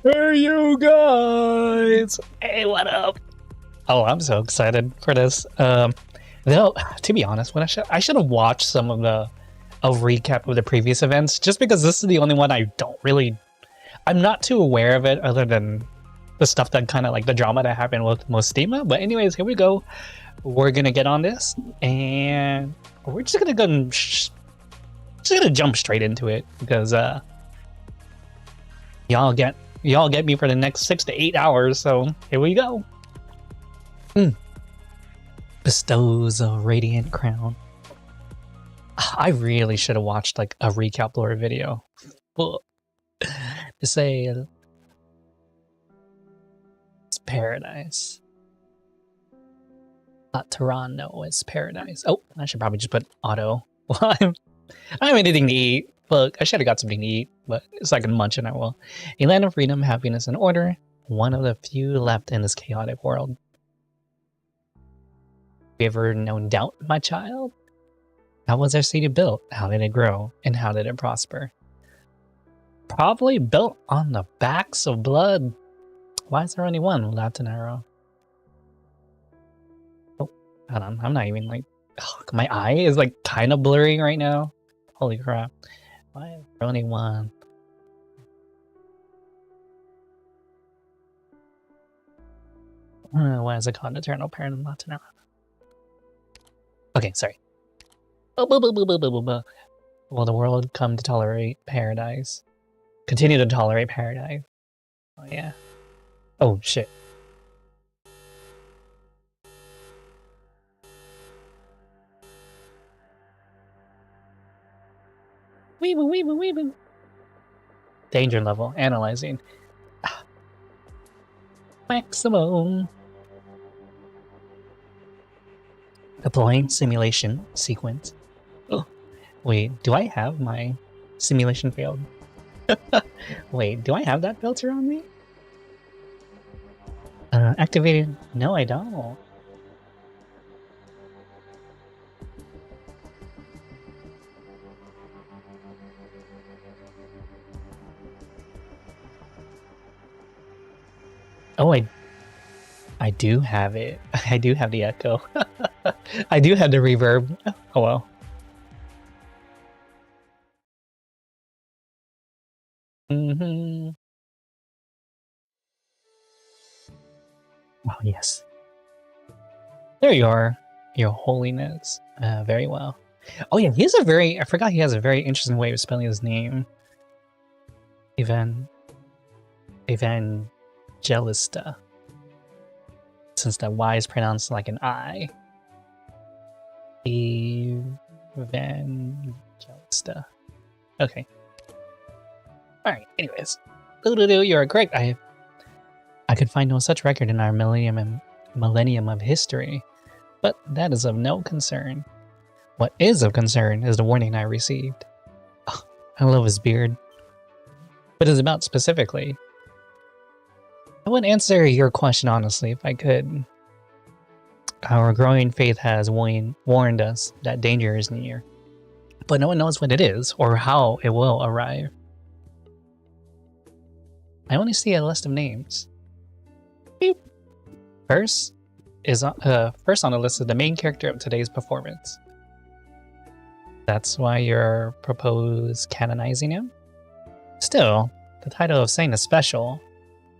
Hey, you guys! Hey, what up? Oh, I'm so excited for this. Though, to be honest, I should have watched some of a recap of the previous events, just because this is the only one I'm not too aware of it, other than the stuff that kind of like the drama that happened with Mostima. But anyways, here we go. We're gonna get on this, and we're just gonna jump straight into it because y'all get me for the next 6 to 8 hours. So here we go. Bestows a radiant crown. I really should have watched like a recap lore video. Well, to say it's paradise. Toronto is paradise. Oh, I should probably just put auto. Well, I don't have anything to eat. Look, I should have got something to eat, but it's like a munch and I will. A land of freedom, happiness, and order. One of the few left in this chaotic world. Have you ever known doubt, my child? How was our city built? How did it grow? And how did it prosper? Probably built on the backs of blood. Why is there only one Latin arrow? Oh, hold on. I'm not even like... Oh, my eye is like kind of blurry right now. Holy crap. Why is there only one? Why is it called eternal parent in Latin arrow? Okay, sorry. Will the world come to tolerate paradise? Continue to tolerate paradise. Oh, yeah. Oh, shit. Weeboo. Danger level. Analyzing. Maximum. Deploying simulation sequence. Oh, wait, do I have my simulation failed? Wait, do I have that filter on me? Activated? No, I don't. Oh, I do have it. I do have the echo. I do have the reverb. Oh well. Oh yes. There you are, Your Holiness. Very well. Oh yeah, I forgot he has a very interesting way of spelling his name. Evangelista. Since that Y is pronounced like an I. Evangelista. Okay. Alright, anyways. You are correct. I could find no such record in our millennium of history. But that is of no concern. What is of concern is the warning I received. Oh, I love his beard. What is it about specifically? I would answer your question honestly if I could. Our growing faith has warned us that danger is near, but no one knows what it is or how it will arrive. I only see a list of names. Beep. First on the list is the main character of today's performance. That's why you're proposed canonizing him? Still, the title of saint is special.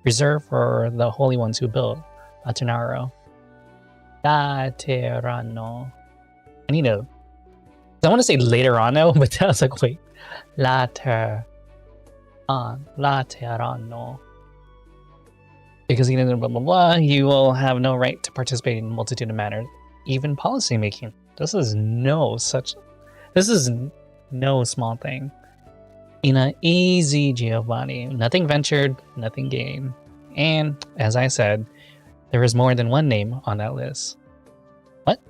Reserved for the holy ones who built Laterano. Laterano. I want to say later on now, but I was like, wait. Laterano. Because blah blah blah, you will have no right to participate in a multitude of matters, even policy making. This is no small thing. Easy, Giovanni. Nothing ventured, nothing gained. And, as I said, there is more than one name on that list. What?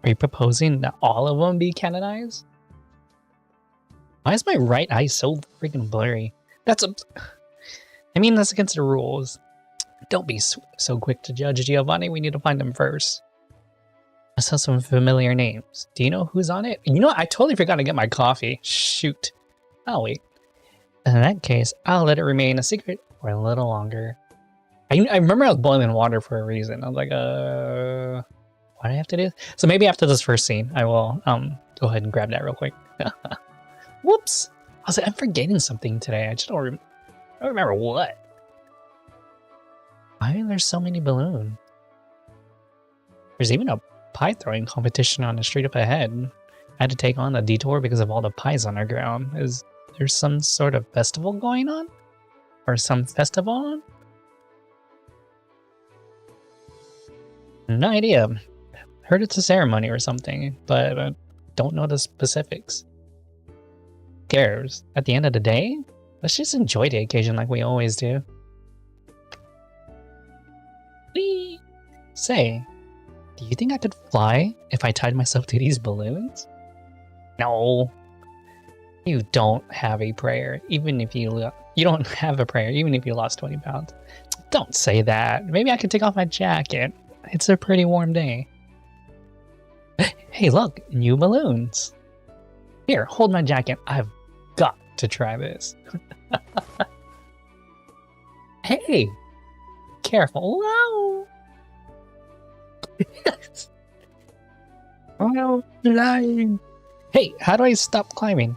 Are you proposing that all of them be canonized? Why is my right eye so freaking blurry? That's against the rules. Don't be so quick to judge, Giovanni. We need to find them first. I saw some familiar names. Do you know who's on it? You know what? I totally forgot to get my coffee. Shoot. Oh, wait. In that case, I'll let it remain a secret for a little longer. I remember I was boiling water for a reason. I was like, why do I have to do this? So maybe after this first scene, I will go ahead and grab that real quick. Whoops! I was like, I'm forgetting something today. I just don't remember what. Why are there so many balloons? There's even a pie throwing competition on the street up ahead. I had to take on a detour because of all the pies on the ground. Is there some sort of festival going on? Or some festival on? No idea. Heard it's a ceremony or something, but I don't know the specifics. Who cares? At the end of the day, let's just enjoy the occasion like we always do. Whee! Say, do you think I could fly if I tied myself to these balloons? No. You don't have a prayer, even if you don't have a prayer, even if you lost 20 pounds. Don't say that. Maybe I can take off my jacket. It's a pretty warm day. Hey, look, new balloons. Here, hold my jacket. I've got to try this. Hey, careful. Wow. I'm flying. Hey, how do I stop climbing?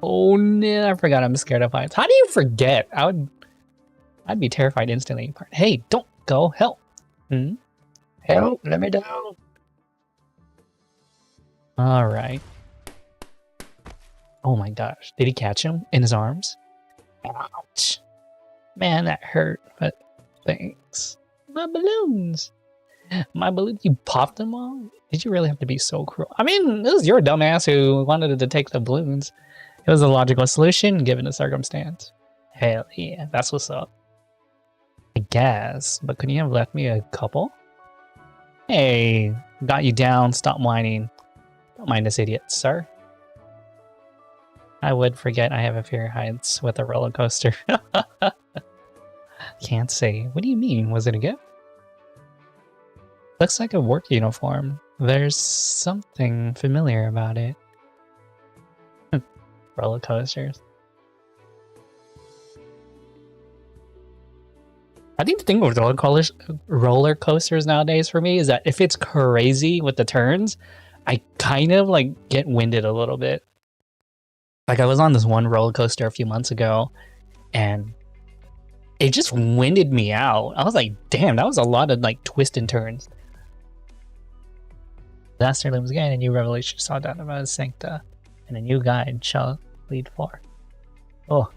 Oh no, I forgot I'm scared of heights. How do you forget? I'd be terrified instantly. Hey, don't go. Help. Help, let me down. Alright. Oh my gosh. Did he catch him in his arms? Ouch. Man, that hurt, but thanks. My balloons. My balloons, you popped them all? Did you really have to be so cruel? I mean, it was your dumbass who wanted to take the balloons. It was a logical solution given the circumstance. Hell yeah, that's what's up. I guess, but couldn't you have left me a couple? Hey, got you down, stop whining. Don't mind this idiot, sir. I would forget I have a fear of heights with a roller coaster. Can't say. What do you mean? Was it a gift? Looks like a work uniform. There's something familiar about it. Roller coasters. I think the thing with roller coasters nowadays for me is that if it's crazy with the turns, I kind of like get winded a little bit. Like I was on this one roller coaster a few months ago and it just winded me out. I was like, damn, that was a lot of like twists and turns. Disaster looms again, a new revelation saw down about Sancta, and a new guide shall lead for. Oh.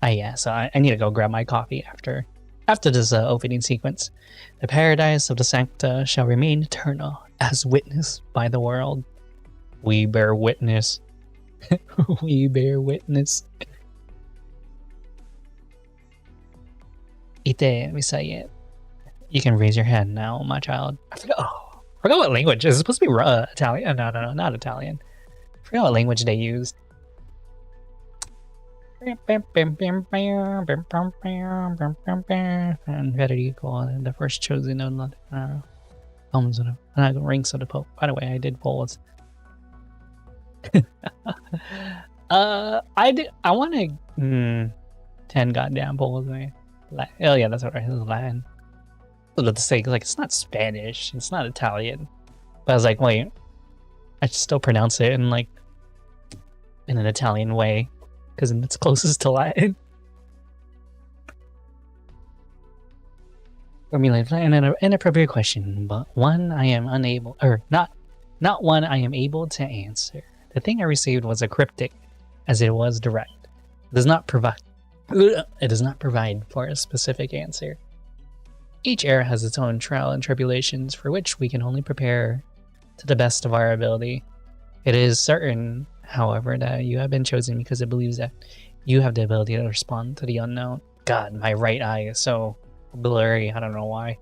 Yeah, so I need to go grab my coffee after this opening sequence. The paradise of the Sancta shall remain eternal, as witnessed by the world. We bear witness. We bear witness. Ite Misayet. You can raise your hand now, my child. I forgot what language. Is it supposed to be Italian? No, not Italian. I forgot what language they used. And Federico, the first chosen of the rings of the Pope. By the way, I did polls. I want to 10 goddamn polls, man. Oh yeah, that's right. It was Latin. I was to say, like, it's not Spanish, it's not Italian. But I was like, wait, I should still pronounce it in like in an Italian way. Because it's closest to Latin. I mean, like, an inappropriate question, but one I am unable, or not one I am able to answer. The thing I received was a cryptic, as it was direct. It does not provide for a specific answer. Each era has its own trial and tribulations for which we can only prepare to the best of our ability. It is certain, however, that you have been chosen because it believes that you have the ability to respond to the unknown. God, my right eye is so blurry. I don't know why. I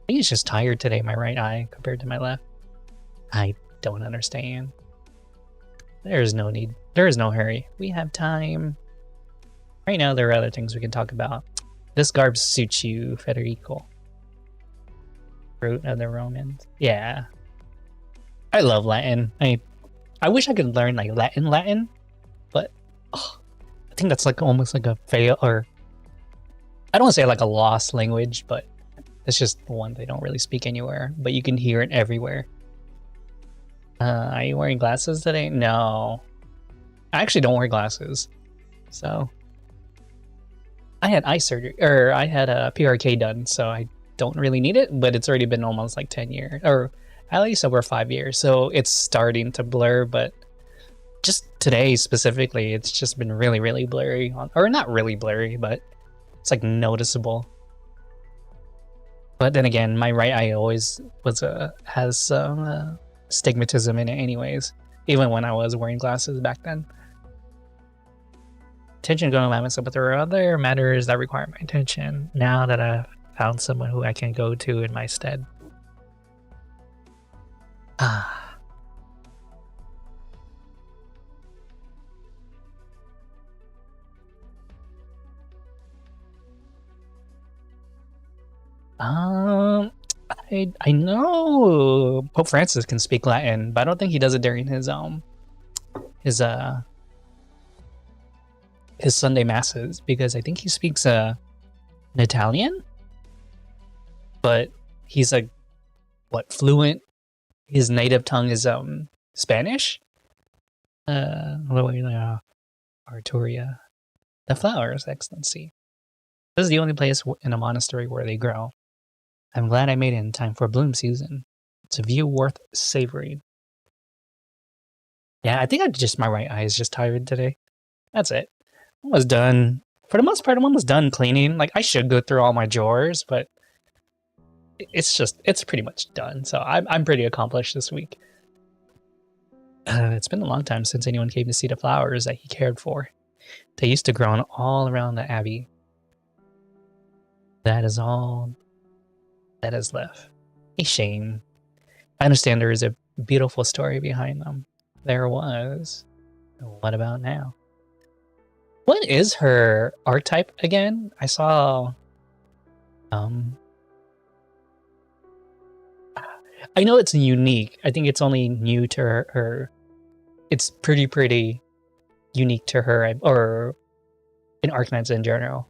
think it's just tired today, my right eye, compared to my left. I don't understand. There is no need. There is no hurry. We have time. Right now, there are other things we can talk about. This garb suits you, Federico. Fruit of the Romans. Yeah. I love Latin. I wish I could learn like Latin, but think that's like almost like a fail, or I don't want to say like a lost language, but it's just the one they don't really speak anywhere, but you can hear it everywhere. Are you wearing glasses today? No. I actually don't wear glasses. So I had eye surgery, or I had a PRK done, so I don't really need it, but it's already been almost like 10 years, or at least over 5 years. So it's starting to blur, but just today specifically, it's just been really, really blurry, or not really blurry, but it's like noticeable. But then again, my right eye always has some stigmatism in it anyways, even when I was wearing glasses back then. Attention going to myself, but there are other matters that require my attention now that I've found someone who I can go to in my stead. I know Pope Francis can speak Latin, but I don't think he does it during his Sunday masses, because I think he speaks an Italian, but he's like fluent. His native tongue is Spanish. Arturia, the flowers, Excellency. This is the only place in a monastery where they grow. I'm glad I made it in time for bloom season. It's a view worth savoring. Yeah, I think my right eye is just tired today. That's it. I'm almost done. For the most part, I'm almost done cleaning. Like, I should go through all my drawers, but it's pretty much done. So I'm pretty accomplished this week. It's been a long time since anyone came to see the flowers that he cared for. They used to grow all around the abbey. That is all that is left. A shame. I understand there is a beautiful story behind them. There was. What about now? What is her archetype again? I saw... I know it's unique. I think it's only new to her. It's pretty unique to her, or in Arknights in general.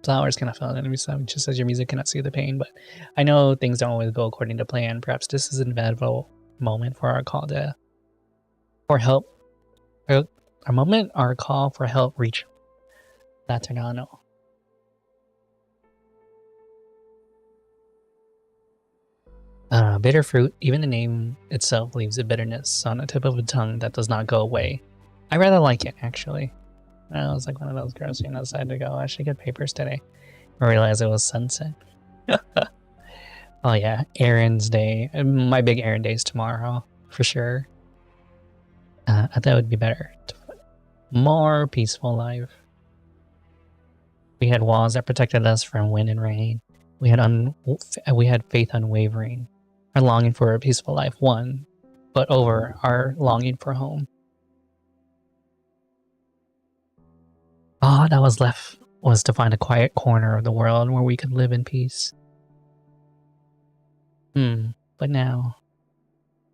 Flowers cannot feel the enemy side, just as your music cannot see the pain, but I know things don't always go according to plan. Perhaps this is an inevitable moment for our call for help. Our call for help reach Laternano. Bitter fruit, even the name itself leaves a bitterness on the tip of the tongue that does not go away. I rather like it, actually. I was like one of those girls who decided to go, I should get papers today. I realized it was sunset. Oh yeah, errands day. My big errand day is tomorrow, for sure. I thought it would be better. More peaceful life. We had walls that protected us from wind and rain. We had faith unwavering. Our longing for a peaceful life won, but over our longing for home. All that was left was to find a quiet corner of the world where we could live in peace. But now,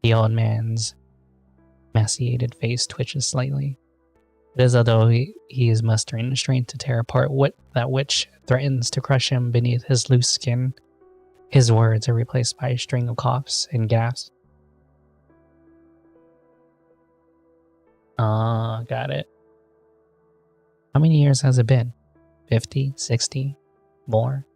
the old man's emaciated face twitches slightly. It is as though he is mustering the strength to tear apart that which threatens to crush him beneath his loose skin. His words are replaced by a string of coughs and gasps. Got it. How many years has it been? 50? 60? More?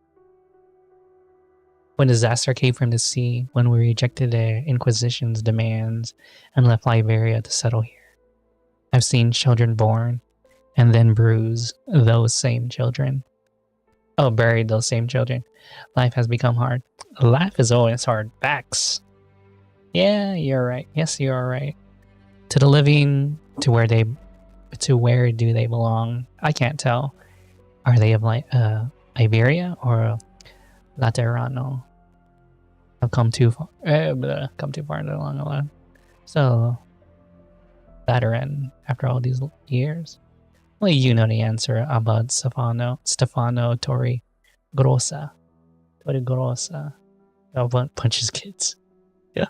When disaster came from the sea, when we rejected the Inquisition's demands and left Liberia to settle here. I've seen children born and then bruise those same children. Oh, buried those same children. Life has become hard. Life is always hard. Facts. Yeah, you're right. Yes, you are right. To the living, to where do they belong? I can't tell. Are they of Iberia or Laterano? I've come too far. Come too far along the line. So, Lateran, after all these years. Well, you know the answer about Stefano Torre Grossa. Torre Grossa. Punches kids. Yeah.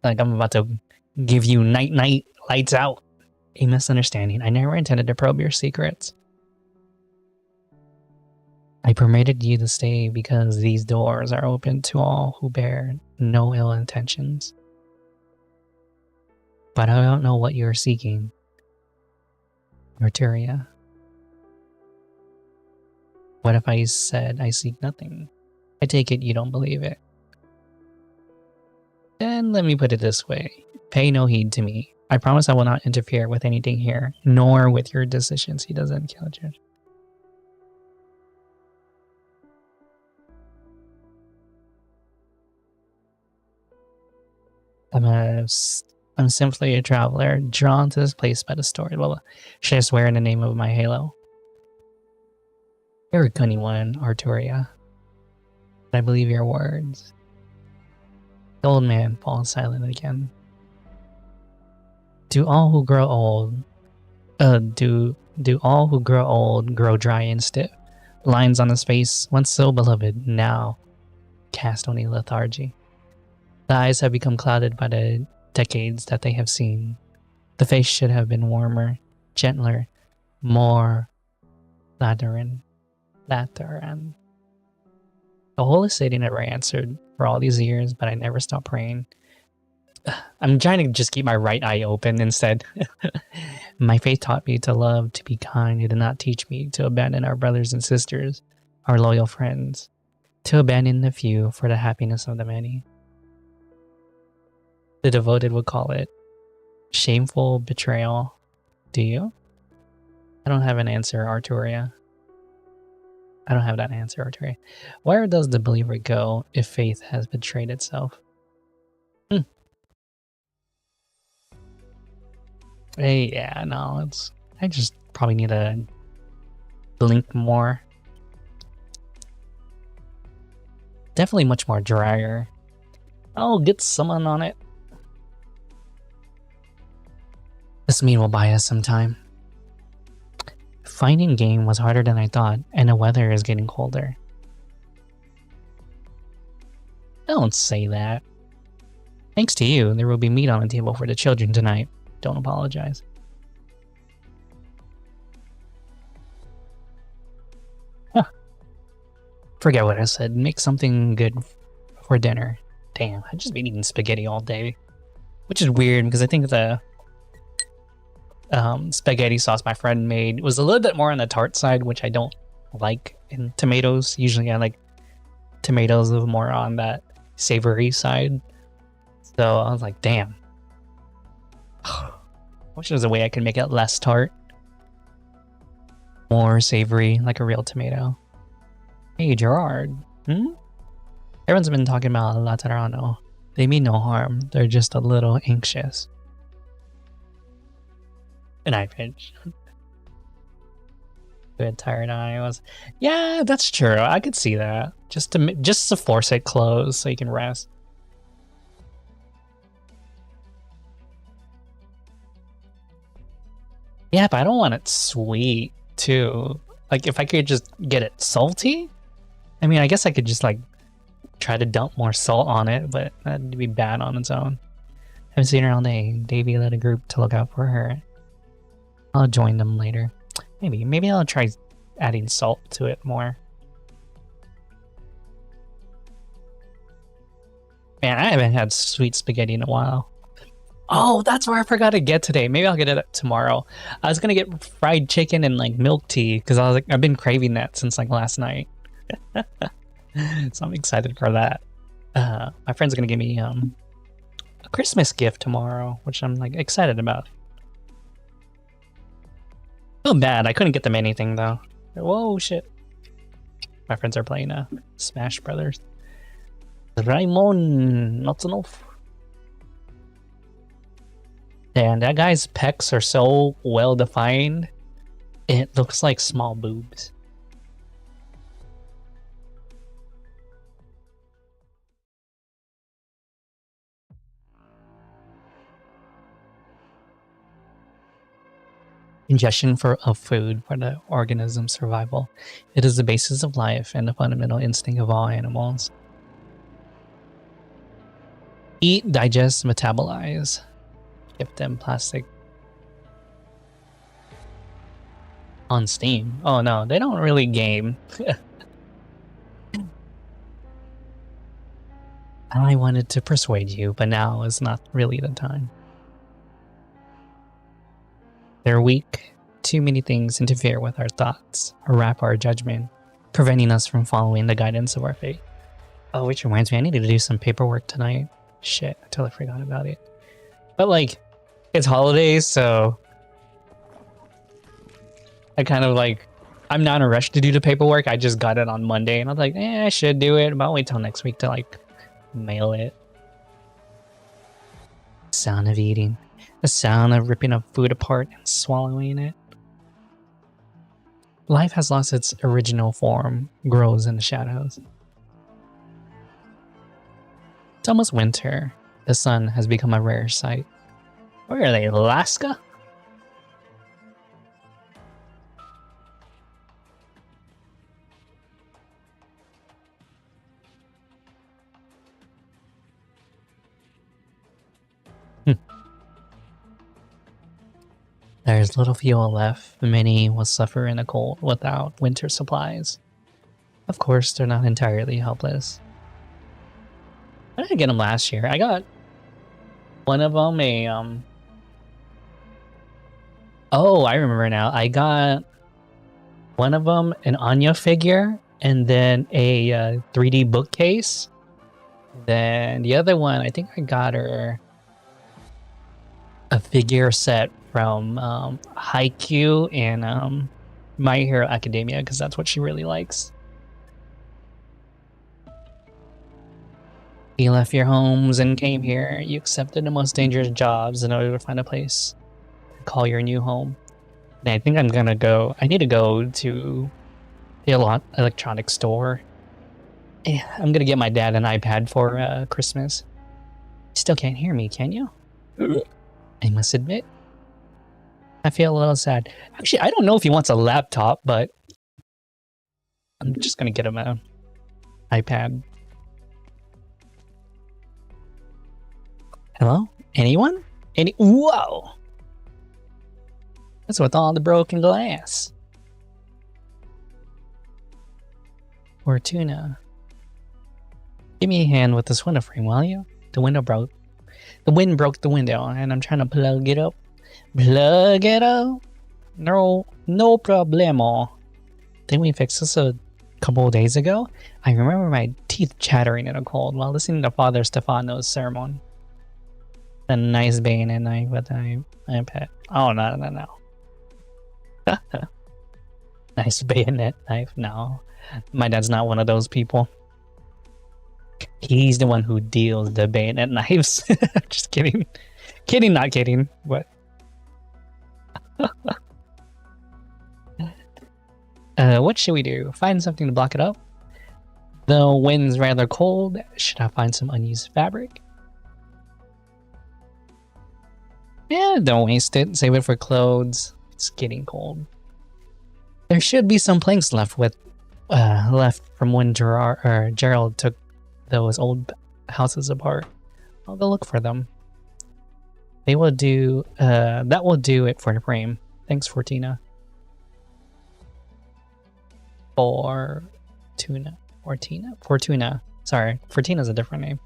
Like I'm about to give you night lights out. A misunderstanding. I never intended to probe your secrets. I permitted you to stay because these doors are open to all who bear no ill intentions. But I don't know what you are seeking, Arturia. What if I said I seek nothing? I take it you don't believe it. Then let me put it this way. Pay no heed to me. I promise I will not interfere with anything here, nor with your decisions. He doesn't kill you. I'm simply a traveler, drawn to this place by the story. Well, should I swear in the name of my halo? You're a cunning one, Arturia. I believe your words. The old man falls silent again. Do all who grow old grow dry and stiff? Lines on his face, once so beloved, now cast only lethargy. The eyes have become clouded by the decades that they have seen. The face should have been warmer, gentler, more lateran. The Holy City never answered for all these years, but I never stopped praying. I'm trying to just keep my right eye open instead. My faith taught me to love, to be kind. It did not teach me to abandon our brothers and sisters, our loyal friends, to abandon the few for the happiness of the many. The devoted would call it shameful betrayal. Do you? I don't have an answer, Arturia. I don't have that answer, Arturia. Where does the believer go if faith has betrayed itself? Hey, yeah, no, I just probably need to blink more. Definitely much more drier. I'll get someone on it. This meat will buy us some time. Finding game was harder than I thought, and the weather is getting colder. Don't say that. Thanks to you, there will be meat on the table for the children tonight. Don't apologize. Huh. Forget what I said. Make something good for dinner. Damn, I've just been eating spaghetti all day. Which is weird because I think the spaghetti sauce my friend made was a little bit more on the tart side, which I don't like in tomatoes. Usually I like tomatoes a little more on that savory side. So I was like, damn. I wish there was a way I could make it less tart. More savory, like a real tomato. Hey, Gerard. Everyone's been talking about Laterano. They mean no harm. They're just a little anxious. And I pinch. Good tired eye was. Yeah, that's true. I could see that. Just to force it closed so you can rest. Yeah, but I don't want it sweet too. Like if I could just get it salty, I mean, I guess I could just like try to dump more salt on it, but that'd be bad on its own. Haven't seen her all day. Davey led a group to look out for her. I'll join them later. Maybe I'll try adding salt to it more. Man, I haven't had sweet spaghetti in a while. Oh, that's where I forgot to get today. Maybe I'll get it tomorrow. I was gonna get fried chicken and like milk tea because I was like, I've been craving that since like last night. So I'm excited for that. My friend's gonna give me a Christmas gift tomorrow, which I'm like excited about. Feel bad, I couldn't get them anything though. Whoa, shit. My friends are playing Smash Brothers. Raimon, not enough. And that guy's pecs are so well defined, it looks like small boobs. Ingestion of food for the organism's survival. It is the basis of life and the fundamental instinct of all animals. Eat, digest, metabolize. Give them plastic. On Steam. Oh no, they don't really game. I wanted to persuade you, but now is not really the time. They're weak. Too many things interfere with our thoughts, or wrap our judgment, preventing us from following the guidance of our fate. Oh, which reminds me, I need to do some paperwork tonight. Shit, I totally forgot about it. But like, it's holidays, so I kind of like, I'm not in a rush to do the paperwork. I just got it on Monday, and I was like, I should do it, but I'll wait till next week to like mail it. Sound of eating. The sound of ripping a food apart and swallowing it. Life has lost its original form, grows in the shadows. It's almost winter. The sun has become a rare sight. Where are they, Alaska? There's little fuel left. Many will suffer in the cold without winter supplies. Of course, they're not entirely helpless. I didn't get them last year. I got one of them oh, I remember now. I got one of them an Anya figure and then a 3D bookcase. Then the other one, I think I got her a figure set from Haikyuu and My Hero Academia because that's what she really likes. You left your homes and came here. You accepted the most dangerous jobs in order to find a place to call your new home. And I think I'm gonna go. I need to go to the electronics store. I'm gonna get my dad an iPad for Christmas. You still can't hear me, can you? I must admit, I feel a little sad. Actually, I don't know if he wants a laptop, but I'm just gonna get him an iPad. Hello? Anyone? Whoa! What's with all the broken glass? Fortuna. Give me a hand with this window frame, will you? The window broke. The wind broke the window, and I'm trying to plug it up. Plug it up? No problemo. Didn't we fix this a couple of days ago? I remember my teeth chattering in a cold while listening to Father Stefano's sermon. A nice bayonet knife with an iPad. Oh, no. Nice bayonet knife? No. My dad's not one of those people. He's the one who deals the bayonet knives. Just kidding. Kidding, not kidding. What? What should we do? Find something to block it up? The wind's rather cold. Should I find some unused fabric? Yeah, don't waste it. Save it for clothes. It's getting cold. There should be some planks left from when Gerald took those old houses apart. I'll go look for them. They will do. That will do it for the frame. Thanks, Fortuna. Fortuna. Sorry, Fortuna's a different name.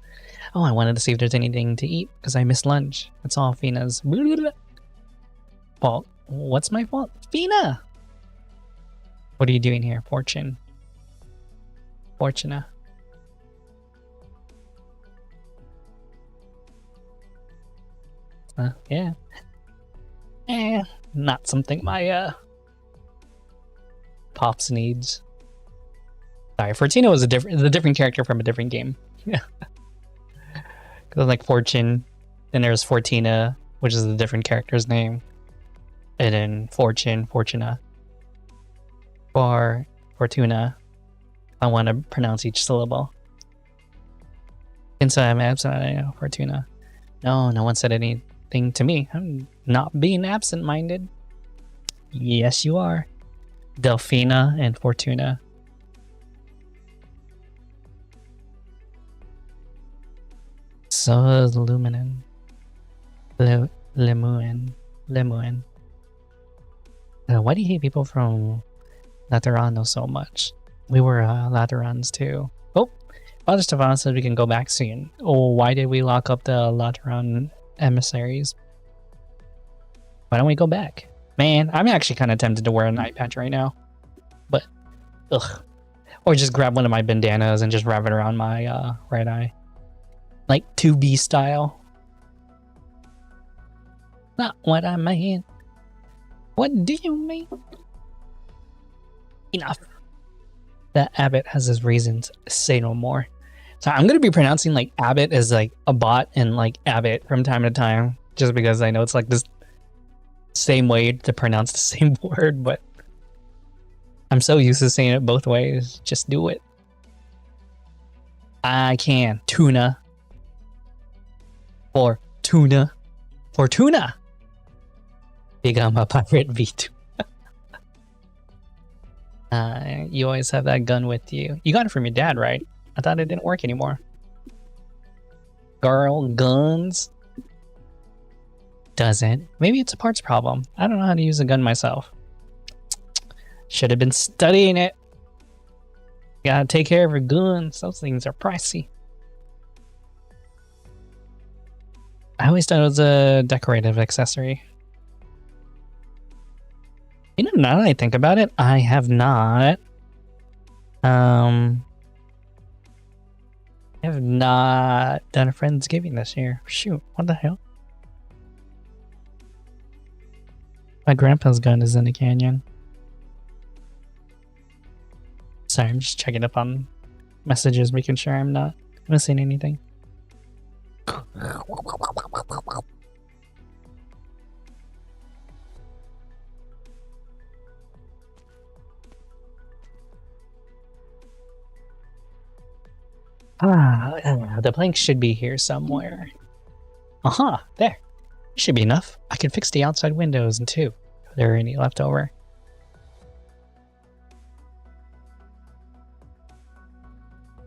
Oh, I wanted to see if there's anything to eat because I missed lunch. It's all Fina's fault. What's my fault? Fina! What are you doing here, Fortuna? Yeah. Not something my pops needs. Sorry, Fortuna was a different character from a different game. Yeah. Because like Fortune, then there's Fortuna, which is a different character's name, and then Fortuna, Fortuna. I want to pronounce each syllable. And so I'm absent. I know Fortuna. No one said anything to me. I'm not being absent-minded. Yes, you are. Delphina and Fortuna. So is Lemuin. Why do you hate people from Laterano so much? We were Laterans too. Oh, Father Stefano says we can go back soon. Oh, why did we lock up the Lateran emissaries? Why don't we go back? Man, I'm actually kind of tempted to wear an eye patch right now. But, ugh. Or just grab one of my bandanas and just wrap it around my right eye. Like 2B style. Not what I mean. What do you mean? Enough. That Abbott has his reasons. Say no more. So I'm going to be pronouncing like Abbott as like a bot and like Abbott from time to time. Just because I know it's like this same way to pronounce the same word. But I'm so used to saying it both ways. Just do it. I can. Tuna. For tuna. For tuna. Become a pirate V2. You always have that gun with you. You got it from your dad, right? I thought it didn't work anymore. Girl, guns. Doesn't. Maybe it's a parts problem. I don't know how to use a gun myself. Should have been studying it. Gotta take care of your guns. Those things are pricey. I always thought it was a decorative accessory. You know, now that I think about it, I have not. I have not done a Friendsgiving this year. Shoot, what the hell? My grandpa's gun is in the canyon. Sorry, I'm just checking up on messages, making sure I'm not missing anything. The plank should be here somewhere. Aha, there. Should be enough. I can fix the outside windows too, if there are any left over.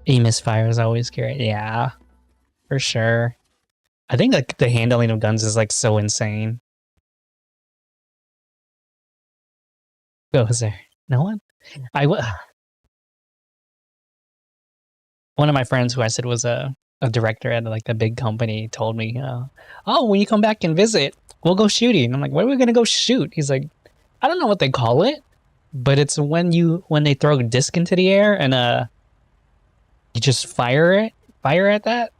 Misfire is always scary. Yeah, for sure. I think like the handling of guns is like so insane. Who was there? No one? One of my friends who I said was a director at like a big company told me, oh, when you come back and visit, we'll go shooting. I'm like, where are we gonna go shoot? He's like, I don't know what they call it, but it's when they throw a disc into the air and you just fire at that.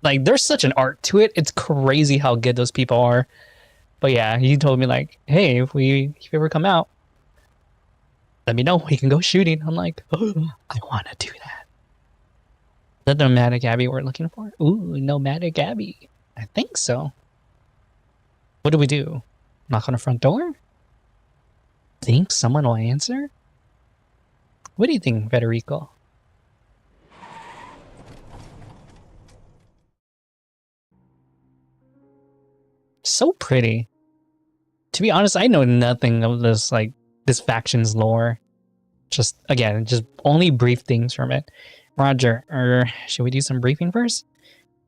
Like, there's such an art to it. It's crazy how good those people are. But yeah, he told me like, hey, if you ever come out, let me know. We can go shooting. I'm like, oh, I want to do that. Is that the Nomadic Abbey we're looking for? Ooh, Nomadic Abbey. I think so. What do we do? Knock on the front door? Think someone will answer? What do you think, Federico? So pretty. To be honest, I know nothing of this, like, this faction's lore. Just, again, just only brief things from it. Roger, should we do some briefing first?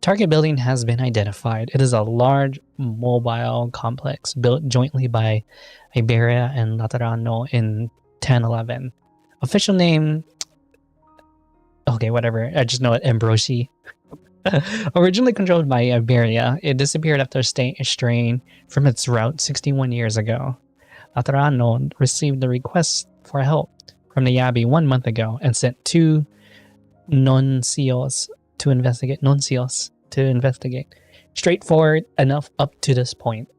Target building has been identified. It is a large mobile complex built jointly by Iberia and Laterano in 1011. Official name... Okay, whatever. I just know it, Ambrosi. Originally controlled by Iberia, it disappeared after straying from its route 61 years ago. Laterano received the request for help from the Abbey 1 month ago and sent 2 nuncios to investigate. Straightforward enough up to this point.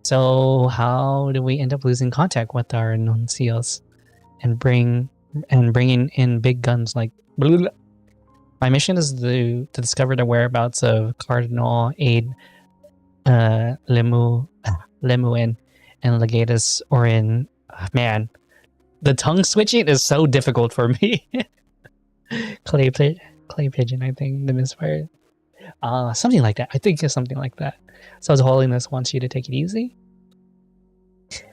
So how do we end up losing contact with our nuncios and bringing in big guns like... My mission is to discover the whereabouts of Cardinal Aid Lemuin and Legatus Orin. Man, the tongue switching is so difficult for me. Clay pigeon, I think, the misfire. Something like that. I think it's something like that. So His Holiness wants you to take it easy.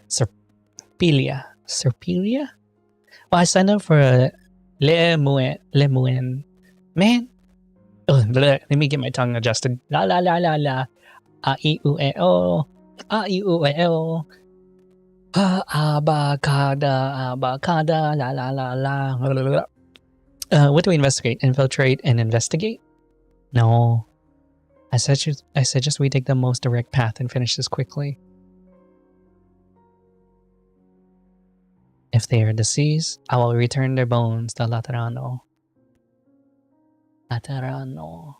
Serpilia. Well, I signed up for a Lemuin. Man. Let me get my tongue adjusted. La la la la la. A-I-U-E-O. A-I-U-E-O. Abacada, abacada, la la la la. What do we investigate? Infiltrate and investigate? No. I suggest we take the most direct path and finish this quickly. If they are deceased, I will return their bones to Laterano. Laterano.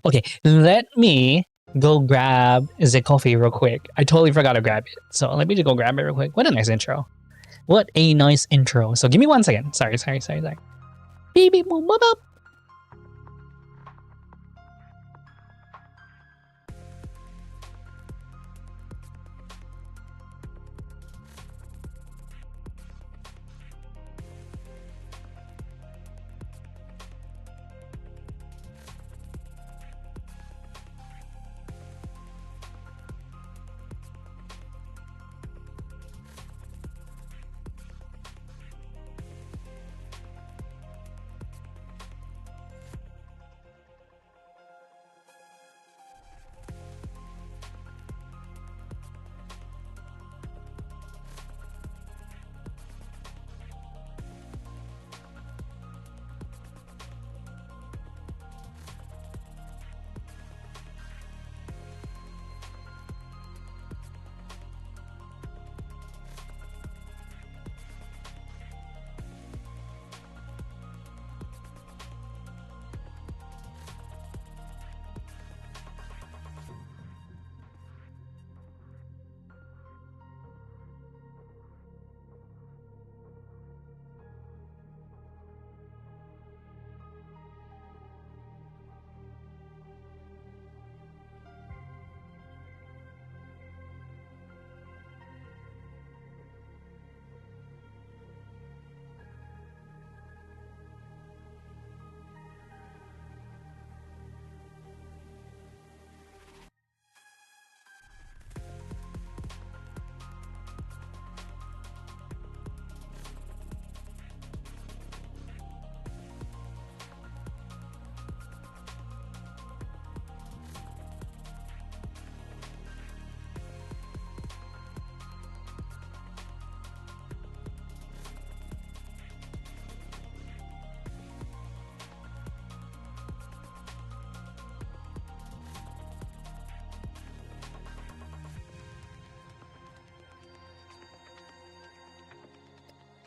Okay, let me go grab the coffee real quick. I totally forgot to grab it. So let me just go grab it real quick. What a nice intro. What a nice intro. So give me 1 second. Sorry. Beep, beep, boop, boop, boop.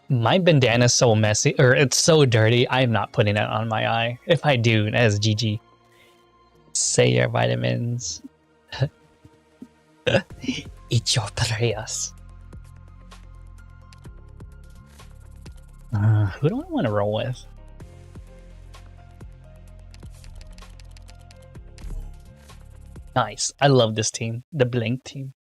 My bandana's so messy, or it's so dirty, I'm not putting it on my eye. If I do, that is GG. Say your vitamins. Eat your prayers. Who do I want to roll with? Nice. I love this team. The Blink team.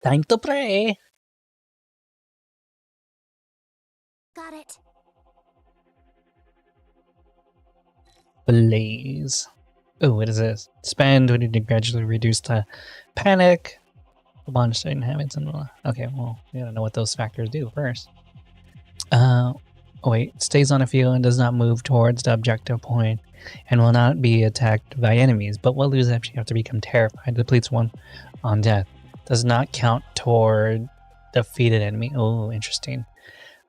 Time to pray. Got it. Blaze. Oh, what is this? Spend when you gradually reduce the panic. Bond certain habits and okay, well, you gotta know what those factors do first. Wait, stays on the field and does not move towards the objective point and will not be attacked by enemies, but will lose actually have to become terrified. Depletes 1 on death. Does not count toward defeated enemy. Oh, interesting.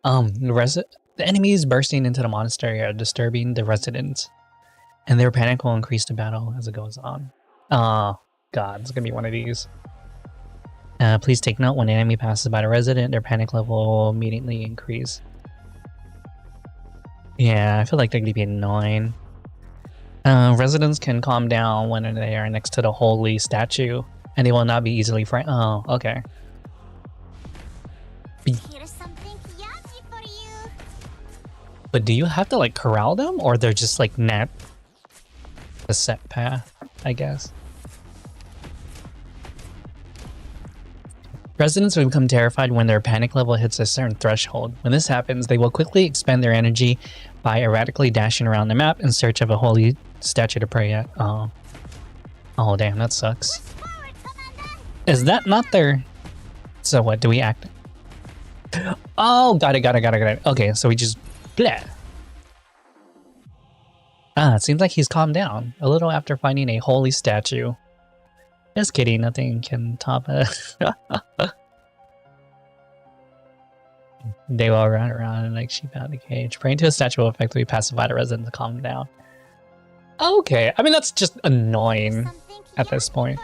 The enemies bursting into the monastery are disturbing the residents, and their panic will increase the battle as it goes on. Oh, God, it's gonna be one of these. Please take note, when an enemy passes by the resident, their panic level will immediately increase. Yeah, I feel like they're gonna be annoying. Residents can calm down when they are next to the holy statue, and they will not be easily frightened. Oh, okay. Here's something yummy for you. But do you have to like corral them, or they're just like not a set path, I guess? Residents will become terrified when their panic level hits a certain threshold. When this happens, they will quickly expend their energy by erratically dashing around the map in search of a holy statue to pray at. Oh, damn, that sucks. Is that not their... So what, do we act... Oh, got it. Okay, so we just... Bleh. It seems like he's calmed down a little after finding a holy statue. Just kidding, nothing can top it. They all run around like sheep out of the cage. Praying to a statue will effectively pacify the residents to calm them down. Okay, I mean, that's just annoying at this point.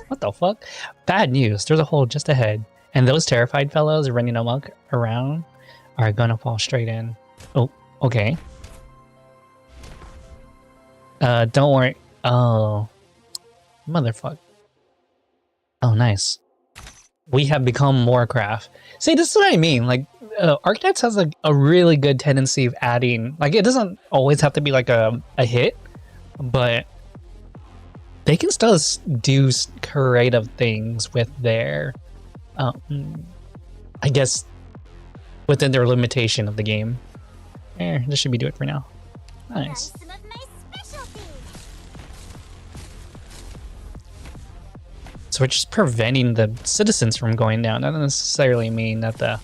What the fuck? Bad news, there's a hole just ahead. And those terrified fellows running amok around are gonna fall straight in. Oh, okay. Don't worry. Oh. Motherfuck. Oh, nice. We have become Warcraft. See, this is what I mean. Like, Arknights has a really good tendency of adding... Like, it doesn't always have to be like a hit, but they can still do creative things with their... I guess within their limitation of the game. This should be do it for now. Nice. So we're just preventing the citizens from going down. That doesn't necessarily mean that the...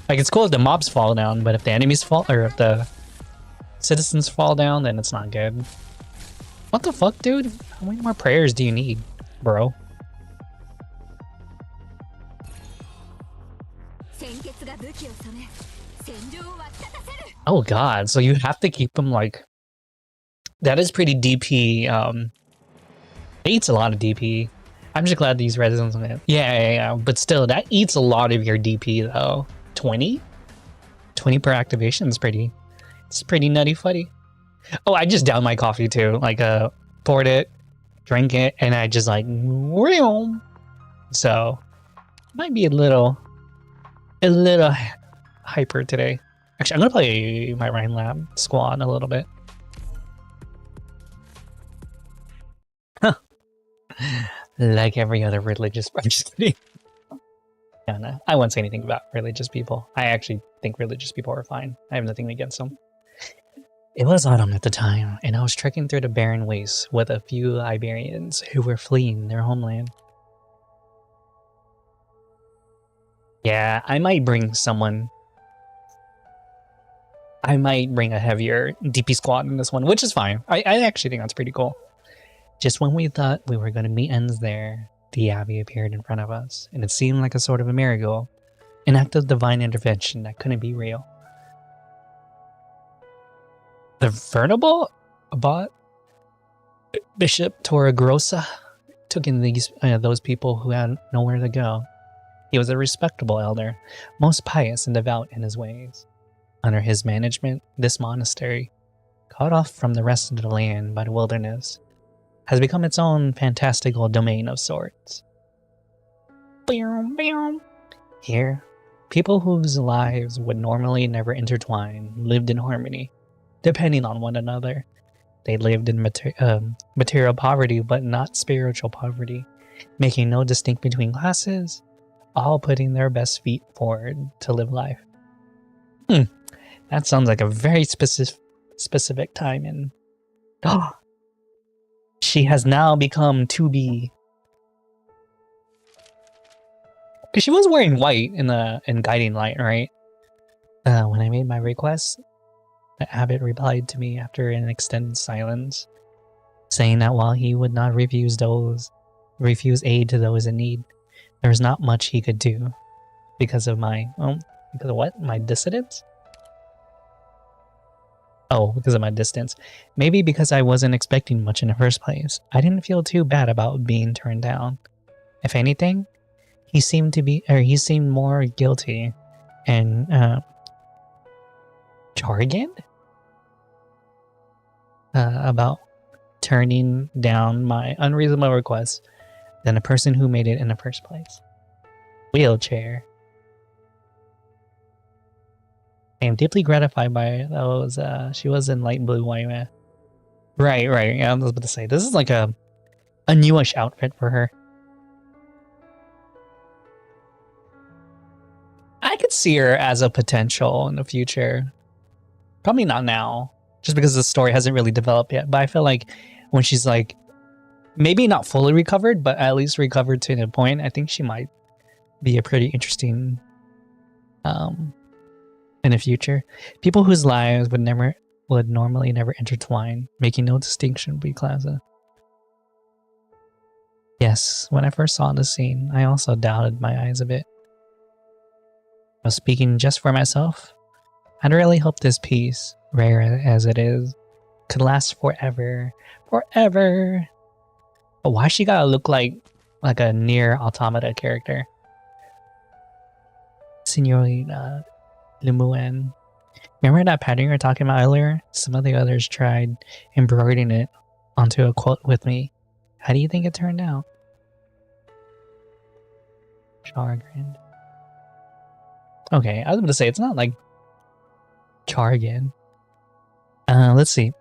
Like, it's cool if the mobs fall down, but if the enemies fall, or if the citizens fall down, then it's not good. What the fuck, dude? How many more prayers do you need, bro? Oh god, so you have to keep them like... That is pretty DP, it eats a lot of DP. I'm just glad these residents... Yeah, but still, that eats a lot of your DP though. 20? 20 per activation is pretty... It's pretty nutty fuddy. Oh, I just downed my coffee too. Like, poured it, drank it, and I just like... So, might be a little hyper today. Actually, I'm gonna play my Rhine Lab squad a little bit. Huh. Like every other religious... I'm just kidding. No, I won't say anything about religious people. I actually think religious people are fine. I have nothing against them. It was autumn at the time, and I was trekking through the barren wastes with a few Iberians who were fleeing their homeland. Yeah, I might bring someone... I might bring a heavier DP squad in this one, which is fine. I actually think that's pretty cool. Just when we thought we were going to meet ends there, the Abbey appeared in front of us, and it seemed like a sort of a miracle, an act of divine intervention that couldn't be real. The venerable Abbot Bishop Torregrossa took in those people who had nowhere to go. He was a respectable elder, most pious and devout in his ways. Under his management, this monastery, cut off from the rest of the land by the wilderness, has become its own fantastical domain of sorts. Here, people whose lives would normally never intertwine lived in harmony, depending on one another. They lived in material poverty, but not spiritual poverty, making no distinction between classes, all putting their best feet forward to live life. That sounds like a very specific time in... Oh, she has now become to be... Because she was wearing white in Guiding Light, right? When I made my request, the abbot replied to me after an extended silence, saying that while he would not refuse aid to those in need, there was not much he could do because of my... because of what? My dissidence? Oh, because of my distance. Maybe because I wasn't expecting much in the first place. I didn't feel too bad about being turned down. If anything, he seemed more guilty and jargon about turning down my unreasonable request than a person who made it in the first place. Wheelchair. I am deeply gratified by those. She was in light blue white. Right. Yeah, I was about to say, this is like a newish outfit for her. I could see her as a potential in the future. Probably not now, just because the story hasn't really developed yet. But I feel like when she's like, maybe not fully recovered, but at least recovered to a point, I think she might be a pretty interesting in the future. People whose lives would normally never intertwine, making no distinction between classes. Yes, when I first saw the scene, I also doubted my eyes a bit. But speaking just for myself, I'd really hope this piece, rare as it is, could last forever. Forever! But why she gotta look like a near automata character? Señorita Lumuen. Remember that pattern you were talking about earlier? Some of the others tried embroidering it onto a quote with me. How do you think it turned out? Jargon. Okay, I was going to say, it's not like jargon. Let's see.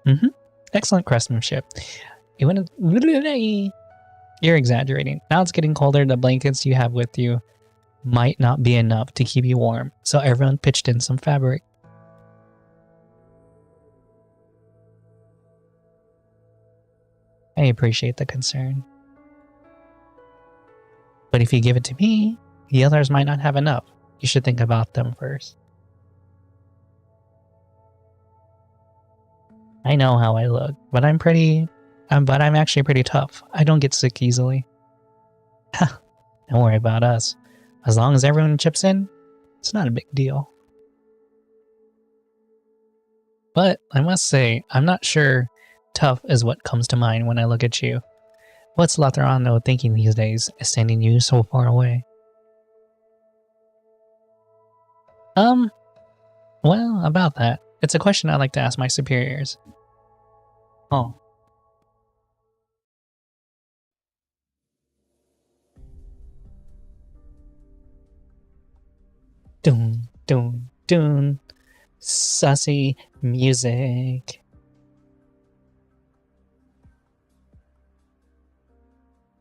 Excellent craftsmanship. You went. You're exaggerating. Now it's getting colder. The blankets you have with you might not be enough to keep you warm, so everyone pitched in some fabric. I appreciate the concern. But if you give it to me, the others might not have enough. You should think about them first. I know how I look, but I'm actually pretty tough. I don't get sick easily. Don't worry about us. As long as everyone chips in, it's not a big deal. But I must say, I'm not sure tough is what comes to mind when I look at you. What's Laterano thinking these days, sending you so far away? Well, about that. It's a question I like to ask my superiors. Oh. Dun, dun, dun. Sussy music.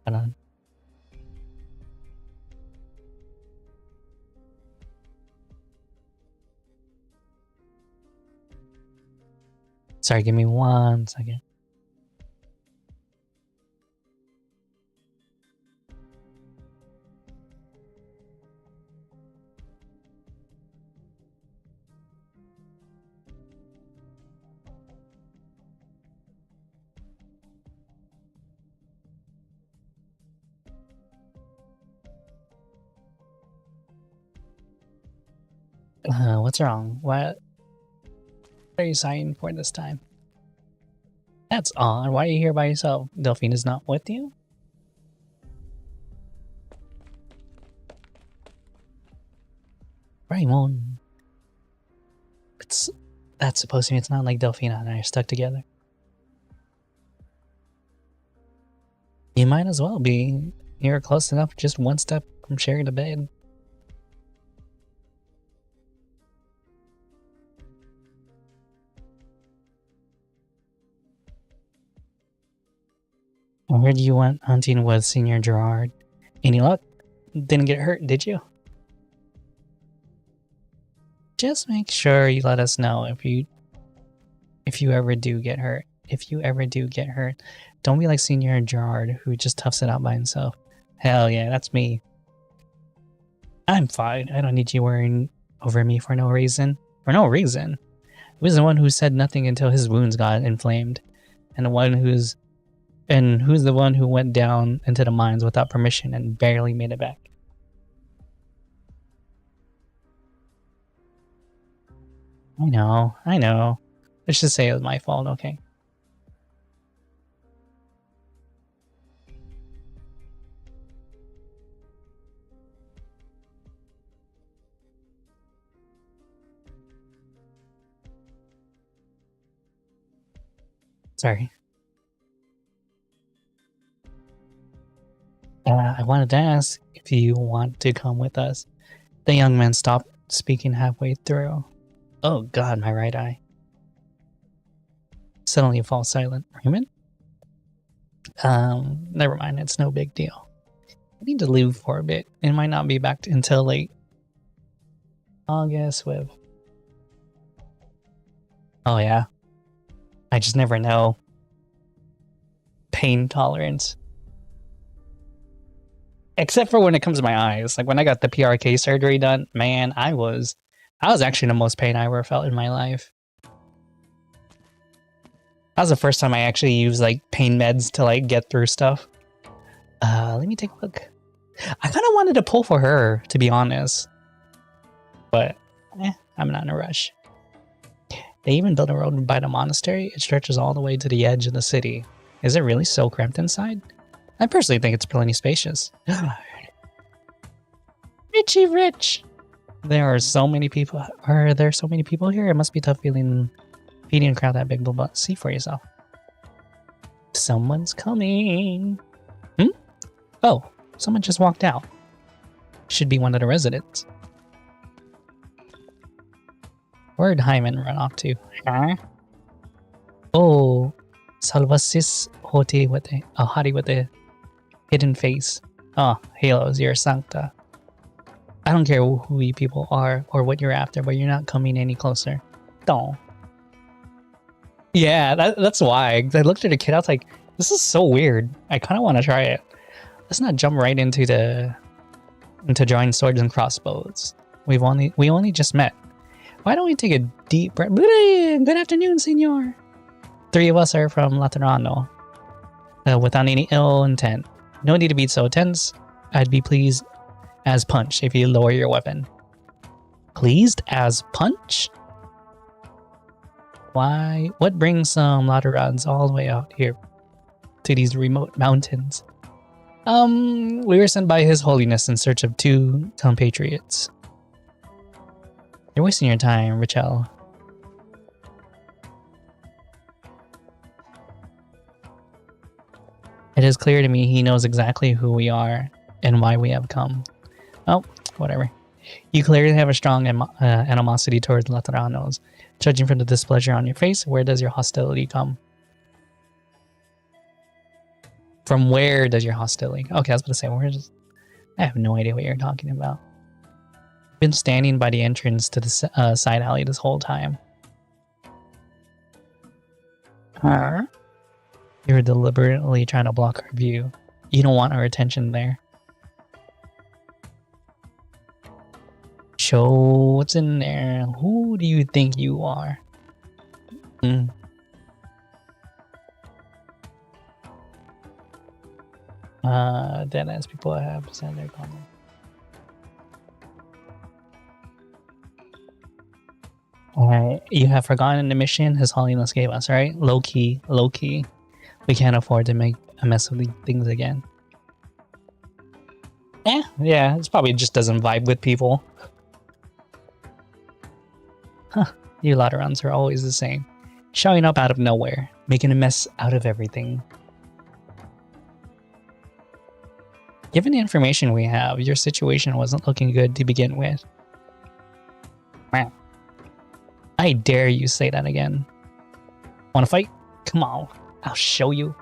Hold on. Sorry, give me 1 second. What's wrong? What are you sighing for this time? That's odd. Why are you here by yourself? Delphine is not with you? Raymond. That's supposed to mean it's not like Delphine and I are stuck together. You might as well be. You're close enough, just one step from sharing a bed. I heard you went hunting with Senior Gerard. Any luck? Didn't get hurt, did you? Just make sure you let us know if you ever do get hurt. If you ever do get hurt, don't be like Senior Gerard who just toughs it out by himself. Hell yeah, that's me. I'm fine. I don't need you worrying over me for no reason. For no reason. He was the one who said nothing until his wounds got inflamed, and who's the one who went down into the mines without permission and barely made it back? I know. Let's just say it was my fault, okay? Sorry. I wanted to ask if you want to come with us. The young man stopped speaking halfway through. Oh god, my right eye. Suddenly it falls silent. Raymond? Never mind, it's no big deal. I need to leave for a bit. It might not be back until late August with... Oh yeah. I just never know. Pain tolerance. Except for when it comes to my eyes. Like when I got the PRK surgery done, man, I was actually the most pain I ever felt in my life. That was the first time I actually used like pain meds to like get through stuff. Let me take a look. I kind of wanted to pull for her, to be honest. But, I'm not in a rush. They even built a road by the monastery. It stretches all the way to the edge of the city. Is it really so cramped inside? I personally think it's plenty spacious. Richie Rich! There are so many people. Are there so many people here? It must be tough feeding a crowd that big, but see for yourself. Someone's coming. Oh, someone just walked out. Should be one of the residents. Where'd Hyman run off to? Huh? Oh, Salvasis Hoti with a hottie with a hidden face. Oh, Halos, you're a Sancta. I don't care who you people are or what you're after, but you're not coming any closer. Don't. Yeah, that's why. I looked at the kid, I was like, this is so weird. I kind of want to try it. Let's not jump right into drawing swords and crossbows. We only just met. Why don't we take a deep breath? Good afternoon, senor. 3 of us are from Laterano. Without any ill intent. No need to be so tense. I'd be pleased as punch if you lower your weapon. Pleased as punch? Why? What brings some Laterans all the way out here to these remote mountains? We were sent by His Holiness in search of 2 compatriots. You're wasting your time, Richel. It is clear to me he knows exactly who we are and why we have come. Oh, whatever. You clearly have a strong animosity towards Lateranos. Judging from the displeasure on your face, where does your hostility come? From where does your hostility? Okay, I was about to say, I have no idea what you're talking about. I've been standing by the entrance to the side alley this whole time. Huh? You're deliberately trying to block our view. You don't want our attention there. Show what's in there. Who do you think you are? Deadass people have sent their comment. Alright, you have forgotten the mission His Holiness gave us, right? Low key, low key. We can't afford to make a mess of these things again. Yeah, it probably just doesn't vibe with people. Huh, you Laterans are always the same. Showing up out of nowhere, making a mess out of everything. Given the information we have, your situation wasn't looking good to begin with. Wow. I dare you say that again. Wanna fight? Come on, I'll show you.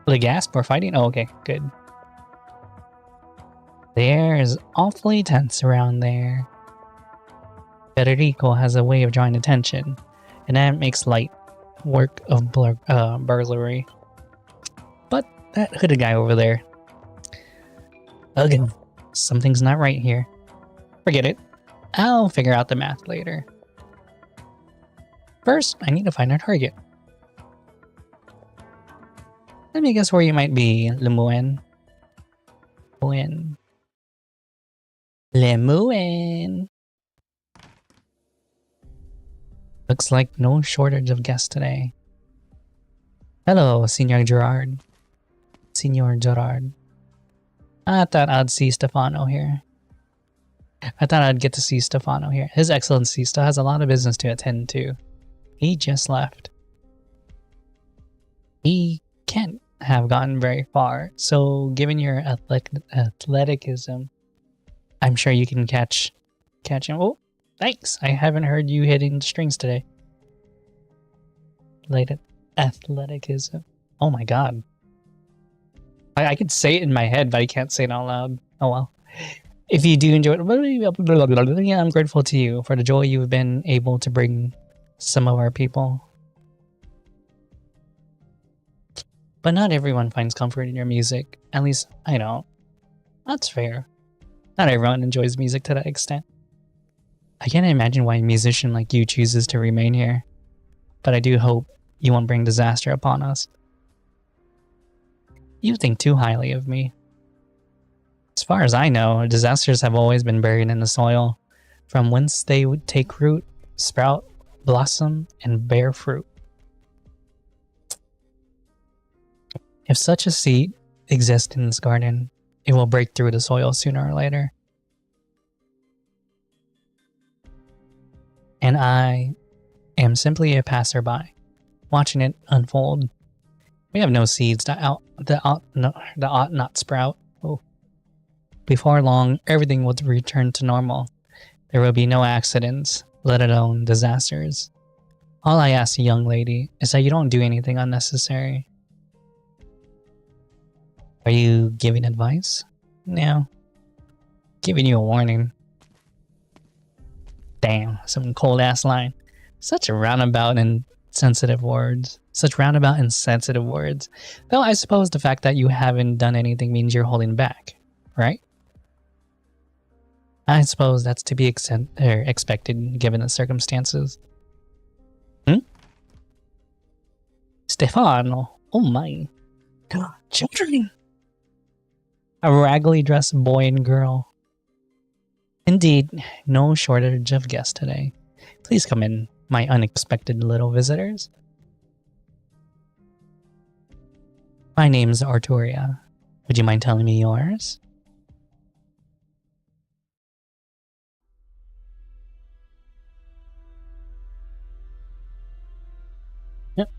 The gasp, we're fighting? Oh, okay, good. The air is awfully tense around there. Federico has a way of drawing attention, and that makes light work of burglary. But that hooded guy over there. Again, something's not right here. Forget it. I'll figure out the math later. First, I need to find our target. Let me guess where you might be, Lemoine. Lemoine. Looks like no shortage of guests today. Hello, Signor Gerard. I thought I'd see Stefano here. I thought I'd get to see Stefano here. His Excellency still has a lot of business to attend to. He just left. He can't have gotten very far, so given your athleticism, I'm sure you can catch him. Oh, thanks. I haven't heard you hitting the strings today. Athleticism. Oh my god. I could say it in my head, but I can't say it out loud. Oh well. If you do enjoy it, yeah, I'm grateful to you for the joy you've been able to bring some of our people. But not everyone finds comfort in your music. At least, I don't. That's fair. Not everyone enjoys music to that extent. I can't imagine why a musician like you chooses to remain here. But I do hope you won't bring disaster upon us. You think too highly of me. As far as I know, disasters have always been buried in the soil, from whence they would take root, sprout, blossom, and bear fruit. If such a seed exists in this garden, it will break through the soil sooner or later. And I am simply a passerby, watching it unfold. We have no seeds that ought not sprout. Oh. Before long, everything will return to normal. There will be no accidents, let alone disasters. All I ask, young lady, is that you don't do anything unnecessary. Are you giving advice? No. Giving you a warning. Damn, some cold ass line. Such roundabout and sensitive words. Such roundabout and sensitive words. Though I suppose the fact that you haven't done anything means you're holding back, right? I suppose that's to be expected given the circumstances. Stefano, oh my. Children! A raggedly dressed boy and girl. Indeed, no shortage of guests today. Please come in, my unexpected little visitors. My name's Arturia. Would you mind telling me yours? Yep.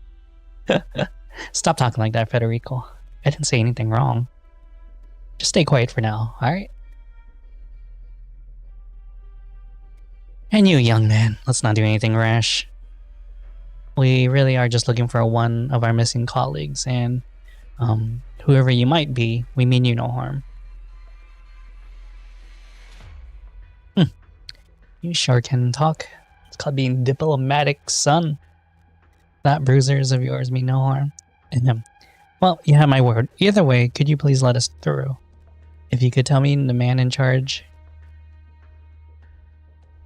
Stop talking like that, Federico. I didn't say anything wrong. Just stay quiet for now, alright? And you, young man, let's not do anything rash. We really are just looking for one of our missing colleagues, and whoever you might be, we mean you no harm. You sure can talk. It's called being diplomatic, son. That bruisers of yours mean no harm. Well, you have my word. Either way, could you please let us through? If you could tell me the man in charge...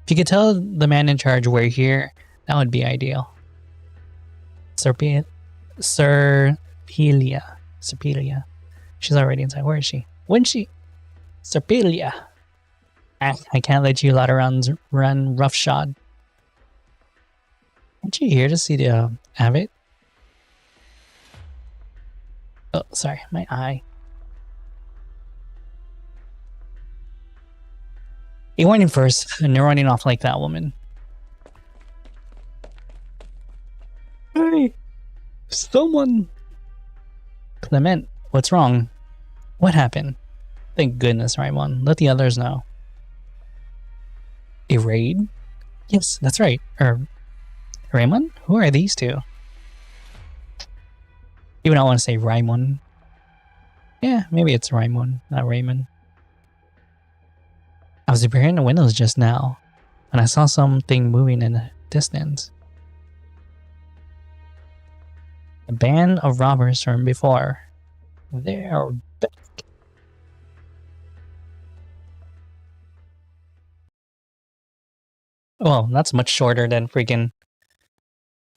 If you could tell the man in charge we're here, that would be ideal. Serpelia. She's already inside. Where is she? When's she? Serpelia. I can't let you lot around run roughshod. Aren't you here to see the abbot? Oh, sorry, my eye. You went in first, and you're running off like that woman. Hey! Someone! Clement, what's wrong? What happened? Thank goodness, Raymond. Let the others know. A raid? Yes, that's right. Raymond? Who are these two? Even I want to say Raymond. Yeah, maybe it's Raymond, not Raymond. I was repairing the windows just now, and I saw something moving in the distance. A band of robbers from before. They're back. Well, that's much shorter than freaking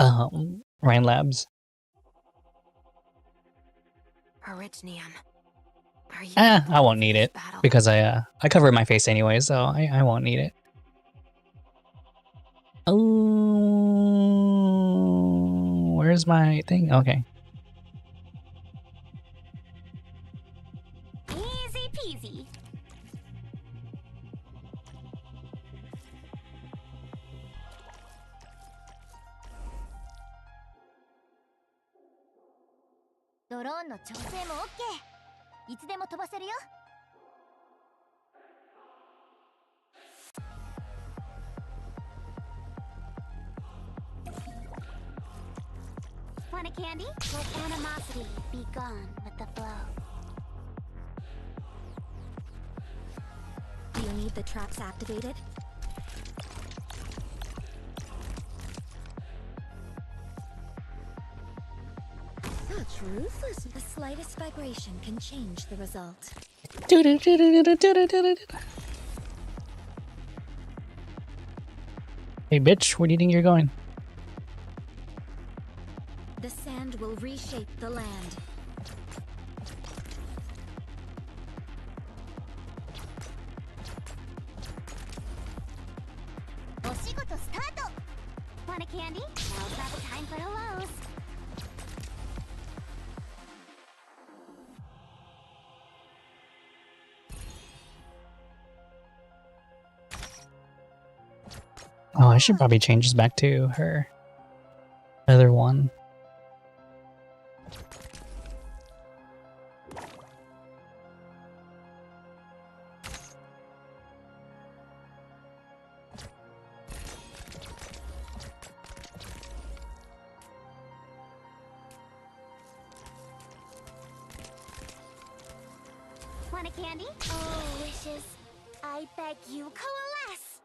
Ryan Labs. Arknights. I won't need it because I cover my face anyway, so I won't need it. Oh, where's my thing? Okay. Easy peasy. Drone の調整も OK。いつでも飛ばせるよ。Want a candy? Let animosity be gone with the flow. Do you need the traps activated? Such ruthless. The slightest vibration can change the result. Hey bitch, where do you think you're going? The sand will reshape the land. Want a candy? Now's not the time for hellos. Oh, I should probably change this back to her other one. Want a candy? Oh, wishes. I beg you, coalesce!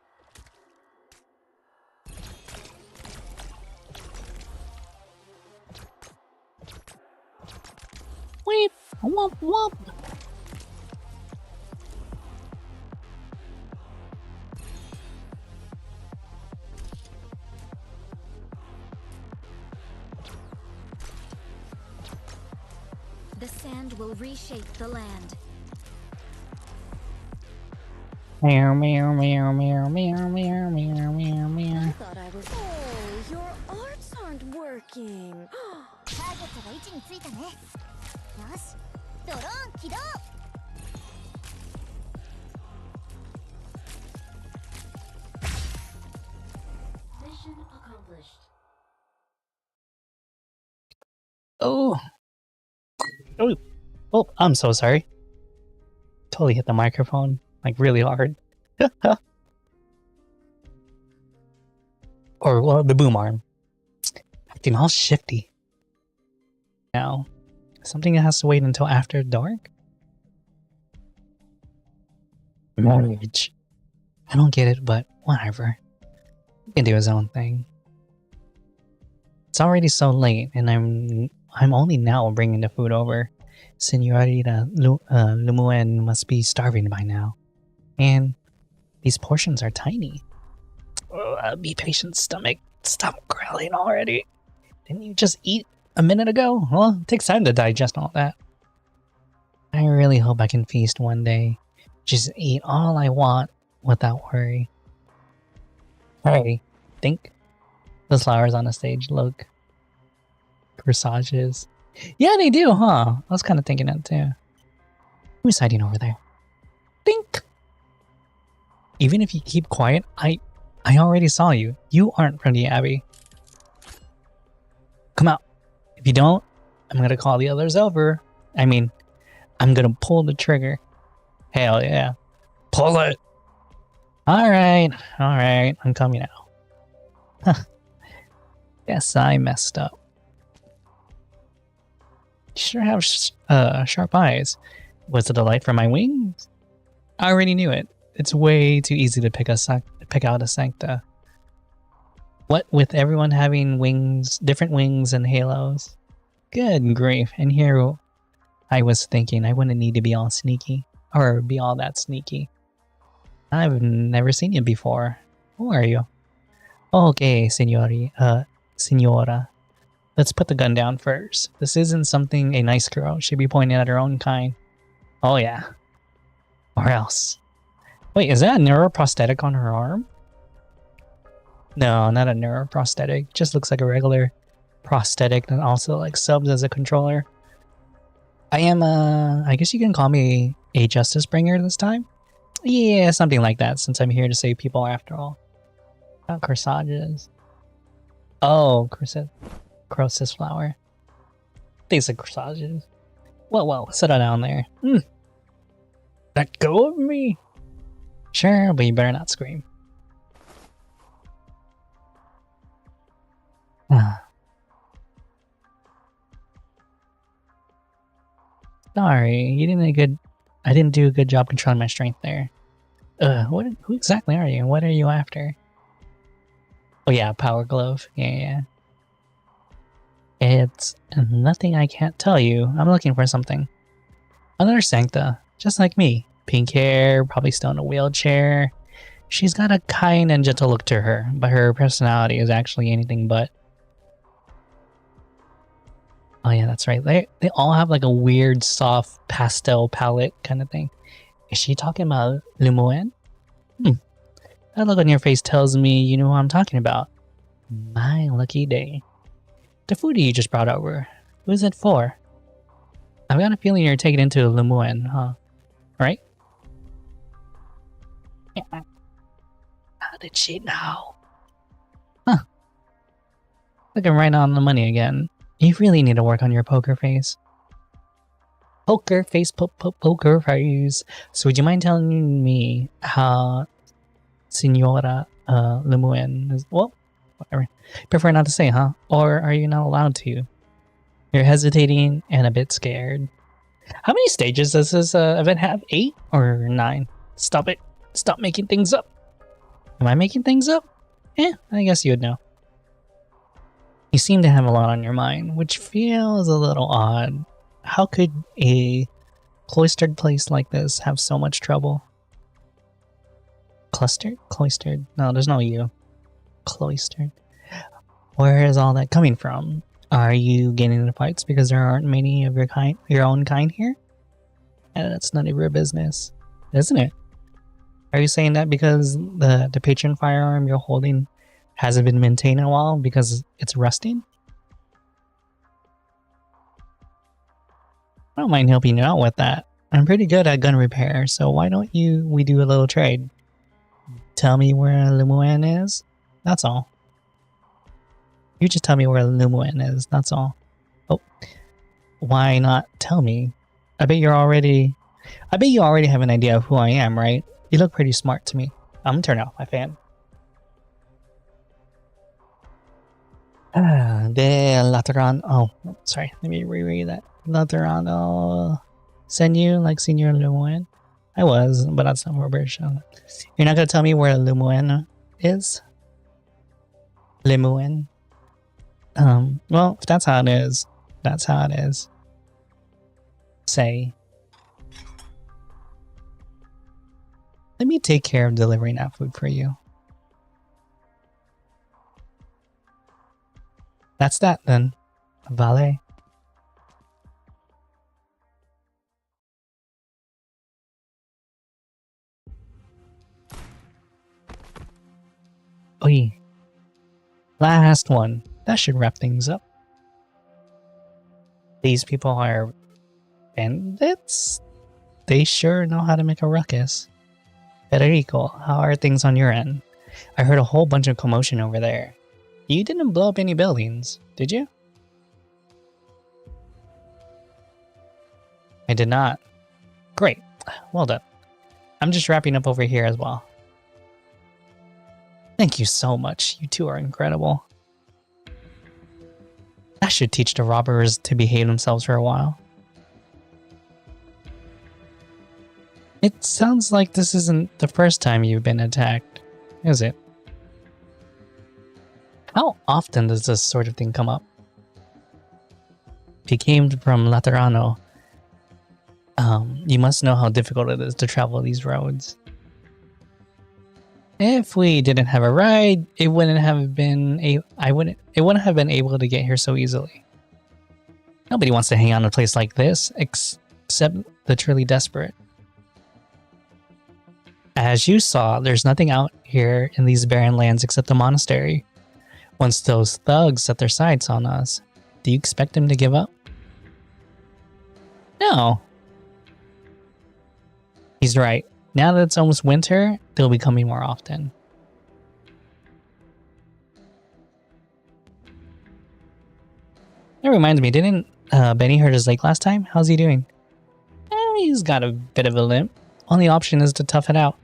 Weep! Womp womp! The sand will reshape the land. Meow meow meow meow meow meow meow meow I meow. thought I was. Oh, your arts aren't working. ターゲットが位置についたね。よし、ドローン起動。Mission accomplished. Oh. Oh. Oh, I'm so sorry. Totally hit the microphone, like really hard. Or, well, the boom arm. Acting all shifty. Now, something that has to wait until after dark? Marriage. I don't get it, but whatever. He can do his own thing. It's already so late, and I'm only now bringing the food over. Senorita Lumuen must be starving by now. And these portions are tiny. Oh, be patient, stomach. Stop growling already. Didn't you just eat a minute ago? Well, it takes time to digest all that. I really hope I can feast one day. Just eat all I want without worry. Alrighty, think. Those flowers on the stage look corsages. Yeah, they do, huh? I was kind of thinking that too. Who's hiding over there? Think. Even if you keep quiet, I already saw you. You aren't from the Abbey. Come out. If you don't, I'm gonna call the others over. I mean, I'm gonna pull the trigger. Hell yeah. Pull it! Alright, I'm coming out. Huh. Guess I messed up. You sure have sharp eyes. Was it a light from my wings? I already knew it. It's way too easy to pick out a sancta. What with everyone having wings, different wings and halos? Good grief, and here I was thinking I wouldn't need to be all sneaky. Or be all that sneaky. I've never seen you before. Who are you? Okay, Signora. Let's put the gun down first. This isn't something a nice girl should be pointing at her own kind. Oh yeah. Or else. Wait, is that a neuroprosthetic on her arm? No, not a neuroprosthetic. Just looks like a regular prosthetic that also like subs as a controller. I am I guess you can call me a justice bringer this time? Yeah, something like that, since I'm here to save people after all. Not corsages. Oh, Croesus flower. They said corsages. Well, settle down there. Let go of me. Sure, but you better not scream. Sorry, I didn't do a good job controlling my strength there. Who exactly are you? What are you after? Oh yeah, power glove. Yeah. It's nothing I can't tell you. I'm looking for something. Another sancta, just like me. Pink hair, probably still in a wheelchair. She's got a kind and gentle look to her, but her personality is actually anything but. Oh yeah, that's right. They all have like a weird, soft pastel palette kind of thing. Is she talking about Lumuen? That look on your face tells me you know who I'm talking about. My lucky day. The food you just brought over, who's it for? I've got a feeling you're taking it to Lemoine, huh? Right? How did she know? Huh. Looking right on the money again. You really need to work on your poker face. Poker face, poker face. So would you mind telling me how Senora Lemoine is? Well, whatever. Prefer not to say, huh? Or are you not allowed to? You're hesitating and a bit scared. How many stages does this event have? 8 or 9? Stop it. Stop making things up. Am I making things up? I guess you would know. You seem to have a lot on your mind, which feels a little odd. How could a cloistered place like this have so much trouble? Clustered? Cloistered? No, there's no U. Cloistered. Where is all that coming from? Are you getting into fights because there aren't many of your own kind here? That's none of your business, isn't it? Are you saying that because the patron firearm you're holding hasn't been maintained in a while because it's rusting? I don't mind helping you out with that. I'm pretty good at gun repair, so why don't we do a little trade? Tell me where Lemoine is? That's all. You just tell me where Lemoine is, that's all. Oh, why not tell me? I bet you already have an idea of who I am, right? You look pretty smart to me. I'm gonna turn off my fan. De Lateran. Oh, sorry. Let me reread that. Laterano. Send you like Senior Lemoine? I was, but that's not more British. You're not gonna tell me where Lemoine is? Lemoine? Well, if that's how it is, that's how it is. Say. Let me take care of delivering that food for you. That's that then. Valet. Oi. Last one. That should wrap things up. These people are bandits? They sure know how to make a ruckus. Federico, how are things on your end? I heard a whole bunch of commotion over there. You didn't blow up any buildings, did you? I did not. Great. Well done. I'm just wrapping up over here as well. Thank you so much. You two are incredible. That should teach the robbers to behave themselves for a while. It sounds like this isn't the first time you've been attacked, is it? How often does this sort of thing come up? If you came from Laterano, you must know how difficult it is to travel these roads. If we didn't have a ride, it wouldn't have been able to get here so easily. Nobody wants to hang out in a place like this, except the truly desperate. As you saw, there's nothing out here in these barren lands except the monastery. Once those thugs set their sights on us, do you expect them to give up? No. He's right. Now that it's almost winter, they'll be coming more often. That reminds me, didn't Benny hurt his leg last time? How's he doing? He's got a bit of a limp. Only option is to tough it out.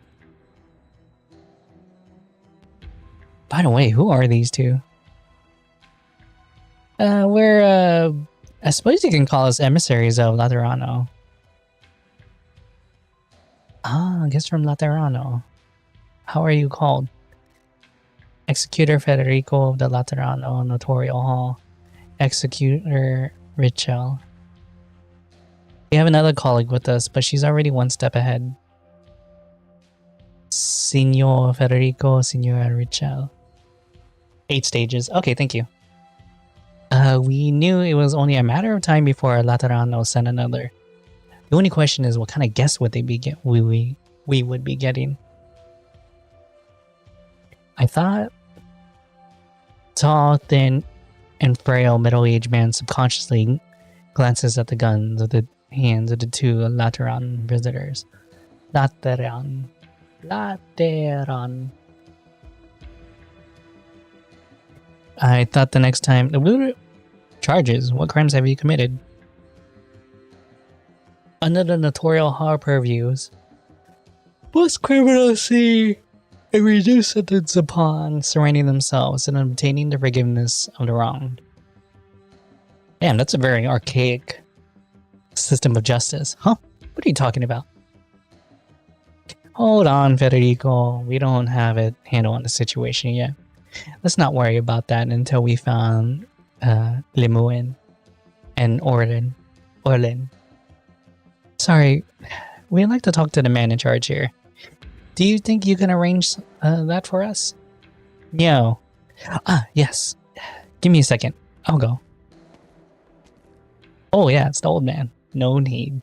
By the way, who are these two? I suppose you can call us emissaries of Laterano. Ah, I guess from Laterano. How are you called? Executor Federico of the Laterano Notarial Hall. Executor Richel. We have another colleague with us, but she's already one step ahead. Signor Federico, Signora Richel. 8 stages. Okay, thank you. We knew it was only a matter of time before Laterano sent another. The only question is, what kind of guest would they be we would be getting? I thought Tall, thin, and frail middle-aged man subconsciously glances at the guns of the hands of the two Lateran visitors. Lateran. I thought the next time... Charges? What crimes have you committed? Under the notorial horror purviews, most criminals see a reduced sentence upon surrendering themselves and obtaining the forgiveness of the wronged. Damn, that's a very archaic system of justice. Huh? What are you talking about? Hold on, Federico. We don't have it handled on the situation yet. Let's not worry about that until we found Limouin and Orlin. Sorry, we'd like to talk to the man in charge here. Do you think you can arrange that for us? No. Yes. Give me a second. I'll go. Oh yeah, it's the old man. No need.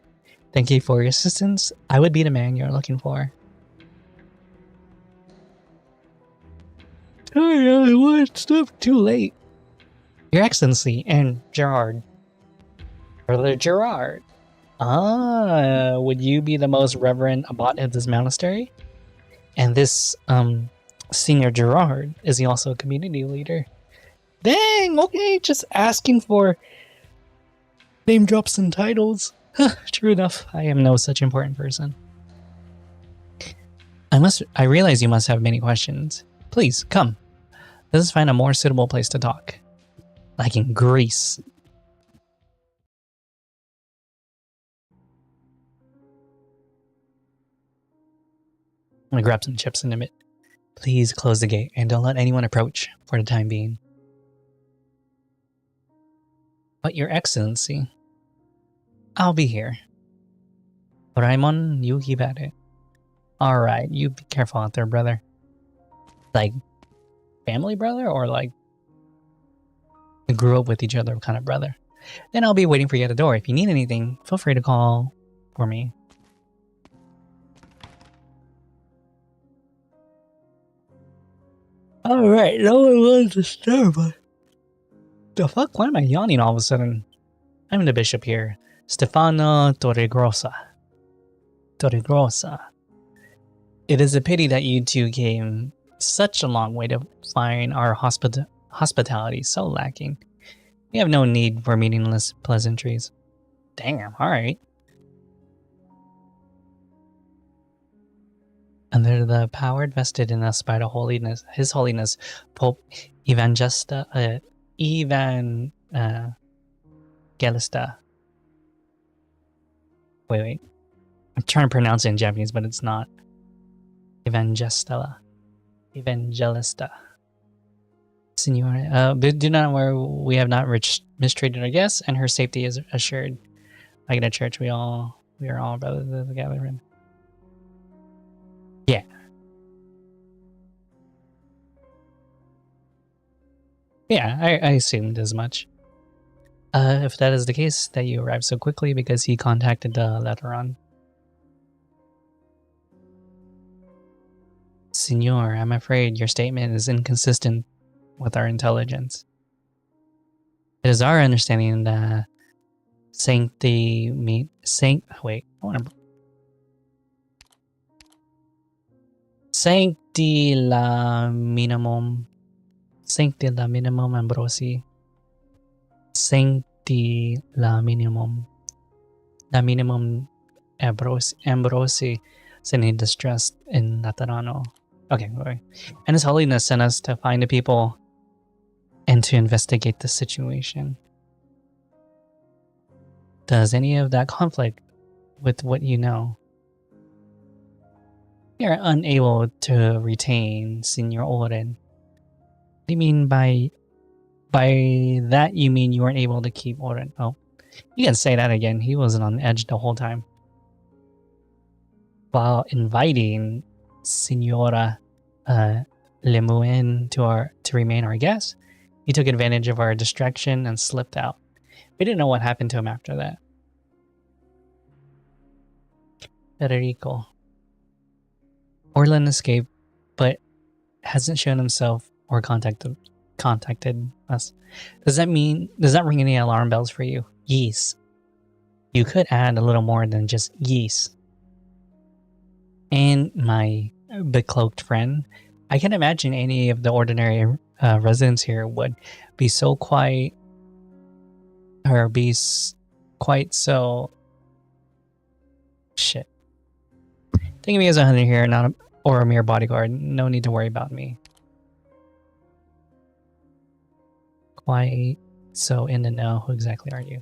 Thank you for your assistance. I would be the man you're looking for. Sorry, I watched up too late. Your Excellency and Gerard. Brother Gerard. Would you be the most reverend abbot of this monastery? And this, Senior Gerard, is he also a community leader? Dang, okay, just asking for name drops and titles. True enough, I am no such important person. I realize you must have many questions. Please, come. Let us find a more suitable place to talk. Like in Greece. I'm gonna grab some chips in a minute. Please close the gate and don't let anyone approach for the time being. But Your Excellency, I'll be here. Raimon, you keep at it. Alright, you be careful out there, brother. Like, family brother or like we grew up with each other kind of brother? Then I'll be waiting for you at the door. If you need anything, feel free to call for me. Alright, no one will disturb us. The fuck? Why am I yawning all of a sudden? I'm the bishop here. Stefano Torregrossa. It is a pity that you two came such a long way to find our hospitality so lacking. We have no need for meaningless pleasantries. Damn, alright. Under the power vested in us by His Holiness Pope Evangelista. Wait. I'm trying to pronounce it in Japanese, but it's not. Evangelista. Signore, do not worry, we have not mistreated our guests, and her safety is assured. Like in a church, we are all brothers together. Yeah. Yeah, I assumed as much. If that is the case, that you arrived so quickly because he contacted the Lateran. Signor, I'm afraid your statement is inconsistent with our intelligence. It is our understanding that Sancti la minimum Ambrosi. Sancti la minimum Ambrosi sent in distress in Laterano. Okay, wait. And His Holiness sent us to find the people and to investigate the situation. Does any of that conflict with what you know? You're unable to retain Signor Oren. What do you mean by that? You mean you weren't able to keep Oren? Oh, you can say that again. He wasn't on the edge the whole time. While inviting Signora Limouin to remain our guest, he took advantage of our distraction and slipped out. We didn't know what happened to him after that. Federico. Orlin escaped, but hasn't shown himself or contacted contacted us. Does that ring any alarm bells for you? Yes. You could add a little more than just yes. And my becloaked friend, I can imagine any of the ordinary residents here would be so quiet, or be quite so... Shit. Think of me as a hunter here, or a mere bodyguard. No need to worry about me. Quite so in the know. Who exactly are you?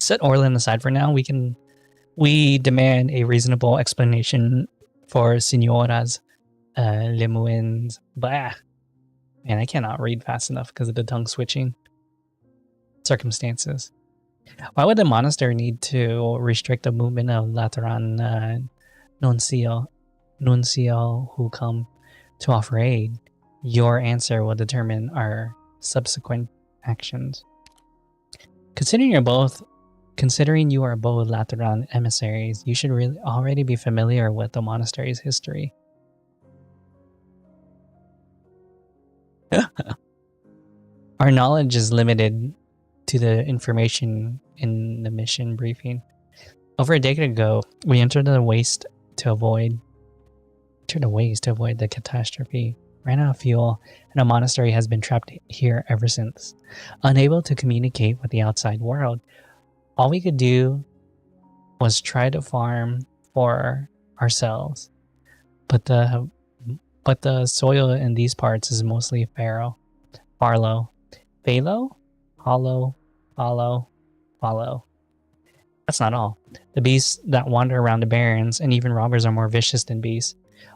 Set Orlin aside for now. We demand a reasonable explanation for Signora's Lemuin's. Bah. Man, I cannot read fast enough because of the tongue switching. Circumstances. Why would the monastery need to restrict the movement of Lateran Nuncio who come to offer aid? Your answer will determine our subsequent actions. Considering you are both Lateran emissaries, you should really already be familiar with the monastery's history. Our knowledge is limited to the information in the mission briefing. Over a decade ago, we entered the waste to avoid the catastrophe, ran out of fuel, and a monastery has been trapped here ever since. Unable to communicate with the outside world, all we could do was try to farm for ourselves. But the soil in these parts is mostly fallow. Follow. That's not all. The beasts that wander around the barrens, and even robbers, are more vicious than beasts.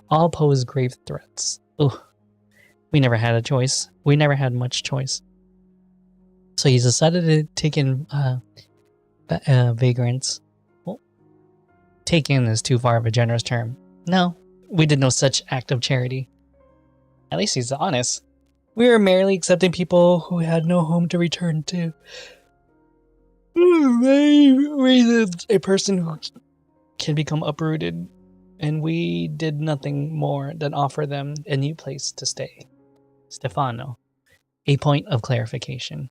All pose grave threats. Ugh. We never had a choice. We never had much choice. So he decided to take in vagrants. Well, take in is too far of a generous term. No, we did no such act of charity. At least he's honest. We were merely accepting people who had no home to return to. A person who can become uprooted, and we did nothing more than offer them a new place to stay. Stefano, a point of clarification.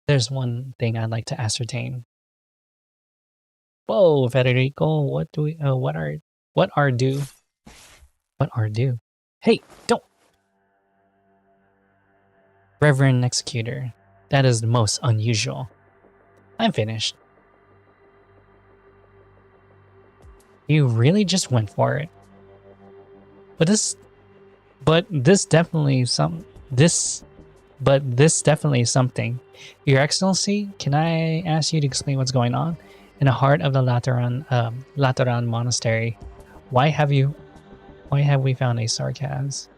There's one thing I'd like to ascertain. Whoa, Federico, what are due? Hey, don't! Reverend Executor, that is the most unusual. I'm finished. You really just went for it. But this definitely something. Your Excellency, can I ask you to explain what's going on? In the heart of the Lateran monastery, why have we found a sarcasm?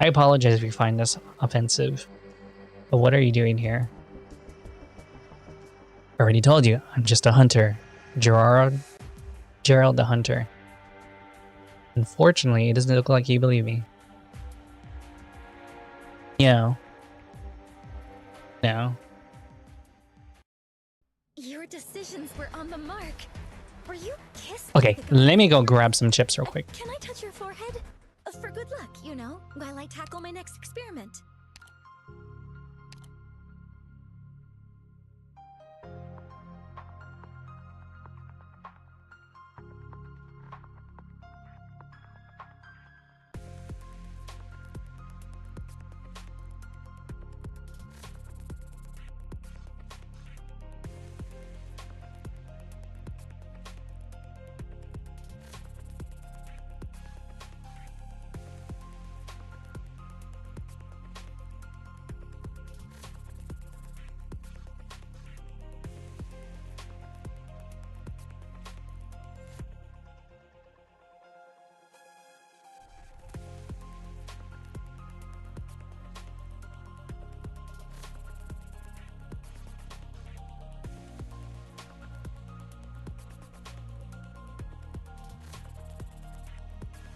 I apologize if you find this offensive, but what are you doing here? I already told you, I'm just a hunter. Gerald the hunter. Unfortunately, it doesn't look like you believe me. No. Your decisions were on the mark. Were you kissed? Okay, let me go grab some chips real quick. Can I touch your forehead? For good luck, you know, while I tackle my next experiment.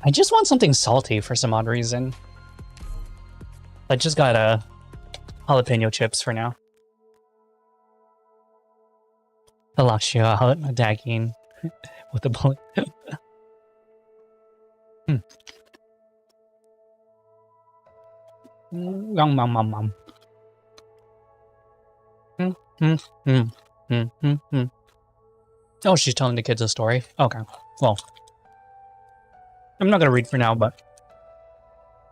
I just want something salty for some odd reason. I just got jalapeno chips for now. The locks you out, attacking with a bullet. Yum, mum, mum, mum. Oh, she's telling the kids a story. Okay. Well, I'm not gonna read for now, but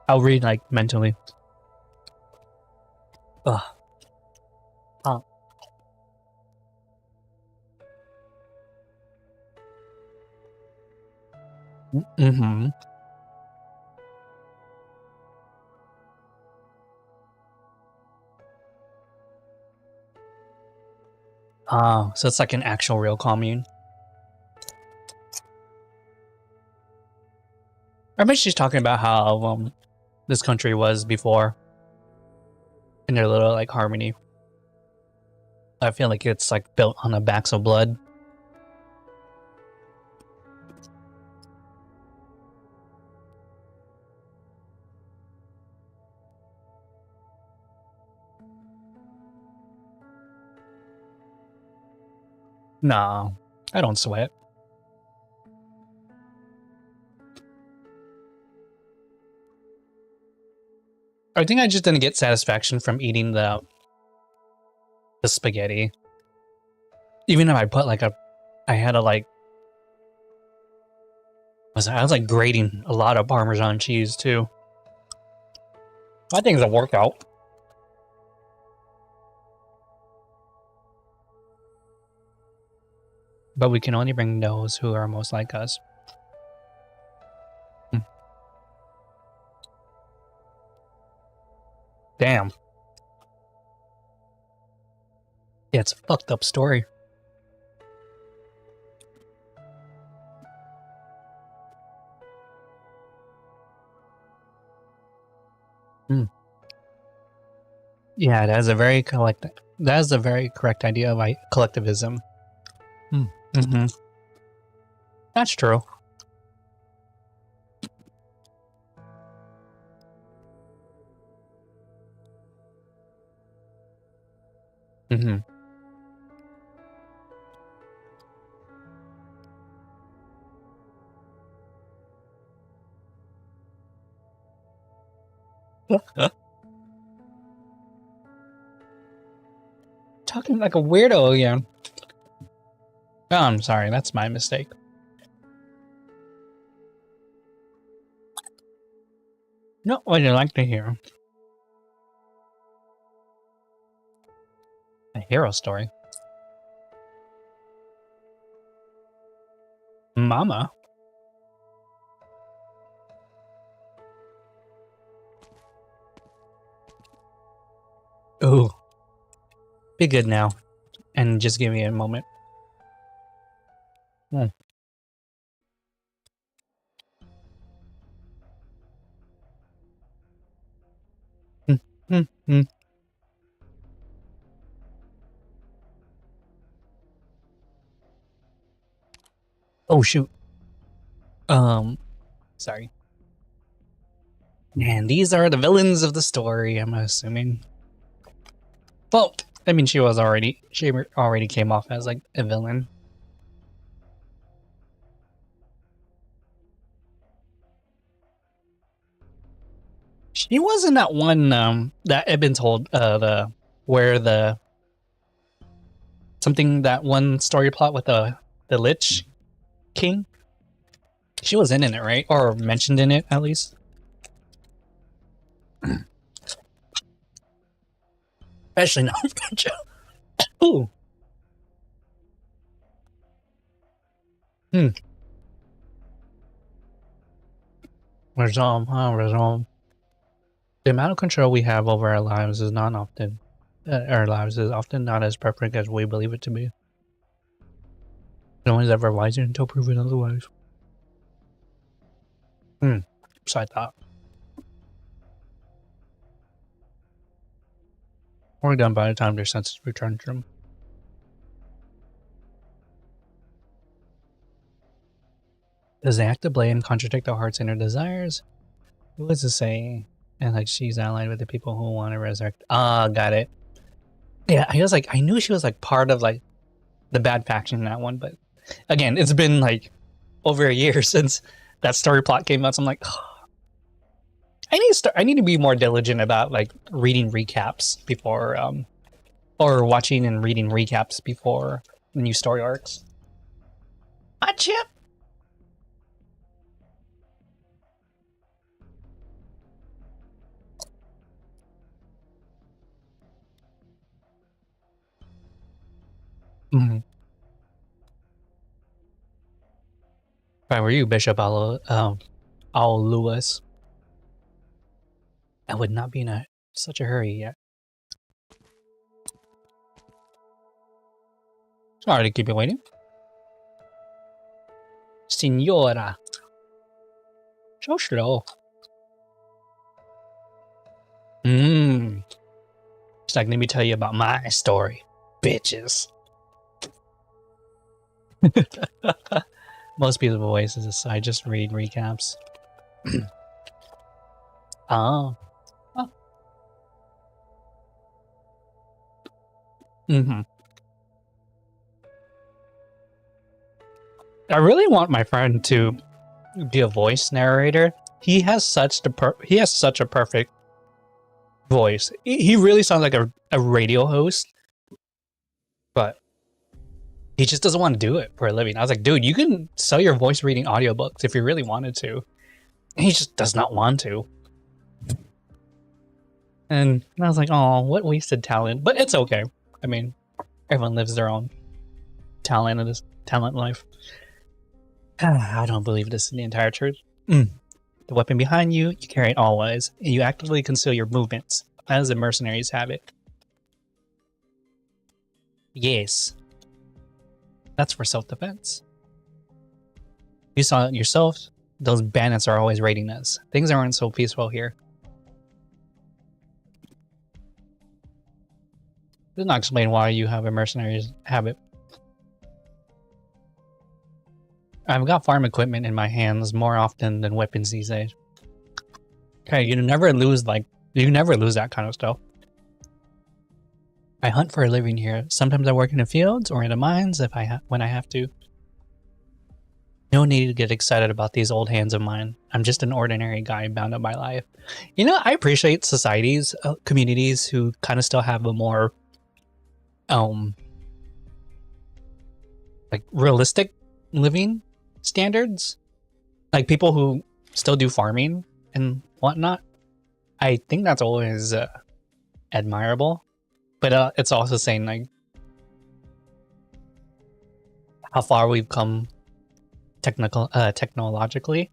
I'll read like mentally. Ugh. Mm-hmm. So it's like an actual real commune. I bet she's talking about how this country was before in their little like harmony. I feel like it's like built on the backs of blood. No, I don't sweat. I think I just didn't get satisfaction from eating the spaghetti. Even if I put like I had to like, I was like grating a lot of Parmesan cheese too. I think it's a workout. But we can only bring those who are most like us. Damn. Yeah, it's a fucked up story. Yeah, that is a very correct idea of collectivism. Mm-hmm. That's true. Mm-hmm. Talking like a weirdo again. Oh, I'm sorry, that's my mistake. No, what do you like to hear? A hero story. Mama. Ooh. Be good now. And just give me a moment. Oh, shoot. Sorry. Man, these are the villains of the story, I'm assuming. Well, I mean, she already came off as like a villain. She wasn't that one that I've been told that one story plot with the Lich King. She was in it, right? Or mentioned in it at least. Especially now. Ooh. Resolve. The amount of control we have over our lives is often not as perfect as we believe it to be. No one's ever wiser until proven otherwise. So I thought. We're done by the time their senses return to them. Does the act of blame contradict the heart's inner desires? What does it say? And like she's allied with the people who want to resurrect. Ah, got it. Yeah, I knew she was like part of like the bad faction in that one, but again, it's been like over a year since that story plot came out, so I'm like, oh. I need to be more diligent about like reading recaps before or watching and reading recaps before new story arcs. My chip. Mm-hmm. If I were you, Bishop Lewis, I would not be in such a hurry yet. Sorry to keep you waiting. Signora. So slow. It's like, let me tell you about my story, bitches. Most people's voices, I just read recaps. Oh. Mm-hmm. I really want my friend to be a voice narrator. He has such a perfect voice. He really sounds like a radio host, but he just doesn't want to do it for a living. I was like, dude, you can sell your voice reading audiobooks if you really wanted to. He just does not want to. And I was like, oh, what wasted talent. But it's okay. I mean, everyone lives their own talent in this talent life. I don't believe this is the entire truth. The weapon behind you, you carry it always, and you actively conceal your movements, as the mercenaries have it. Yes. That's for self-defense. You saw it yourself. Those bandits are always raiding us. Things aren't so peaceful here. Does not explain why you have a mercenary's habit. I've got farm equipment in my hands more often than weapons these days. Okay, you never lose that kind of stuff. I hunt for a living here. Sometimes I work in the fields or in the mines when I have to. No need to get excited about these old hands of mine. I'm just an ordinary guy bound up by life. You know, I appreciate societies, communities who kind of still have a more, like realistic living standards. Like people who still do farming and whatnot. I think that's always admirable. But it's also saying like how far we've come technologically.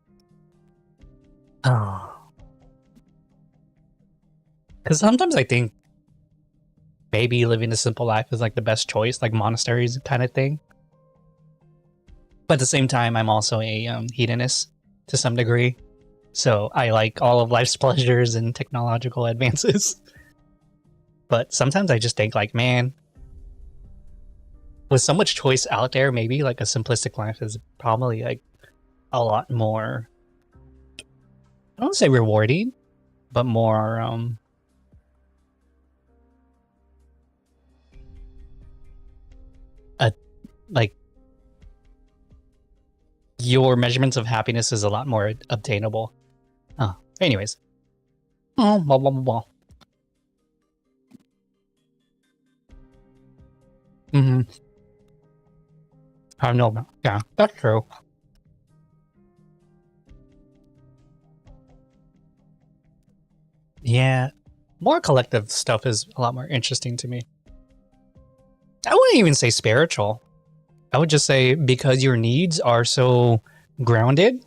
Oh. Because sometimes I think maybe living a simple life is like the best choice, like monasteries kind of thing. But at the same time, I'm also a hedonist to some degree. So I like all of life's pleasures and technological advances. But sometimes I just think like, man, with so much choice out there, maybe like a simplistic life is probably like a lot more, I don't want to say rewarding, but more, like your measurements of happiness is a lot more obtainable. Anyways. Oh, blah, blah, blah, blah. I know. Yeah, that's true. Yeah, more collective stuff is a lot more interesting to me. I wouldn't even say spiritual. I would just say because your needs are so grounded,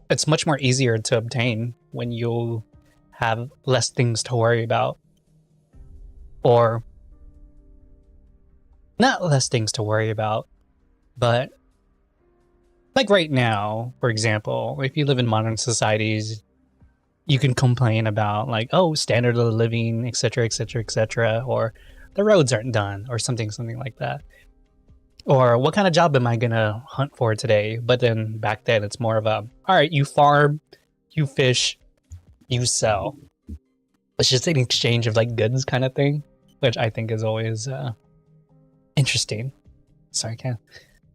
it's much more easier to obtain when you have less things to worry about. Or not less things to worry about, but like right now, for example, if you live in modern societies, you can complain about like, oh, standard of living, etc., etc., etc., or the roads aren't done, or something like that. Or what kind of job am I gonna hunt for today? But then back then it's more of a, all right, you farm, you fish, you sell. It's just an exchange of like goods kind of thing, which I think is always interesting. Sorry, Ken.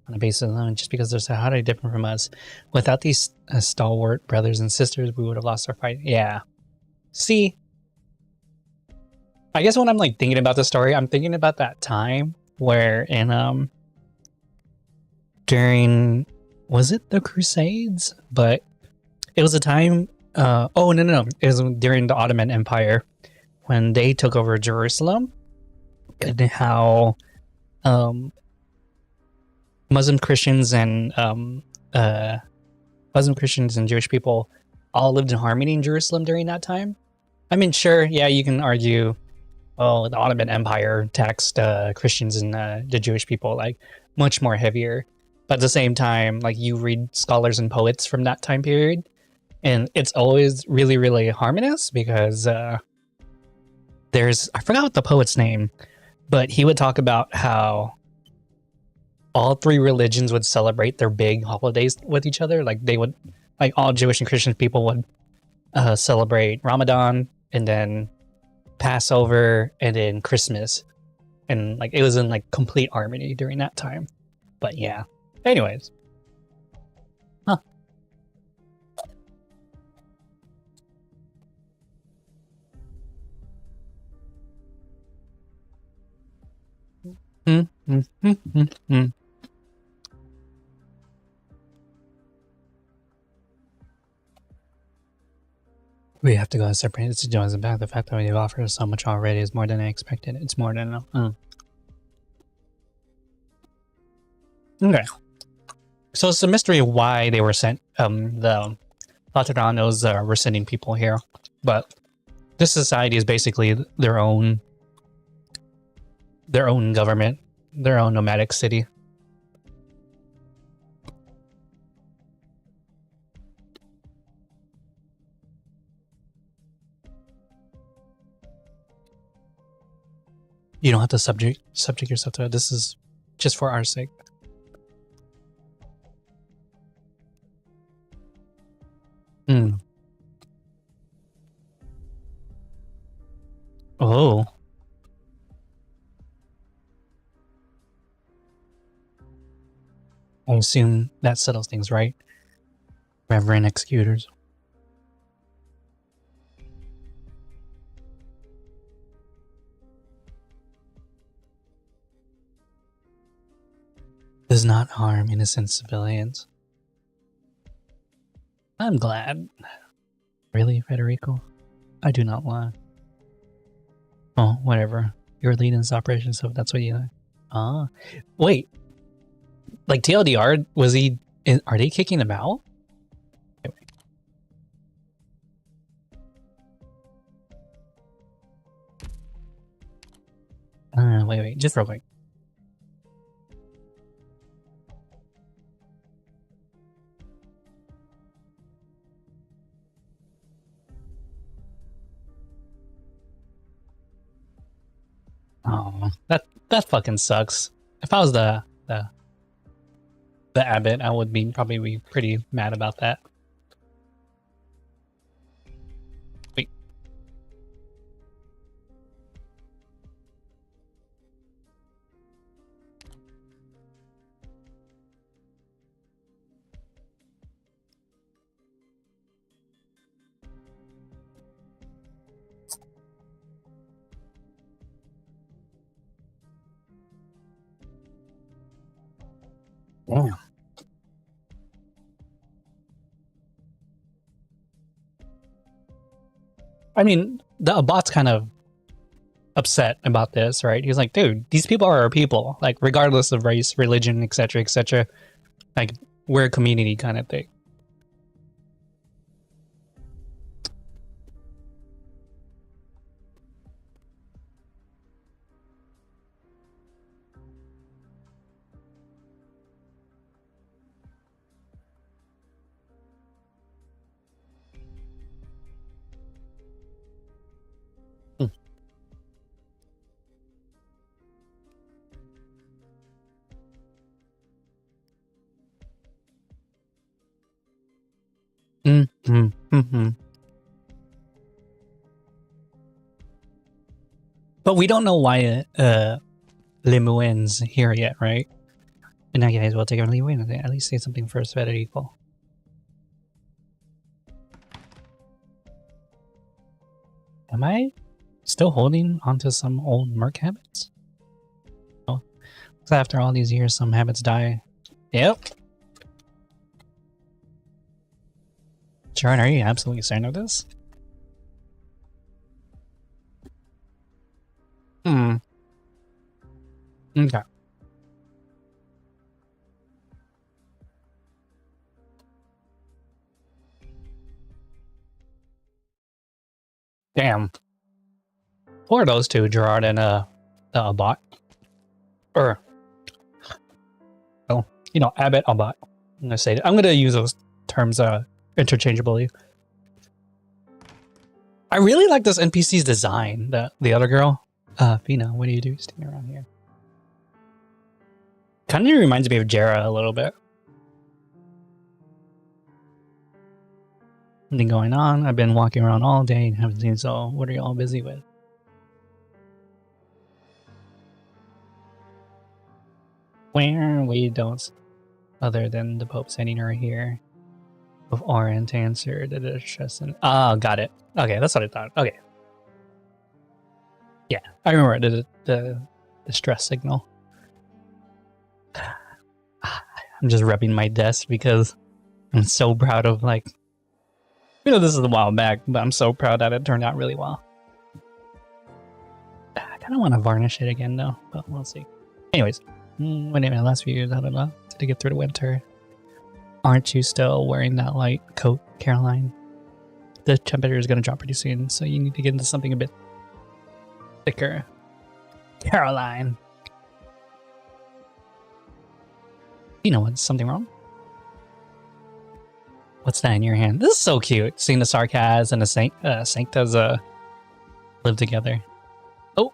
on a basis alone, just because they're so highly different from us. Without these stalwart brothers and sisters, we would have lost our fight. Yeah. See, I guess when I'm like thinking about the story, I'm thinking about that time where in during, was it the Crusades? But it was a time. Oh no, it was during the Ottoman Empire when they took over Jerusalem, and how Muslim Christians and Jewish people all lived in harmony in Jerusalem during that time. I mean, sure, yeah, you can argue, oh, the Ottoman Empire taxed Christians and the Jewish people like much more heavier. But at the same time, like you read scholars and poets from that time period, and it's always really, really harmonious because there's, I forgot what the poet's name, but he would talk about how all three religions would celebrate their big holidays with each other. Like they would, like all Jewish and Christian people would celebrate Ramadan and then Passover and then Christmas. And like it was in like complete harmony during that time. But yeah. Anyways. Huh. We have to go separate it to join the back. The fact that we've offered so much already is more than I expected. It's more than enough. Okay. So it's a mystery of why they were sent, the Lateranos were sending people here. But this society is basically their own government, their own nomadic city. You don't have to subject yourself to it. This is just for our sake. Oh. I assume that settles things, right? Reverend executors. Does not harm innocent civilians. I'm glad. Really, Federico? I do not lie. Oh, whatever. You're leading this operation, so that's what you like. Ah. Wait. Like TLDR, was he... Are they kicking him out? Wait. Just real quick. Oh, that fucking sucks. If I was the abbot, I would probably be pretty mad about that. Wait. Damn. I mean, the abbot's kind of upset about this, right? He's like, dude, these people are our people, like regardless of race, religion, etc., etc. Like we're a community kind of thing. But we don't know why Limuen's here yet, right? And now, guys, we'll take a leeway and at least say something first better equal. Am I still holding onto some old merc habits? Oh, so after all these years, some habits die. Yep. Sharon, are you absolutely certain of this? Hmm. Okay. Damn. Who are those two, Gerard and Abbott? Or, oh, you know, Abbott, Abbott. I'm gonna use those terms interchangeably. I really like this NPC's design. The other girl, Fina. What do you do standing around here? Kind of reminds me of Jera a little bit. Nothing going on. I've been walking around all day and haven't seen so. What are you all busy with? Where we don't, other than the Pope sending her here with Orin to answer the distress. Oh, got it. Okay, that's what I thought. Okay. Yeah, I remember the distress signal. I'm just rubbing my desk because I'm so proud of, like, you know, this is a while back, but I'm so proud that it turned out really well. I kind of want to varnish it again, though, but we'll see. Anyways, what in the last few years, to get through the winter. Aren't you still wearing that light coat, Caroline? The temperature is going to drop pretty soon, so you need to get into something a bit thicker. Caroline. You know what's something wrong? What's that in your hand? This is so cute. Seeing the Sarkaz and the Sanctas live together. Oh.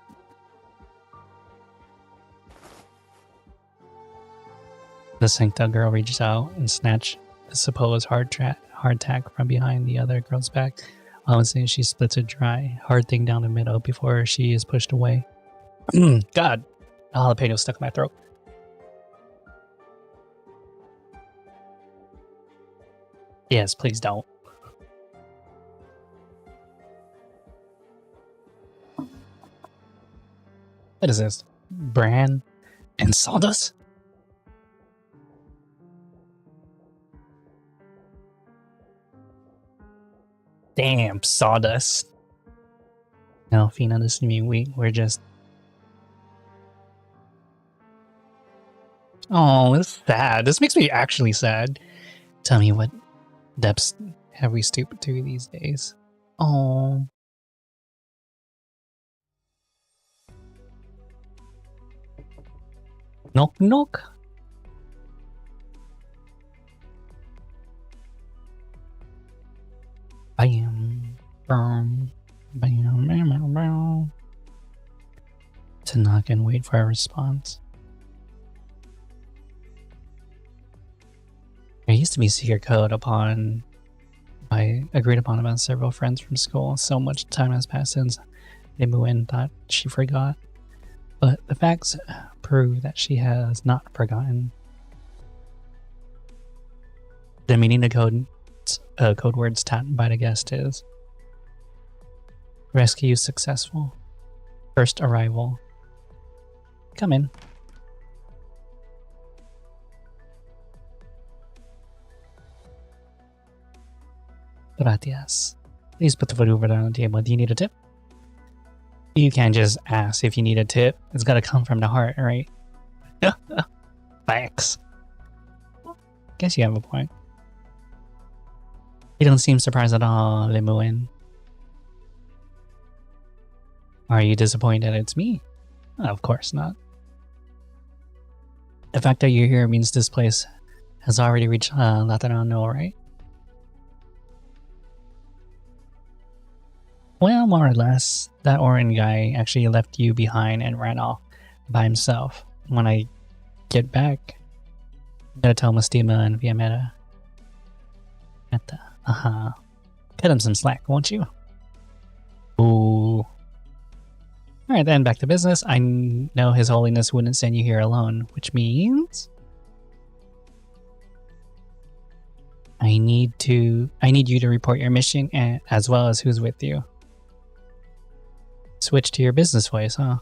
The Sancta girl reaches out and snatches the supposed hardtack from behind the other girl's back. Obviously, she splits a dry, hard thing down the middle before she is pushed away. God. The jalapeno stuck in my throat. Yes, please don't. What is this? Bran and sawdust? Damn, sawdust. No, Fina, listen to me. We're just... Oh, it's sad. This makes me actually sad. Tell me what depths have we stooped to these days? Oh. Knock knock. Bam. Bam. Bam. Bam. Bam. To knock and wait for a response. There used to be secret code agreed upon among several friends from school. So much time has passed since Limuin thought she forgot. But the facts prove that she has not forgotten. The meaning of code words taught by the guest is: rescue successful. First arrival. Come in. Gracias. Please put the food over there on the table. Do you need a tip? You can't just ask if you need a tip. It's gotta come from the heart, right? Facts. Guess you have a point. You don't seem surprised at all, Limuin. Are you disappointed it's me? Of course not. The fact that you're here means this place has already reached Laterano, right? Well, more or less. That Orin guy actually left you behind and ran off by himself. When I get back, I'm gonna tell Mastima and Viametta. Cut him some slack, won't you? Ooh. Alright then, back to business. I know His Holiness wouldn't send you here alone, which means I need you to report your mission as well as who's with you. Switch to your business voice, huh?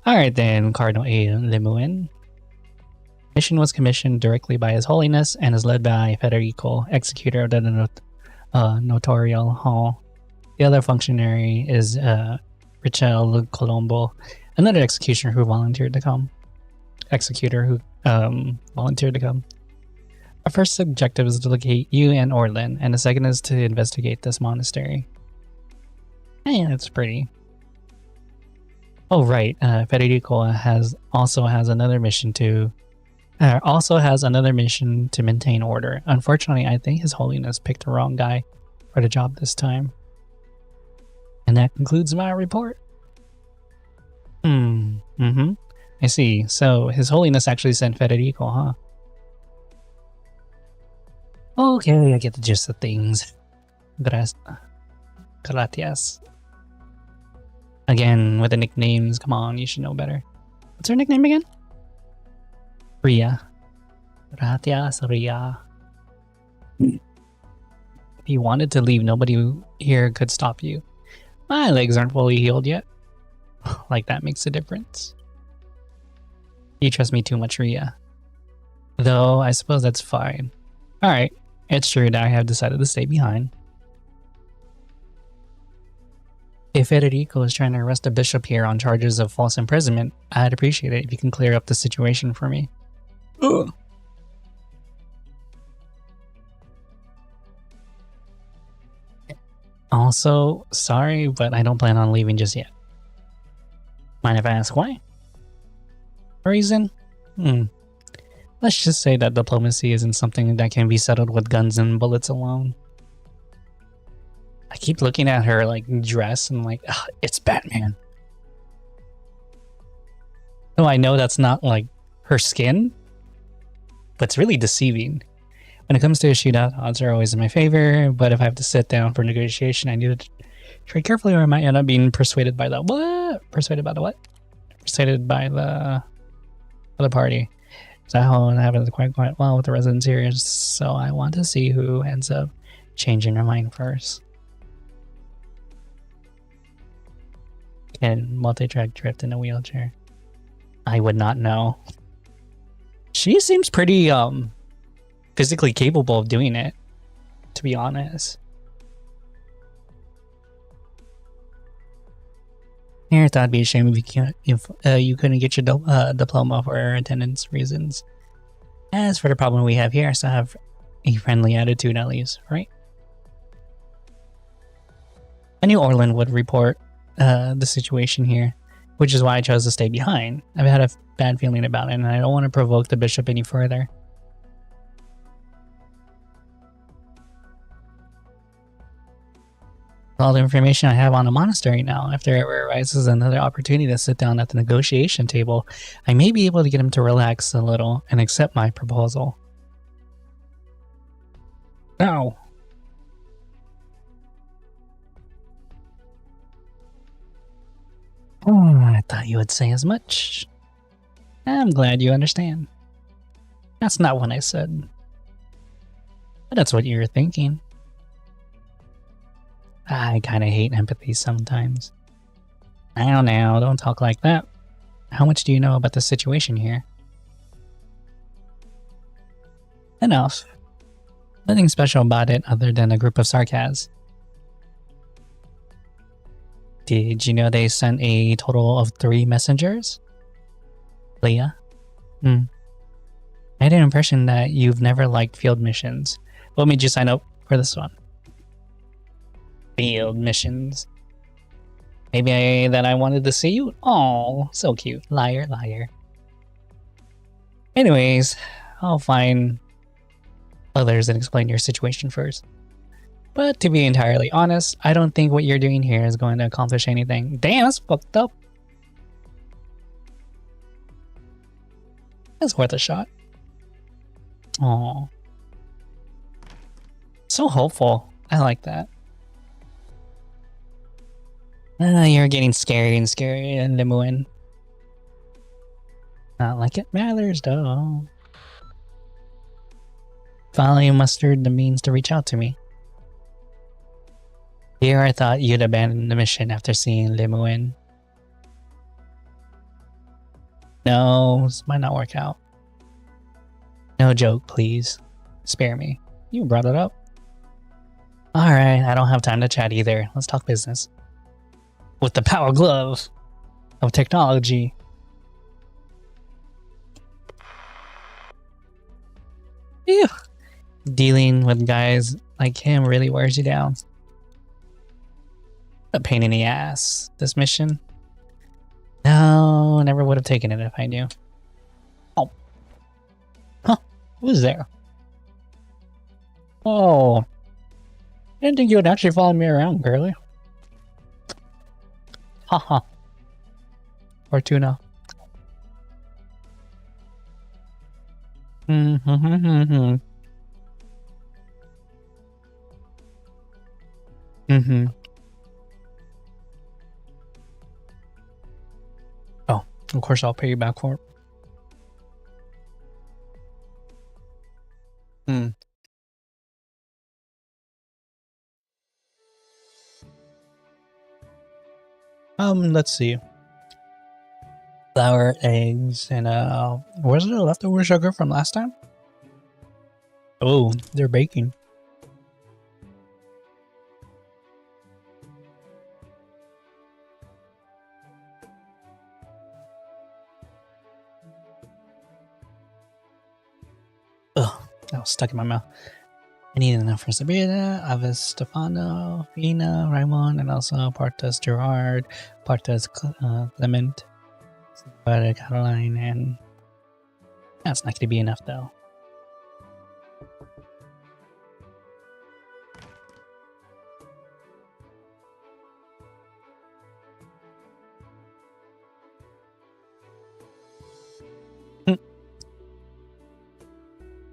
Alright then, Cardinal A. Lemoine. Mission was commissioned directly by His Holiness and is led by Federico, executor of the notarial hall. The other functionary is Richel Colombo, another executioner who volunteered to come. Our first objective is to locate you and Orlin, and the second is to investigate this monastery. Hey, that's pretty. Oh right, Federico also has another mission to maintain order. Unfortunately, I think His Holiness picked the wrong guy for the job this time. And that concludes my report. I see. So His Holiness actually sent Federico, huh? Okay, I get the gist of things. Gratias. Again, with the nicknames, come on, you should know better. What's her nickname again? Ria. Gratias, Ria. If you wanted to leave, nobody here could stop you. My legs aren't fully healed yet. Like that makes a difference. You trust me too much, Ria. Though, I suppose that's fine. Alright, it's true that I have decided to stay behind. If Federico is trying to arrest a bishop here on charges of false imprisonment, I'd appreciate it if you can clear up the situation for me. Ugh. Also, sorry, but I don't plan on leaving just yet. Mind if I ask why? Reason? Let's just say that diplomacy isn't something that can be settled with guns and bullets alone. I keep looking at her like dress and like, it's Batman. No, I know that's not like her skin, but it's really deceiving. When it comes to a shootout, odds are always in my favor, but if I have to sit down for negotiation, I need to tread carefully or I might end up being persuaded by the what? Persuaded by the what? Persuaded by the other party. So that happens quite well with the residents here, so I want to see who ends up changing their mind first. Can multi-track drift in a wheelchair? I would not know. She seems pretty physically capable of doing it, to be honest. Here, I thought it'd be a shame if you couldn't get your diploma for attendance reasons. As for the problem we have here, I still have a friendly attitude at least, right? I knew Orlin would report the situation here, which is why I chose to stay behind. I've had a bad feeling about it, and I don't want to provoke the bishop any further. All the information I have on the monastery now, if there ever arises another opportunity to sit down at the negotiation table, I may be able to get him to relax a little and accept my proposal. No. Oh, I thought you would say as much. I'm glad you understand. That's not what I said. But that's what you were thinking. I kinda hate empathy sometimes. Now, don't talk like that. How much do you know about the situation here? Enough. Nothing special about it other than a group of sarcasms. Did you know they sent a total of 3 messengers? Leah? I had an impression that you've never liked field missions. What made you sign up for this one? Field missions. Maybe I wanted to see you? Oh, so cute. Liar, liar. Anyways, I'll find others and explain your situation first. But to be entirely honest, I don't think what you're doing here is going to accomplish anything. Damn, that's fucked up. That's worth a shot. Oh, so hopeful. I like that. You're getting scary and scary and Lemoine. Not like it matters though. finally mustered the means to reach out to me. Here I thought you'd abandon the mission after seeing Limuin. No, this might not work out. No joke, please. Spare me. You brought it up. Alright, I don't have time to chat either. Let's talk business. With the power glove of technology. Ew. Dealing with guys like him really wears you down. A pain in the ass, this mission. No, I never would have taken it if I knew. Oh. Huh, who's there? Oh. I didn't think you would actually follow me around, girly. Haha. Or tuna. Mm-hmm. Oh, of course I'll pay you back for it. Let's see. Flour, eggs, and where's the leftover sugar from last time? Oh, they're baking. Ugh, that was stuck in my mouth. I need enough for Sabrina, Avis Stefano, Fina, Raymond, and also Partas Gerard, Partas Clement, Caroline, and that's not going to be enough though.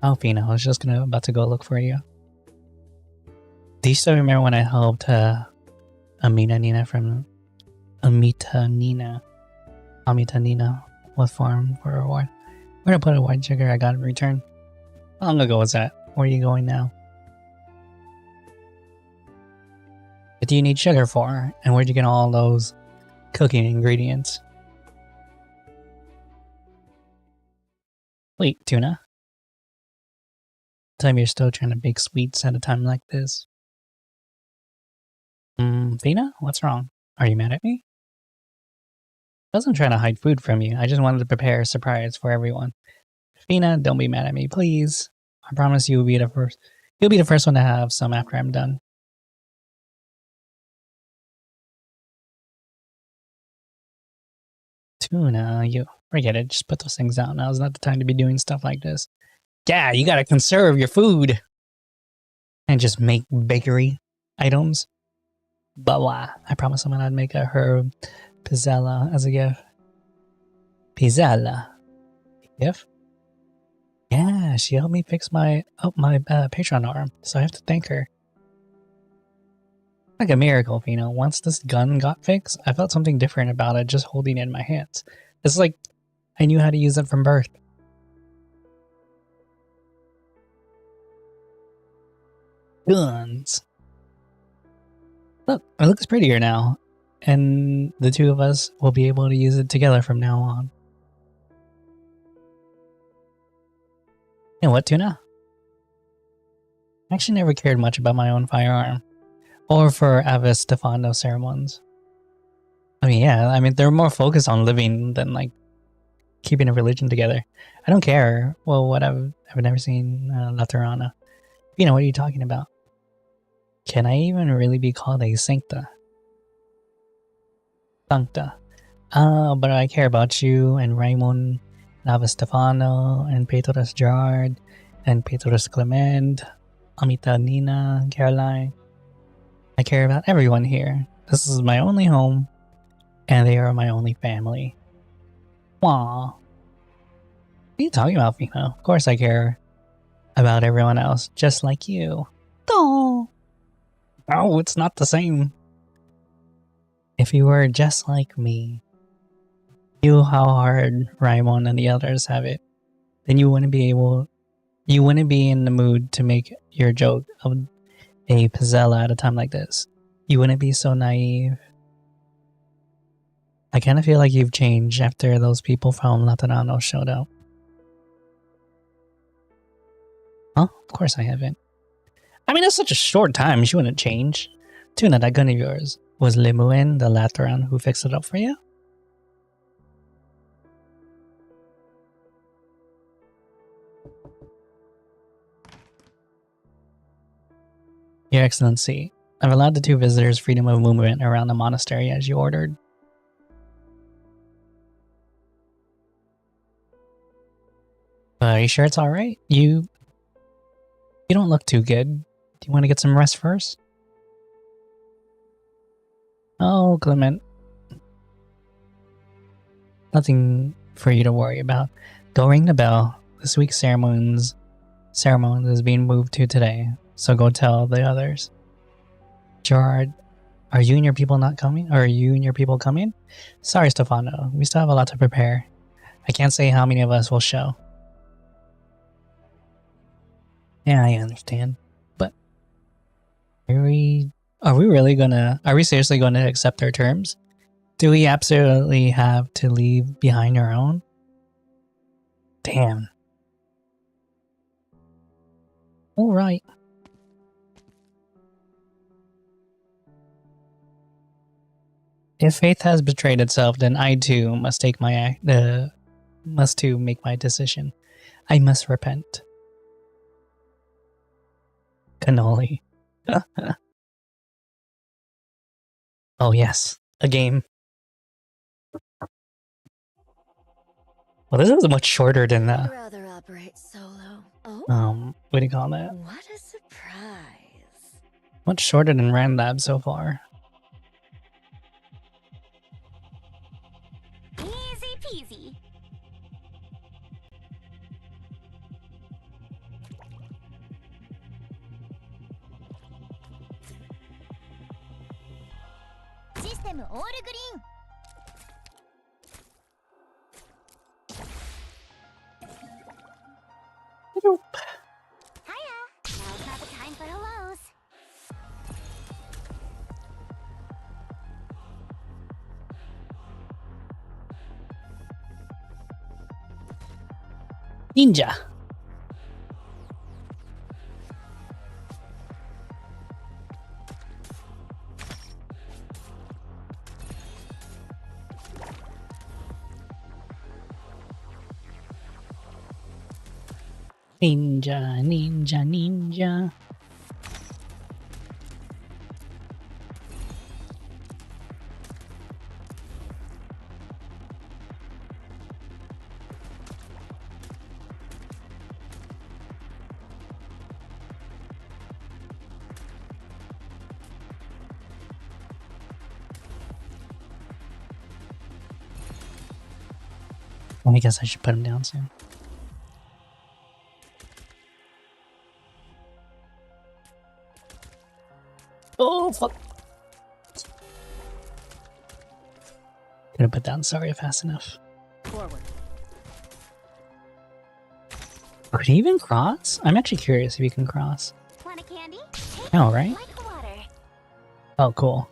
Oh, Fina, I was just about to go look for you. Do you still remember when I helped Amita Nina with farm for a reward? Where to put a white sugar I got in return? How long ago was that? Where are you going now? What do you need sugar for? And where'd you get all those cooking ingredients? Wait, Tuna. Tell me you're still trying to bake sweets at a time like this. Fina? What's wrong? Are you mad at me? I wasn't trying to hide food from you. I just wanted to prepare a surprise for everyone. Fina, don't be mad at me, please. I promise you'll be the first. You'll be the first one to have some after I'm done. Tuna, you forget it. Just put those things out. Now's not the time to be doing stuff like this. Yeah, you gotta conserve your food. And just make bakery items. Blah. I promised someone I'd make a herb pizzella as a gift. Pizzella? Gift? Yeah, she helped me fix my Patreon arm, so I have to thank her. Like a miracle, Fino. Once this gun got fixed, I felt something different about it just holding it in my hands. It's like I knew how to use it from birth. Guns. Look, it looks prettier now, and the two of us will be able to use it together from now on. You know what, Tuna? I actually never cared much about my own firearm, or for Avis Stefano ceremonies. I mean, they're more focused on living than like keeping a religion together. I don't care. Well, what I've never seen La Tirana. You know, what are you talking about? Can I even really be called a sancta? Sancta. But I care about you and Raymond, Nava Stefano, and Petrus Gerard, and Petrus Clement, Amita Nina, Caroline. I care about everyone here. This is my only home, and they are my only family. Aww. What are you talking about, Fino? Of course I care about everyone else, just like you. Aww. Oh, it's not the same. If you were just like me, knew how hard Raimon and the others have it, then you wouldn't be able You wouldn't be in the mood to make your joke of a Pizzella at a time like this. You wouldn't be so naive. I kind of feel like you've changed after those people from Laterano showed up. Huh? Of course I haven't. I mean, it's such a short time, she wouldn't change. Tuna, that gun of yours. Was Limuin the Lateran who fixed it up for you? Your Excellency, I've allowed the 2 visitors freedom of movement around the monastery as you ordered. Are you sure it's alright? You don't look too good. Do you want to get some rest first? Oh, Clement. Nothing for you to worry about. Go ring the bell. This week's ceremony is being moved to today, so go tell the others. Gerard, are you and your people not coming? Or are you and your people coming? Sorry, Stefano. We still have a lot to prepare. I can't say how many of us will show. Yeah, I understand. But are we seriously gonna accept our terms? Do we absolutely have to leave behind our own? Damn. Alright. If faith has betrayed itself, then I too must make my decision. I must repent. Cannoli. Oh yes, a game. Well, this is much shorter than Rather operate solo. Oh, what do you call that? what a surprise. Much shorter than Randlab so far. Easy peasy. System all green. Hiya. Now's not the time for a woes. Ninja. Ninja, ninja, ninja. Well, I guess I should put him down soon. Oh, fuck. Couldn't put down sorry fast enough. Forward. Could he even cross? I'm actually curious if he can cross. Want a candy? No, right? Like water. Oh, cool.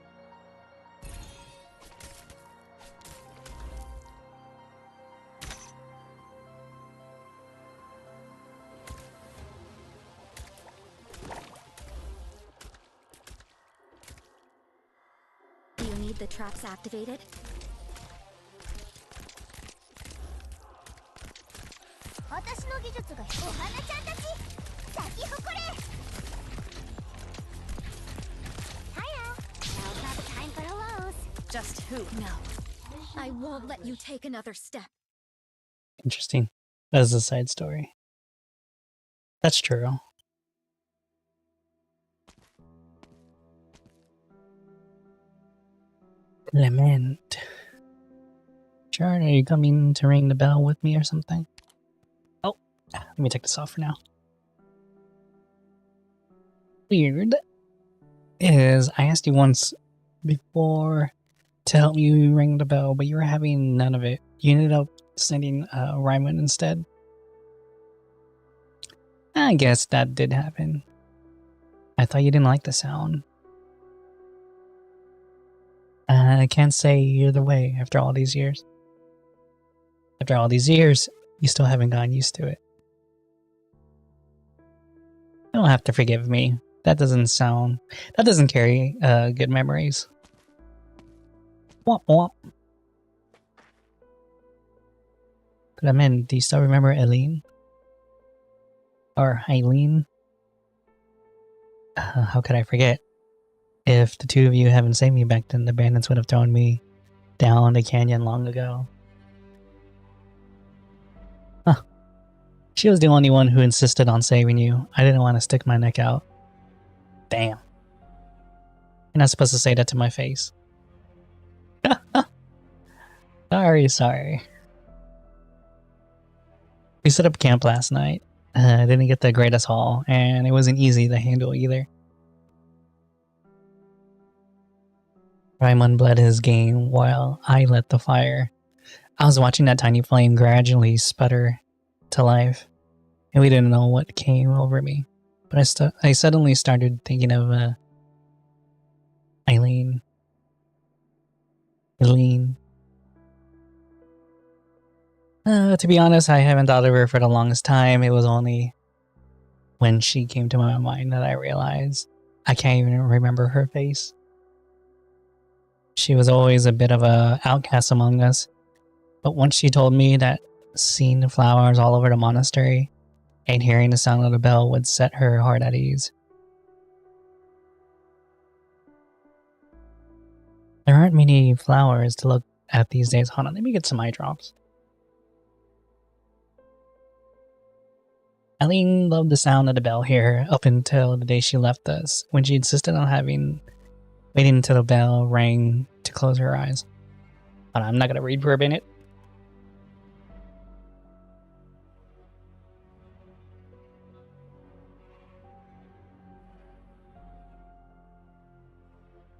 Do you need the traps activated? Just who? No. I won't let you take another step. Interesting. That's a side story. That's true. Clement. Sharon, are you coming to ring the bell with me or something? Oh, let me take this off for now. Weird is I asked you once before to help you ring the bell, but you were having none of it. You ended up sending Ryman instead. I guess that did happen. I thought you didn't like the sound. I can't say either way after all these years. After all these years, you still haven't gotten used to it. You don't have to forgive me. That doesn't carry good memories. Womp womp. But I mean, do you still remember Eileen? Or Eileen? How could I forget? If the two of you haven't saved me back then, the bandits would have thrown me down the canyon long ago. Huh. She was the only one who insisted on saving you. I didn't want to stick my neck out. Damn. You're not supposed to say that to my face. Sorry. We set up camp last night. I didn't get the greatest haul, and it wasn't easy to handle either. Raimund bled his game while I lit the fire. I was watching that tiny flame gradually sputter to life, and we didn't know what came over me. But I suddenly started thinking of Eileen. To be honest, I haven't thought of her for the longest time. It was only when she came to my mind that I realized I can't even remember her face. She was always a bit of an outcast among us, but once she told me that seeing the flowers all over the monastery and hearing the sound of the bell would set her heart at ease. There aren't many flowers to look at these days. Hold on, let me get some eye drops. Eileen loved the sound of the bell here up until the day she left us, when she insisted on waiting until the bell rang to close her eyes. Hold on, I'm not going to read for a minute.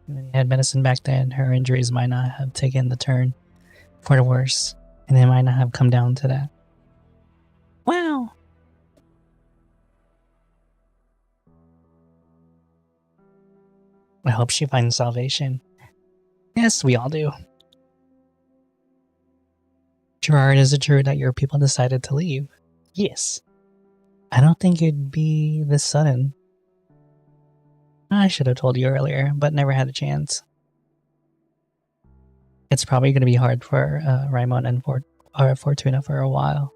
When she had medicine back then, her injuries might not have taken the turn for the worse, and it might not have come down to that. Wow! I hope she finds salvation. Yes, we all do. Gerard, is it true that your people decided to leave? Yes. I don't think it'd be this sudden. I should have told you earlier, but never had a chance. It's probably going to be hard for Raimund and Fortuna for a while.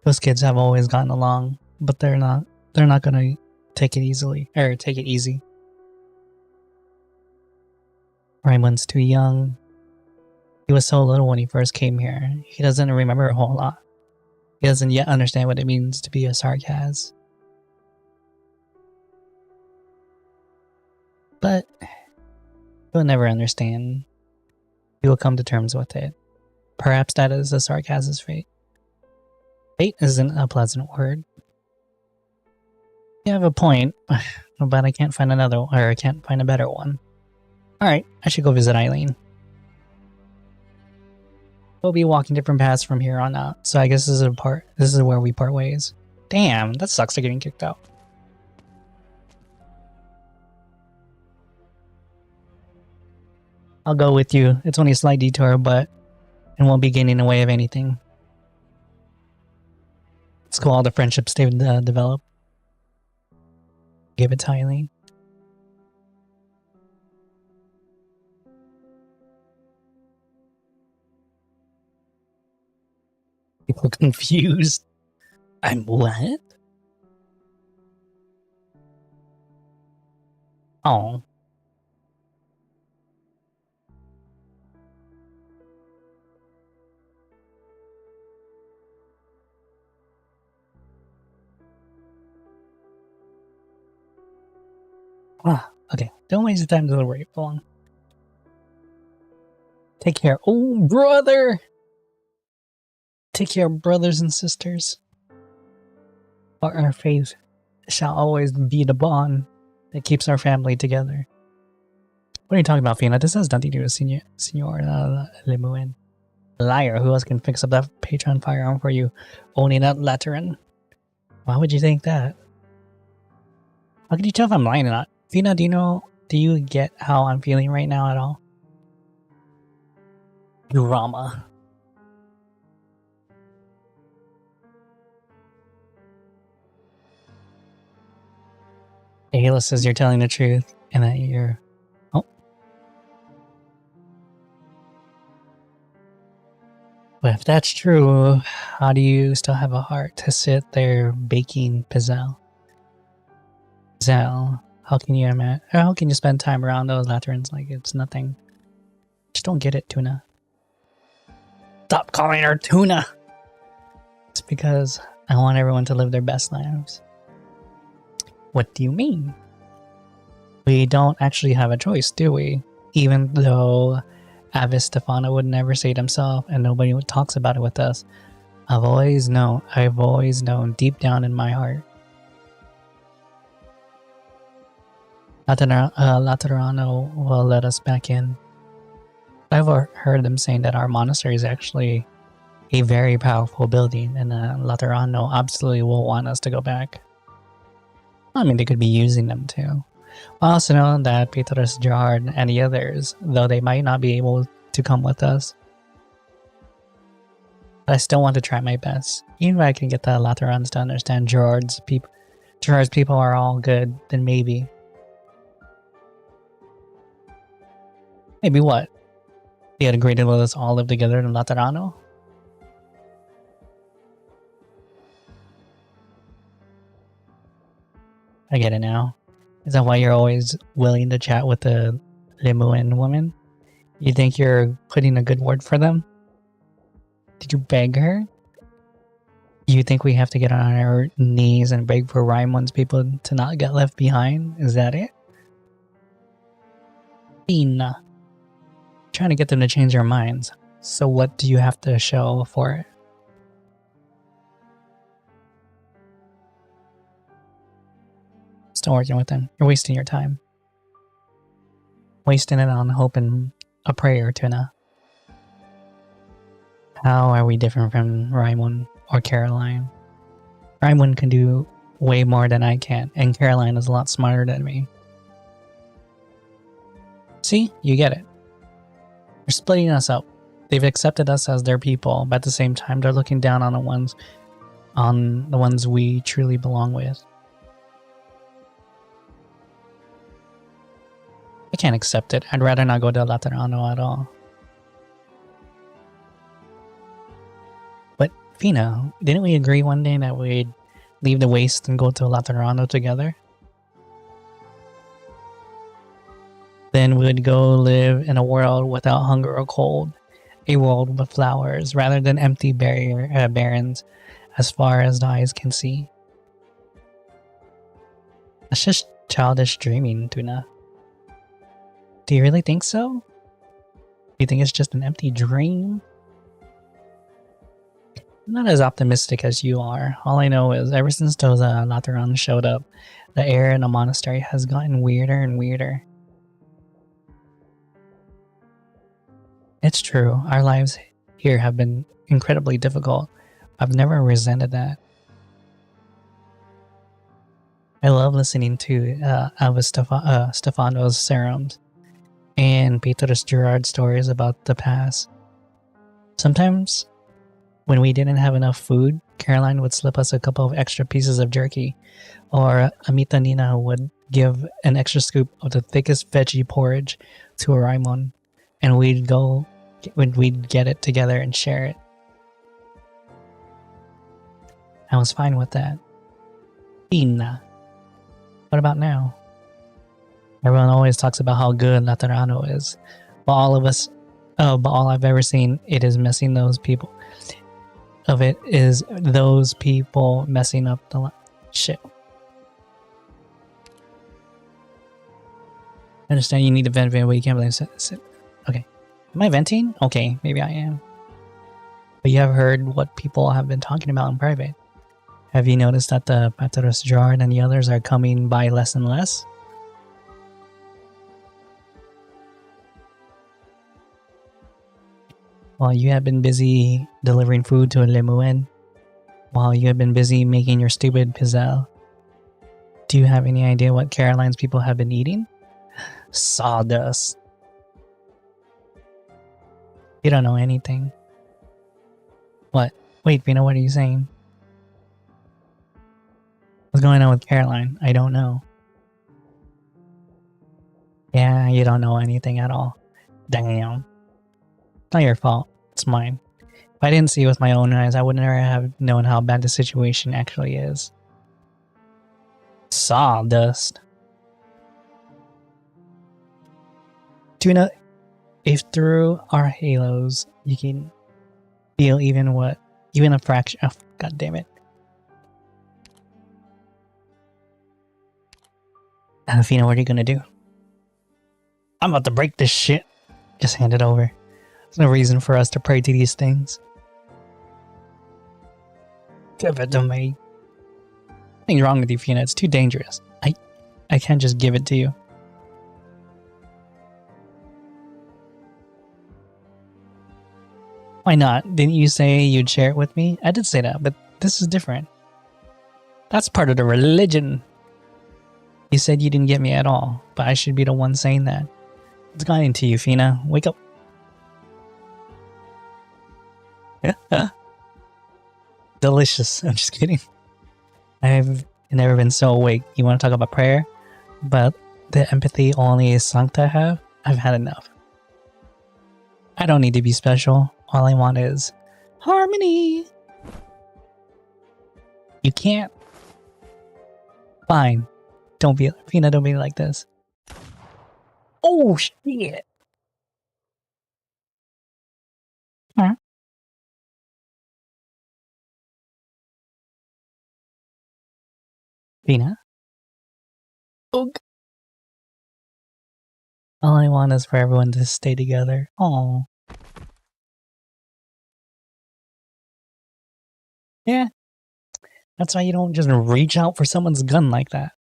Those kids have always gotten along, but they're not going to take it easy. Raimund's too young. He was so little when he first came here. He doesn't remember a whole lot. He doesn't yet understand what it means to be a sarcas. But he'll never understand. He will come to terms with it. Perhaps that is a sarcas's fate. Fate isn't a pleasant word. You have a point, but I can't find a better one. Alright, I should go visit Eileen. We'll be walking different paths from here on out, so I guess this is where we part ways. Damn, that sucks to getting kicked out. I'll go with you. It's only a slight detour, but it won't be getting in the way of anything. It's cool, all the friendships they've developed. Give it to Eileen. People confused. I'm what? Oh. Okay. Don't waste your time to wait for long. Take care. Oh, brother! Take care, brothers and sisters. For our faith shall always be the bond that keeps our family together. What are you talking about, Fiona? This has nothing to do with Senor Limuen. Liar, who else can fix up that Patron firearm for you? Only that Lateran. Why would you think that? How can you tell if I'm lying or not? Fina, do you get how I'm feeling right now at all? Drama. Ayla says you're telling the truth and that you're... Oh. But if that's true, how do you still have a heart to sit there baking pizzelle? Pizzelle, how can you spend time around those laterns like it's nothing? Just don't get it, Tuna. Stop calling her Tuna! It's because I want everyone to live their best lives. What do you mean? We don't actually have a choice, do we? Even though Avis Stefano would never say it himself and nobody talks about it with us. I've always known deep down in my heart. Laterano will let us back in. I've heard them saying that our monastery is actually a very powerful building and Laterano absolutely will want us to go back. I mean, they could be using them too. I also know that Petrus, Gerard, and the others, though they might not be able to come with us, but I still want to try my best. Even if I can get the Laterans to understand Gerard's people are all good, then maybe. Maybe what? They had agreed to let us all live together in Laterano? I get it now. Is that why you're always willing to chat with the Lemuan woman? You think you're putting a good word for them? Did you beg her? You think we have to get on our knees and beg for Raimon's people to not get left behind? Is that it? Fina. Trying to get them to change their minds. So what do you have to show for it? Still working with them. You're wasting your time. Wasting it on hope and a prayer, Tuna. How are we different from Raimund or Caroline? Raimund can do way more than I can, and Caroline is a lot smarter than me. See? You get it. They're splitting us up. They've accepted us as their people, but at the same time, they're looking down on the ones we truly belong with. I can't accept it. I'd rather not go to Laterano at all. But, Fina, didn't we agree one day that we'd leave the waste and go to Laterano together? Then we'd go live in a world without hunger or cold. A world with flowers, rather than empty barrens as far as the eyes can see. That's just childish dreaming, Tuna. Do you really think so? Do you think it's just an empty dream? I'm not as optimistic as you are. All I know is ever since those Laterans showed up, the air in the monastery has gotten weirder and weirder. It's true, our lives here have been incredibly difficult. I've never resented that. I love listening to Alva Stefano's serums and Petrus Gerard's stories about the past. Sometimes, when we didn't have enough food, Caroline would slip us a couple of extra pieces of jerky, or Amita Nina would give an extra scoop of the thickest veggie porridge to Raimon, and we'd get it together and share it. I was fine with that. Fina. What about now? Everyone always talks about how good Laterano is, but all I've ever seen it is messing those people. Those people messing up the shit. I understand you need to vent, but you can't believe it. Okay. Am I venting? Okay, maybe I am. But you have heard what people have been talking about in private. Have you noticed that the Petrus Gerard and the others are coming by less and less? While you have been busy delivering food to Lemuen, while you have been busy making your stupid pizzelle, Do you have any idea what Caroline's people have been eating? Sawdust. You don't know anything. What? Wait, Vina, what are you saying? What's going on with Caroline? I don't know. Yeah, you don't know anything at all. Damn. It's not your fault. It's mine. If I didn't see it with my own eyes, I would never have known how bad the situation actually is. Sawdust. Do you know if through our halos you can feel even a fraction? Oh, God damn it. Athena, what are you gonna do? I'm about to break this shit. Just hand it over. There's no reason for us to pray to these things. Give it to me. Nothing's wrong with you, Fina. It's too dangerous. I can't just give it to you. Why not? Didn't you say you'd share it with me? I did say that, but this is different. That's part of the religion. You said you didn't get me at all, but I should be the one saying that. What's got into you, Fina? Wake up. Delicious. I'm just kidding. I've never been so awake. You want to talk about prayer? But the empathy only Sancta have? I've had enough. I don't need to be special. All I want is harmony. You can't. Fine. Don't be, Fina, don't be like this. Oh, shit. Huh? Fina? Ugh. All I want is for everyone to stay together. Oh. Yeah. That's why you don't just reach out for someone's gun like that.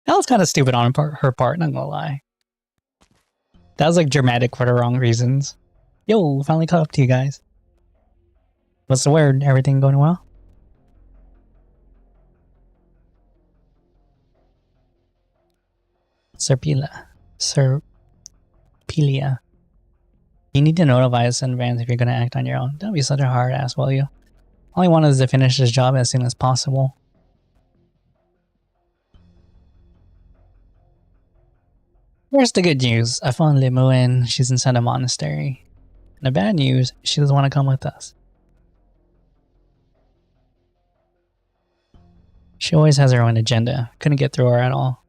That was kind of stupid on her part, not gonna lie. That was like dramatic for the wrong reasons. Yo, finally caught up to you guys. What's the word? Everything going well? Serpilia. You need to notify us in advance if you're gonna act on your own. Don't be such a hard ass, will you? All I want is to finish this job as soon as possible. Here's the good news. I found Limu and she's inside a monastery. And the bad news, she doesn't want to come with us. She always has her own agenda. Couldn't get through her at all.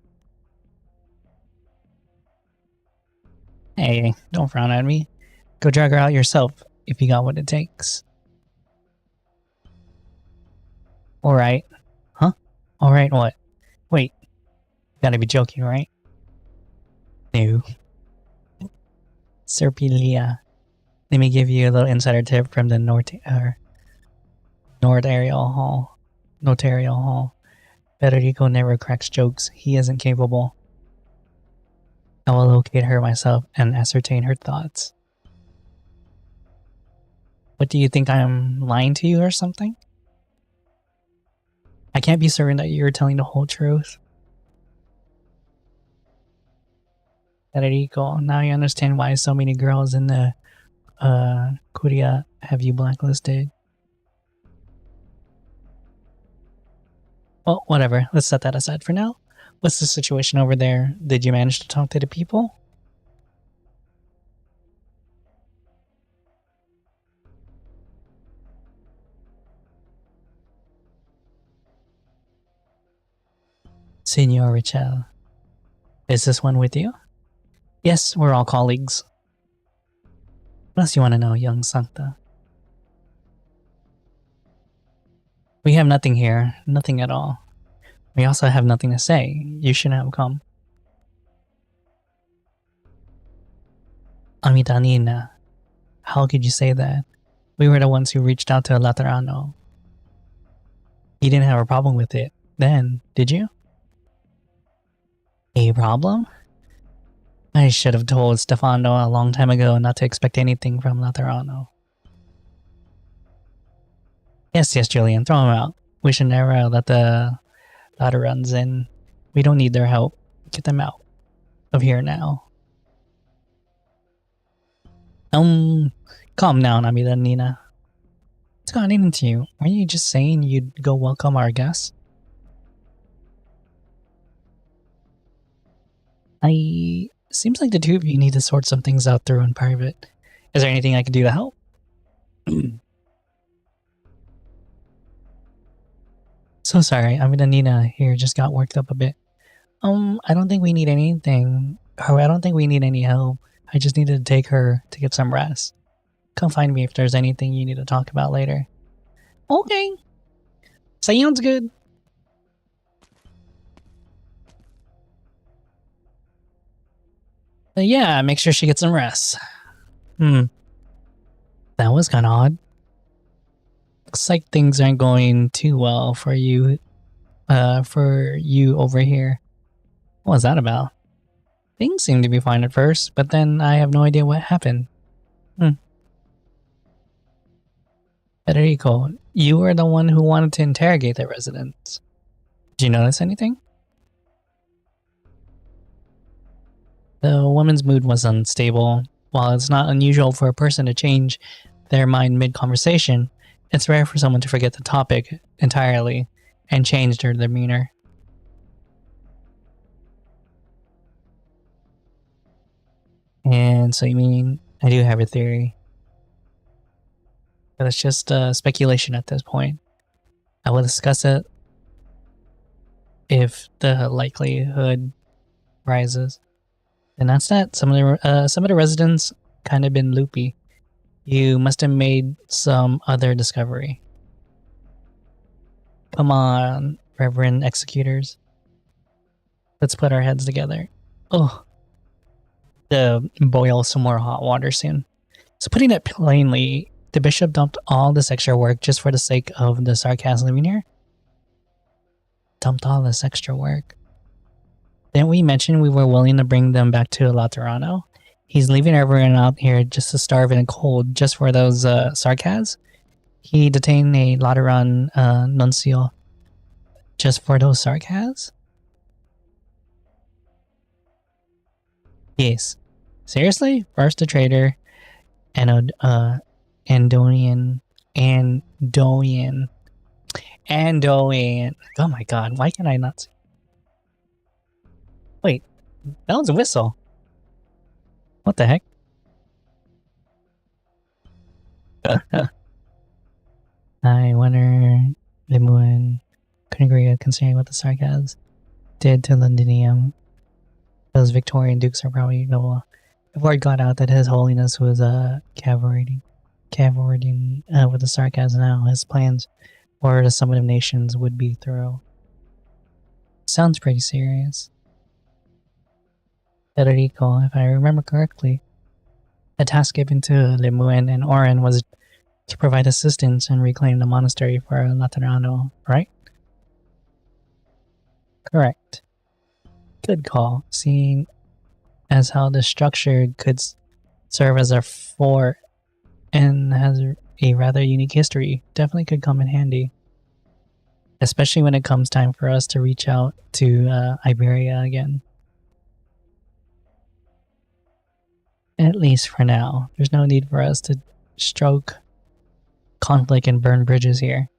Hey, don't frown at me. Go drag her out yourself if you got what it takes. Alright. Huh? Alright what? Wait. You gotta be joking, right? No. Serpilia. Let me give you a little insider tip from the Notarial Hall. Federico never cracks jokes. He isn't capable. I will locate her myself and ascertain her thoughts. What do you think, I'm lying to you or something? I can't be certain that you're telling the whole truth. Federico, now you understand why so many girls in the Curia have you blacklisted. Well, whatever. Let's set that aside for now. What's the situation over there? Did you manage to talk to the people? Senor Richel. Is this one with you? Yes, we're all colleagues. What else you want to know, young Sancta? We have nothing here. Nothing at all. We also have nothing to say. You shouldn't have come. Amitanina. How could you say that? We were the ones who reached out to Laterano. You didn't have a problem with it then, did you? A problem? I should have told Stefano a long time ago not to expect anything from Laterano. Yes, Julian, throw him out. We should never let the Data runs in. We don't need their help. Get them out of here now. Calm down, Amida Nina. What's gone into you? Weren't you just saying you'd go welcome our guests? Seems like the two of you need to sort some things out through in private. Is there anything I can do to help? So sorry, Amida Nina here just got worked up a bit. I don't think we need anything. Or I don't think we need any help. I just needed to take her to get some rest. Come find me if there's anything you need to talk about later. Okay. Sounds good. Yeah, make sure she gets some rest. That was kind of odd. Looks like things aren't going too well for you over here. What was that about? Things seemed to be fine at first, but then I have no idea what happened. Federico, you were the one who wanted to interrogate the residents. Did you notice anything? The woman's mood was unstable. While it's not unusual for a person to change their mind mid-conversation, it's rare for someone to forget the topic entirely and change their demeanor. And so you mean I do have a theory. But it's just speculation at this point. I will discuss it if the likelihood rises. And that's that. Some of the residents kind of been loopy. You must have made some other discovery. Come on, Reverend Executors. Let's put our heads together. Oh, to boil some more hot water soon. So putting it plainly, the bishop dumped all this extra work just for the sake of the sarcasm in here? Dumped all this extra work. Didn't we mention we were willing to bring them back to Laterano? He's leaving everyone out here just to starve in a cold just for those sarcasms? He detained a Lateran nuncio just for those sarcasms? Yes. Seriously? First a traitor and Andonian. Oh my god, why can I not see? Wait, that was a whistle. What the heck? I wonder Limuan couldn't agree considering what the Sarkaz did to Londinium. Those Victorian dukes are probably noble. If word got out that His Holiness was cavorting with the Sarkaz now, his plans for the Summit of Nations would be thorough. Sounds pretty serious. Federico, if I remember correctly, the task given to Limuen and Oren was to provide assistance and reclaim the monastery for Laterano, right? Correct. Good call, seeing as how the structure could serve as a fort and has a rather unique history. Definitely could come in handy. Especially when it comes time for us to reach out to Iberia again. At least for now. There's no need for us to stroke conflict and burn bridges here.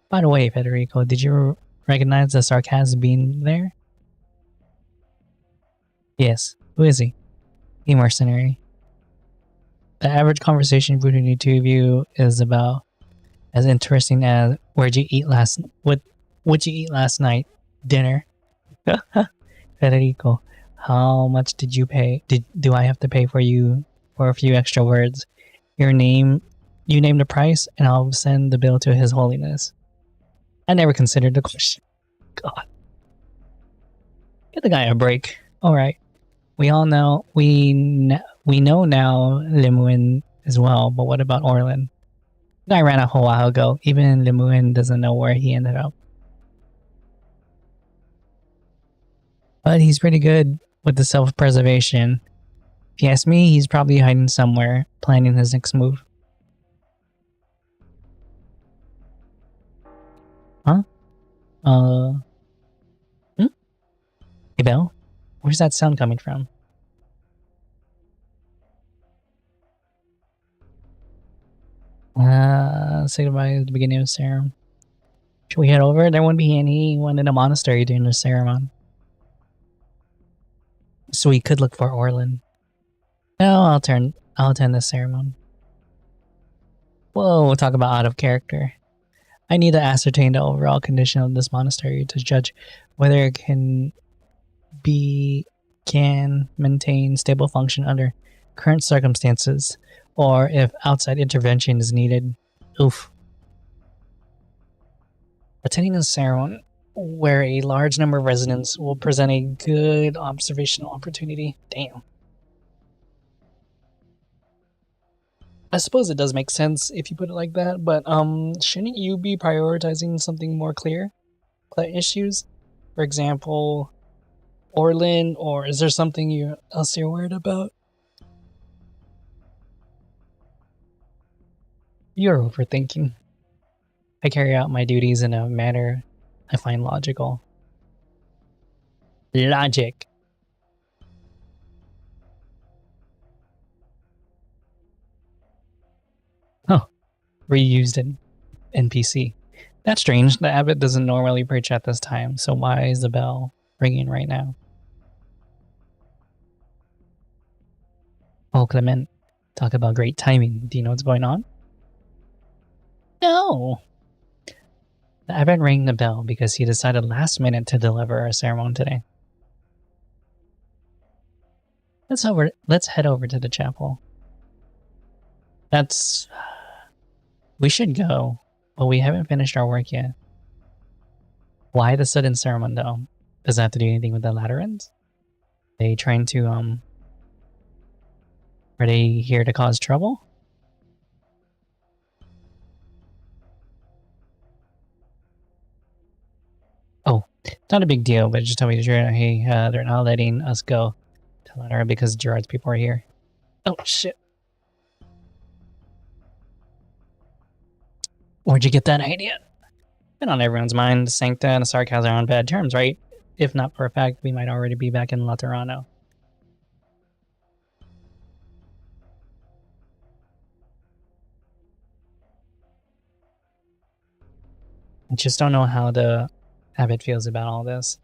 By the way, Federico, did you recognize the sarcasm being there? Yes. Who is he? A mercenary. The average conversation between the two of you is about as interesting as would you eat last night? Dinner. Federico, how much did you pay? Do I have to pay for you for a few extra words? You name the price and I'll send the bill to His Holiness. I never considered the question. God. Get the guy a break. Alright. We all know, we know now Limuin as well, but what about Orlin? The guy ran a whole while ago. Even Limuin doesn't know where he ended up. But he's pretty good with the self-preservation. If you ask me, he's probably hiding somewhere, planning his next move. Huh? Bell? Where's that sound coming from? Say goodbye at the beginning of the ceremony. Should we head over? There won't be anyone in a monastery during the ceremony. So we could look for Orlin. No, I'll attend the ceremony. Whoa, talk about out of character. I need to ascertain the overall condition of this monastery to judge whether it can maintain stable function under current circumstances, or if outside intervention is needed. Oof. Attending a ceremony where a large number of residents will present a good observational opportunity. Damn. I suppose it does make sense if you put it like that, but shouldn't you be prioritizing something more clear issues? For example, Orlin, or is there something else you're worried about? You're overthinking. I carry out my duties in a manner I find logical. Logic. Oh, reused an NPC. That's strange. The abbot doesn't normally preach at this time, so why is the bell ringing right now? Oh, Clement. Talk about great timing. Do you know what's going on? No. The abbot rang the bell because he decided last minute to deliver a ceremony today. Let's head over to the chapel. We should go, but we haven't finished our work yet. Why the sudden ceremony though? Does that have to do anything with the Laterans? Are they trying to, are they here to cause trouble? Oh, not a big deal, but just tell me, hey, they're not letting us go to Latera because Gerard's people are here. Oh, shit. Where'd you get that idea? Been on everyone's mind. Sancta and Sarkaz are on bad terms, right? If not for a fact, we might already be back in Laterano. I just don't know how the abbot feels about all this.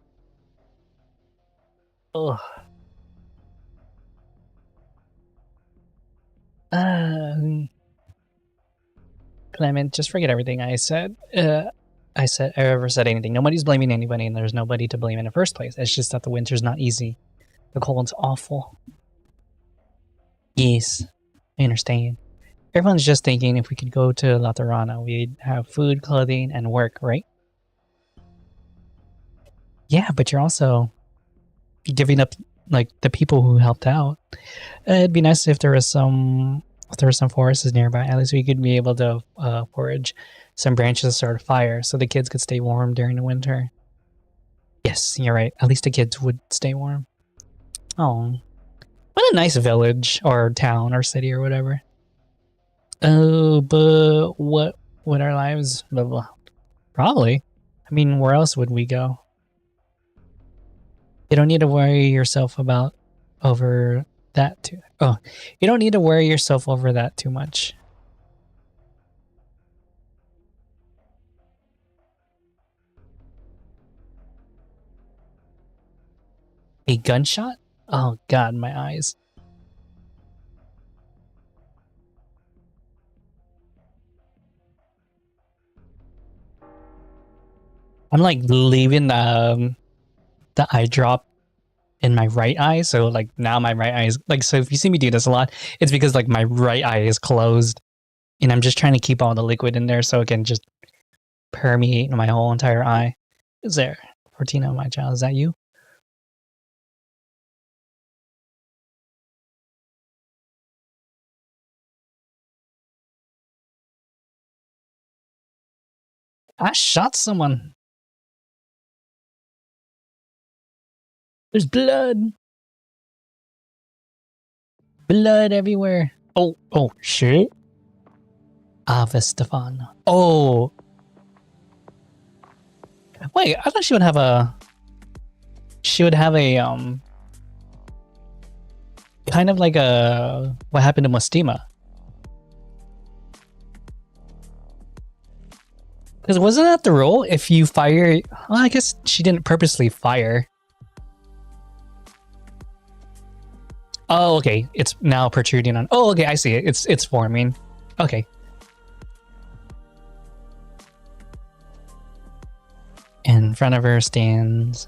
Ugh. Clement, just forget everything I said. I ever said anything. Nobody's blaming anybody, and there's nobody to blame in the first place. It's just that the winter's not easy. The cold's awful. Yes, I understand. Everyone's just thinking if we could go to Laterana, we'd have food, clothing, and work, right? Yeah, but you're also giving up, like, the people who helped out. It'd be nice if there was some forests nearby. At least we could be able to forage some branches to start a fire so the kids could stay warm during the winter. Yes, you're right. At least the kids would stay warm. Oh, what a nice village or town or city or whatever. Oh, but what would our lives... Blah, blah. Probably. I mean, where else would we go? You don't need to worry yourself over that too. Oh, you don't need to worry yourself over that too much. A gunshot? Oh God, my eyes. I'm like leaving the eye drop in my right eye, so like now my right eye is like, so if you see me do this a lot, it's because like my right eye is closed and I'm just trying to keep all the liquid in there so it can just permeate my whole entire eye. Is there? Fortina, my child, is that you? I shot someone. There's blood. Blood everywhere. Oh, shit. Ave Stefan. Oh. Wait, I thought she she would have a kind of like a what happened to Mustima. Because wasn't that the rule? If you fire, well, I guess she didn't purposely fire. Oh, okay. It's now protruding on. Oh, okay. I see it. It's forming. Okay. In front of her stands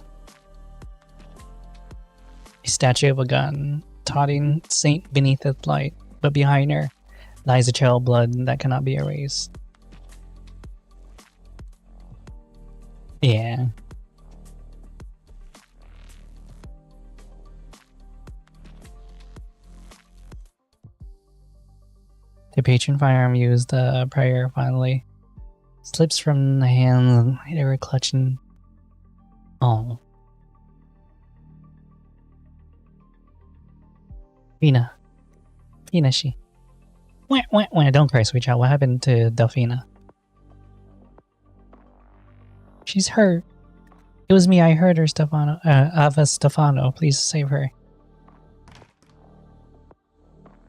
a statue of a gun, totting saint beneath its light, but behind her lies a trail of blood that cannot be erased. Yeah. The patron firearm used prior finally slips from the hands they were clutching. Oh. Fina. Fina, she. Wah, wah, wah. Don't cry, sweet child. What happened to Delphina? She's hurt. It was me. I heard her, Stefano. Ava Stefano. Please save her.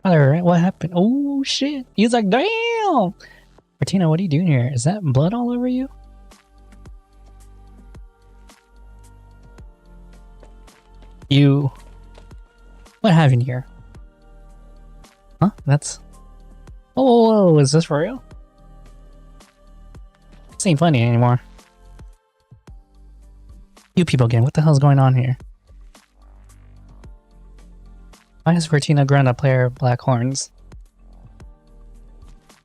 Mother, what happened? Oh, shit. He's like, damn! Martina, what are you doing here? Is that blood all over you? You... What happened here? Huh? That's... Oh, is this for real? This ain't funny anymore. You people again, what the hell's going on here? Why is Martina Grund a player of black horns?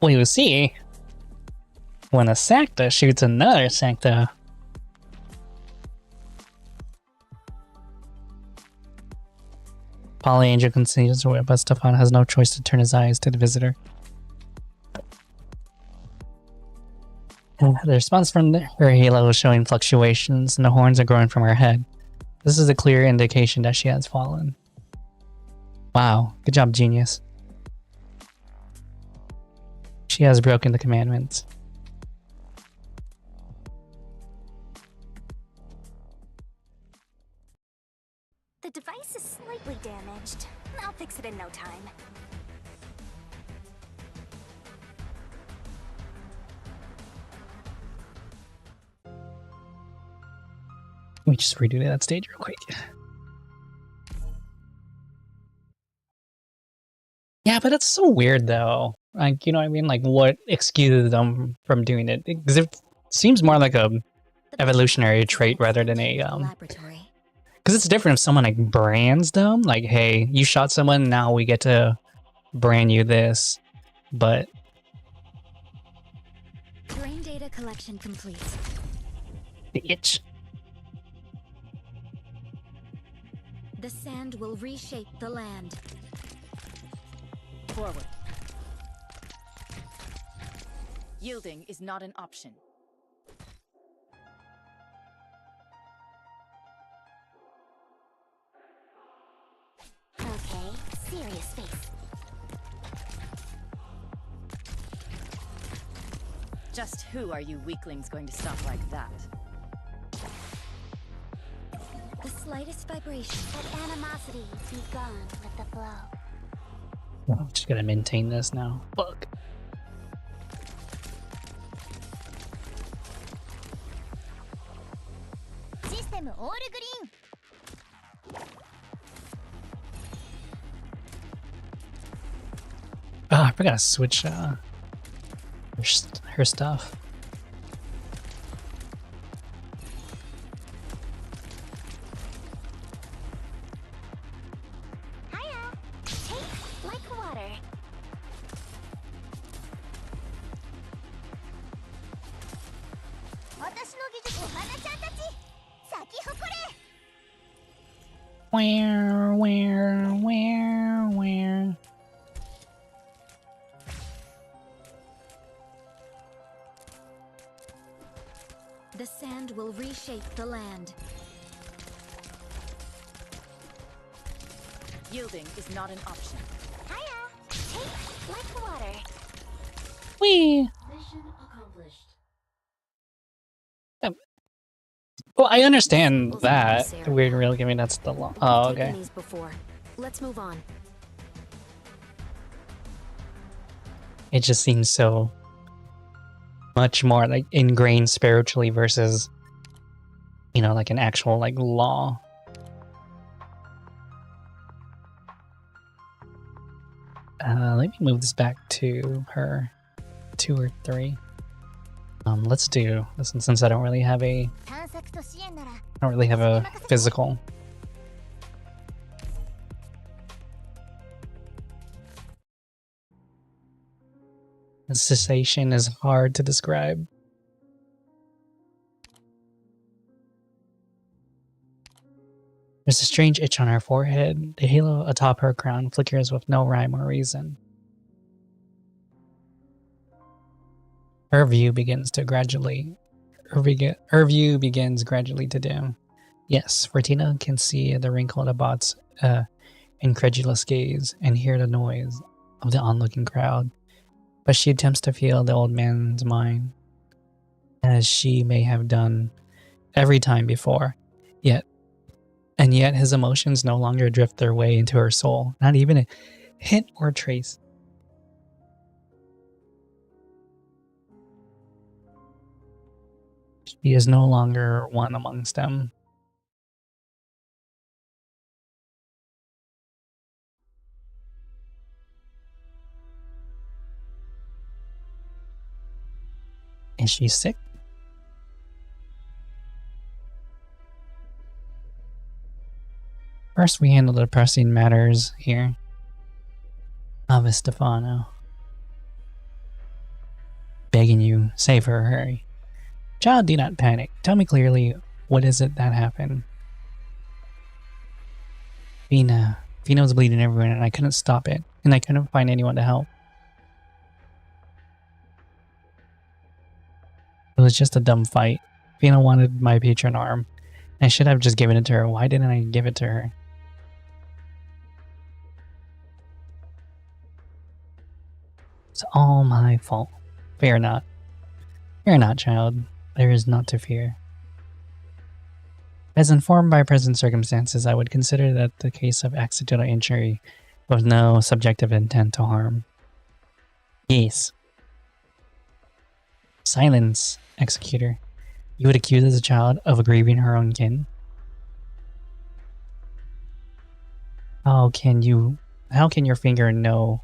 Well, you see, when a Sacta shoots another Sacta, Polyangel concedes, but Stefan has no choice to turn his eyes to the visitor. And the response from her halo is showing fluctuations, and the horns are growing from her head. This is a clear indication that she has fallen. Wow, good job, genius. She has broken the commandments. The device is slightly damaged. I'll fix it in no time. Let me just redo that stage real quick. Yeah, but it's so weird though. Like, you know what I mean? Like, what excuses them from doing it? Because it seems more like a evolutionary trait rather than a because it's different if someone like brands them. Like, hey, you shot someone, now we get to brand you this. But Terrain data collection complete. bitch. The sand will reshape the land. Forward. Yielding is not an option. Okay, serious face. Just who are you weaklings going to stop like that? The slightest vibration. Let animosity be gone with the flow. I'm just gonna maintain this now. Fuck. System all green. Oh, I forgot to switch her stuff. Hiya. Take like water. Watashi no gijutsu o hana-chan tachi, saki hokore. Where? The sand will reshape the land. Yielding is not an option. Hiya. Take like water. Wee. Mission accomplished. Well, I understand We'll that. see, The weird real giving that's the law. Oh, Taken okay. these before. Let's move on. It just seems so much more like ingrained spiritually versus, you know, like an actual like law. Let me move this back to her 2 or 3. Let's do this since I don't really have a 探索と支援なら I don't really have a physical. The cessation is hard to describe. There's a strange itch on her forehead. The halo atop her crown flickers with no rhyme or reason. Her view begins gradually to dim. Yes, Fortina can see the wrinkled Abbot's incredulous gaze and hear the noise of the onlooking crowd, but she attempts to feel the old man's mind, as she may have done every time before. Yet his emotions no longer drift their way into her soul, not even a hint or trace. She is no longer one amongst them. Is she sick? First, we handle the pressing matters here. Ave Stefano. Begging you, save her, hurry. Child, do not panic. Tell me clearly, what is it that happened? Fina was bleeding everywhere and I couldn't stop it, and I couldn't find anyone to help. It was just a dumb fight. Fina wanted my patron arm. I should have just given it to her. Why didn't I give it to her? It's all my fault. Fear not. Fear not, child. There is naught to fear. As informed by present circumstances, I would consider that the case of accidental injury with no subjective intent to harm. Yes. Silence, executor. You would accuse the child of aggrieving her own kin? How can your finger know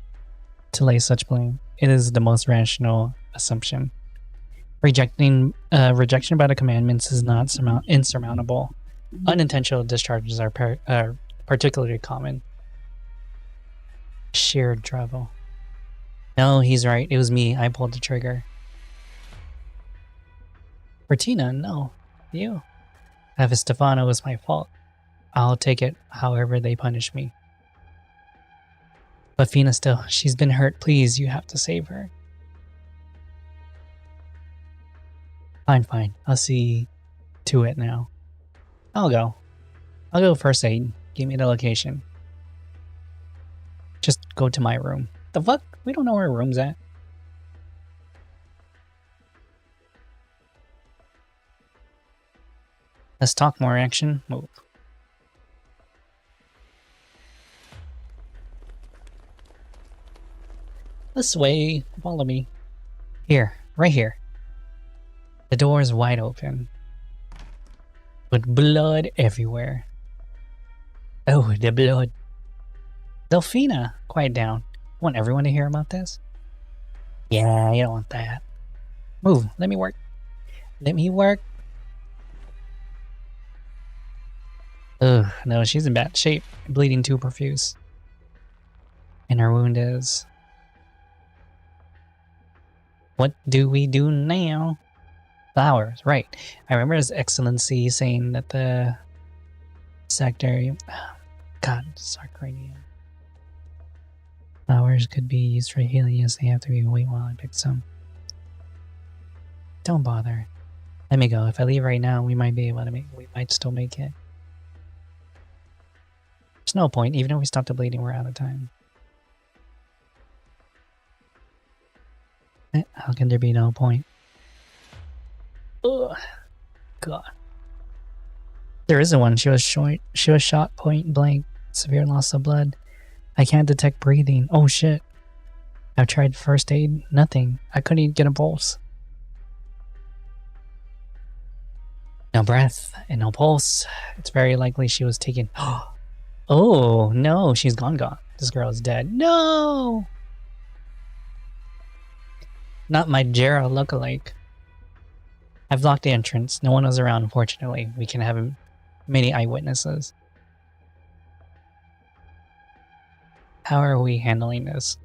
to lay such blame? It is the most rational assumption. Rejection by the commandments is not insurmountable. Unintentional discharges are particularly common. Sheer drivel. No, he's right. It was me. I pulled the trigger. Bertina, no. You. Ave Stefano was my fault. I'll take it however they punish me. But Fina still, she's been hurt. Please, you have to save her. Fine. I'll see to it now. I'll go first aid. Give me the location. Just go to my room. The fuck? We don't know where our room's at. Let's talk more action. Move. This way. Follow me. Here. Right here. The door is wide open. With blood everywhere. Oh, the blood. Delphina, quiet down. Want everyone to hear about this? Yeah, you don't want that. Move. Let me work. Ugh, no, she's in bad shape. Bleeding too profuse. And her wound is... What do we do now? Flowers, right. I remember His Excellency saying that the sector... God, sarcopenia. Flowers could be used for healing. Yes, they have to be. Wait while I pick some. Don't bother. Let me go. If I leave right now, we might still make it. There's no point. Even if we stop the bleeding, we're out of time. How can there be no point? Ugh. God. There isn't one. She was short. She was shot point blank. Severe loss of blood. I can't detect breathing. Oh shit. I've tried first aid. Nothing. I couldn't even get a pulse. No breath and no pulse. It's very likely she was taken. Oh no, she's gone. This girl is dead. No! Not my Jera lookalike. I've locked the entrance. No one was around, unfortunately. We can have many eyewitnesses. How are we handling this?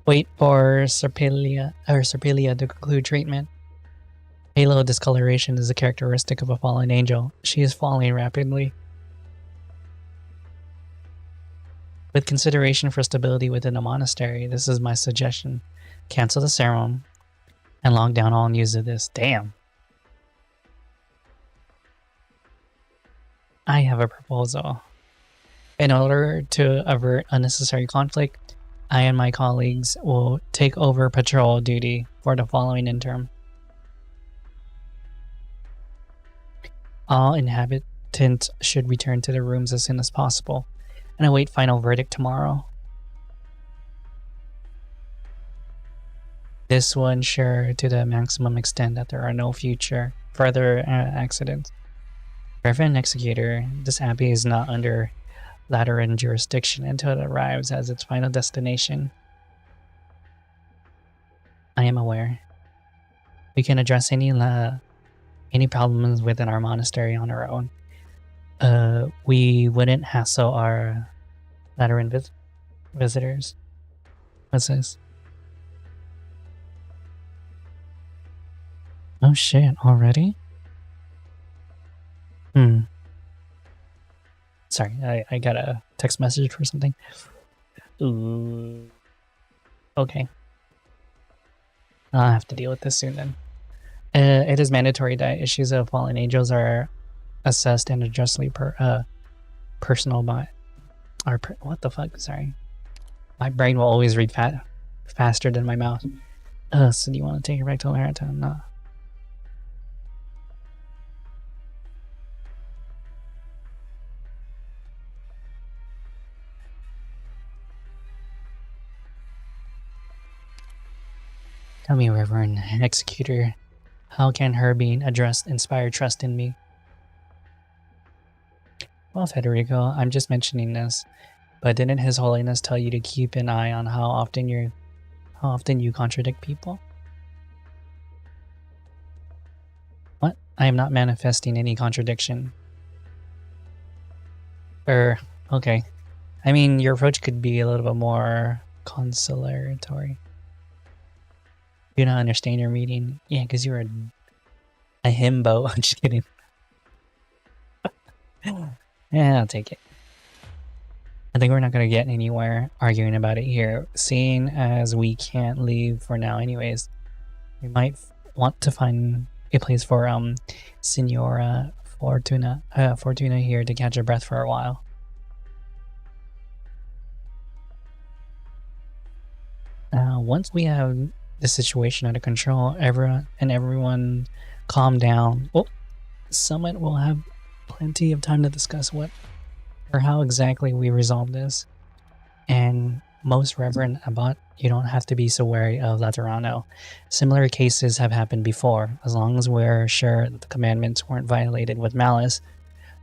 Wait for Serpilia to conclude treatment. Halo discoloration is a characteristic of a fallen angel. She is falling rapidly. With consideration for stability within a monastery, this is my suggestion. Cancel the ceremony and lock down all news of this. Damn. I have a proposal. In order to avert unnecessary conflict, I and my colleagues will take over patrol duty for the following interim. All inhabitants should return to their rooms as soon as possible, and await final verdict tomorrow. This will ensure to the maximum extent that there are no further accidents. Reverend Executor, this abbey is not under Lateran jurisdiction until it arrives as its final destination. I am aware. We can address any problems within our monastery on our own. We wouldn't hassle our Lateran visitors. What's this? Oh shit, already? Sorry, I got a text message for something. Ooh. Okay. I'll have to deal with this soon then. It is mandatory that issues of fallen angels are assessed and justly personal by what the fuck? Sorry. My brain will always read faster than my mouth. So do you want to take her back to Larenton? No. Tell me, Reverend Executor, how can her being addressed inspire trust in me? Well, Federico, I'm just mentioning this, but didn't His Holiness tell you to keep an eye on how often you contradict people? What? I am not manifesting any contradiction. Okay. I mean, your approach could be a little bit more conciliatory. Do not understand your meeting? Yeah, because you're a himbo. I'm just kidding. Yeah, I'll take it. I think we're not going to get anywhere arguing about it here. Seeing as we can't leave for now anyways, we might want to find a place for Signora Fortuna here to catch her breath for a while. Once we have the situation under control, everyone calm down. Oh, Summit will have plenty of time to discuss what or how exactly we resolve this. And most Reverend Abbot, you don't have to be so wary of Laterano. Similar cases have happened before. As long as we're sure that the commandments weren't violated with malice,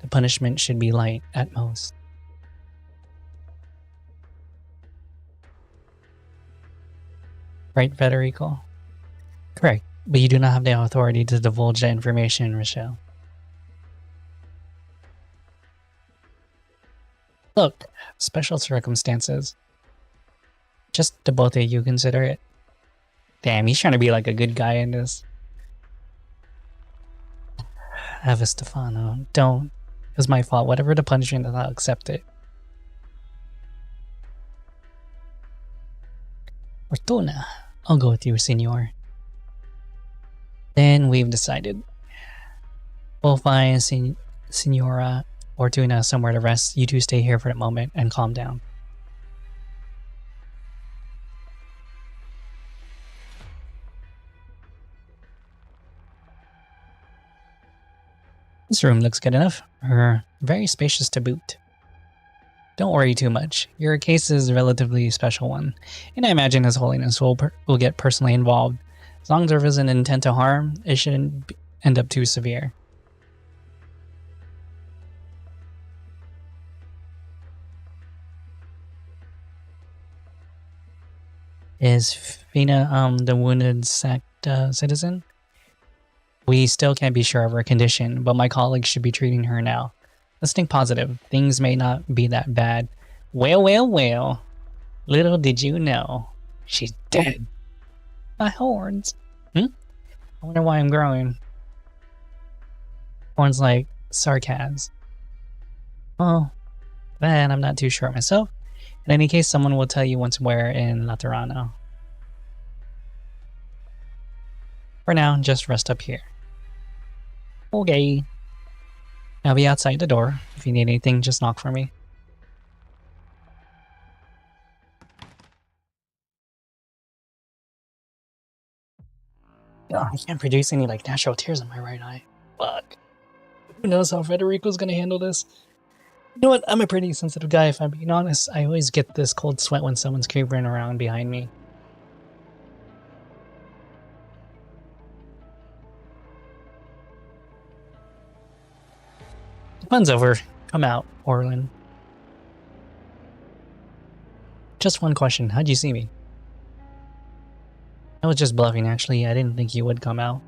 the punishment should be light at most. Right, Federico? Correct, but you do not have the authority to divulge that information, Rochelle. Look, special circumstances. Just the both of you consider it. Damn, he's trying to be like a good guy in this. Ava Stefano, don't. It was my fault. Whatever the punishment, I'll accept it. Fortuna. I'll go with you, Signor. Then we've decided. We'll find Signora Fortuna somewhere to rest. You two stay here for a moment and calm down. This room looks good enough. Very spacious to boot. Don't worry too much. Your case is a relatively special one, and I imagine His Holiness will get personally involved. As long as there isn't intent to harm, it shouldn't end up too severe. Is Fina the wounded sect citizen? We still can't be sure of her condition, but my colleagues should be treating her now. Let's think positive. Things may not be that bad. Well, well, well. Little did you know. She's dead. My horns. I wonder why I'm growing. Horns like sarcasm. Well, then I'm not too sure myself. In any case, someone will tell you once where in Laterano. For now, just rest up here. Okay. I'll be outside the door. If you need anything, just knock for me. Oh, I can't produce any like natural tears in my right eye. Fuck. Who knows how Federico's gonna handle this? You know what? I'm a pretty sensitive guy, if I'm being honest. I always get this cold sweat when someone's creeping around behind me. Fun's over. Come out, Orlin. Just one question. How'd you see me? I was just bluffing, actually. I didn't think you would come out.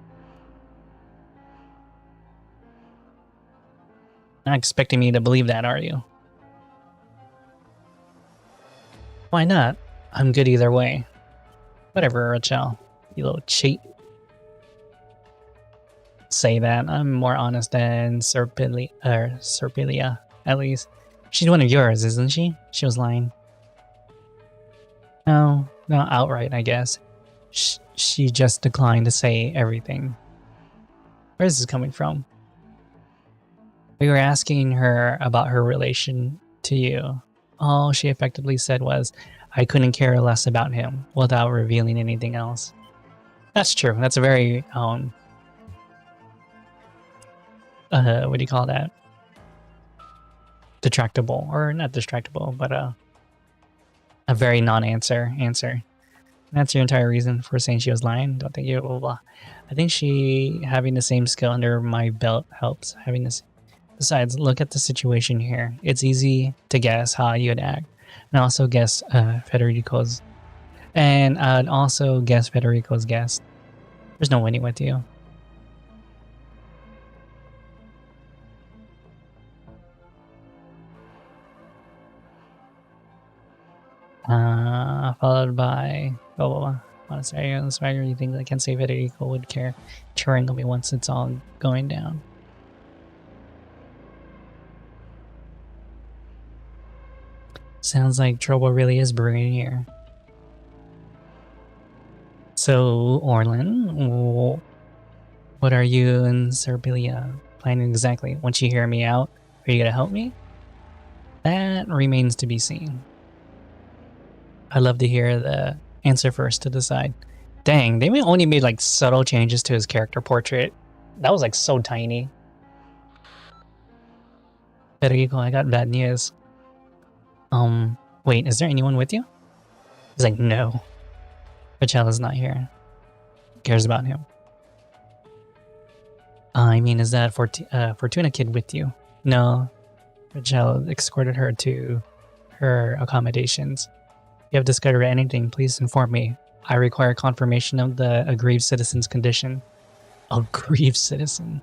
Not expecting me to believe that, are you? Why not? I'm good either way. Whatever, Rachel. You little cheat. Say that. I'm more honest than Serpilia, at least. She's one of yours, isn't she? She was lying. No, not outright, I guess. She just declined to say everything. Where is this coming from? We were asking her about her relation to you. All she effectively said was, I couldn't care less about him, without revealing anything else. That's true. That's a very, what do you call that? Detractable, or not distractible, but a very non-answer answer. That's your entire reason for saying she was lying? Don't think you blah, blah, blah. I think having the same skill under my belt helps. Having this. Besides, look at the situation here. It's easy to guess how you'd act. And also guess Federico's. And I'd also guess Federico's guess. There's no winning with you. Followed by blah blah blah. Honestly, on the swagger, you think I can say Federico would care to wrangle me once it's all going down. Sounds like trouble really is brewing here. So, Orlin, what are you and Serpilia planning exactly? Once you hear me out, are you gonna help me? That remains to be seen. I'd love to hear the answer first to decide. Dang, they only made like subtle changes to his character portrait. That was like so tiny. Federico, I got bad news. Wait, is there anyone with you? He's like, no. Rachella's not here. Who cares about him? I mean, is that Fortuna kid with you? No. Rachella escorted her to her accommodations. If you have discovered anything, please inform me. I require confirmation of the aggrieved citizen's condition. Aggrieved citizen?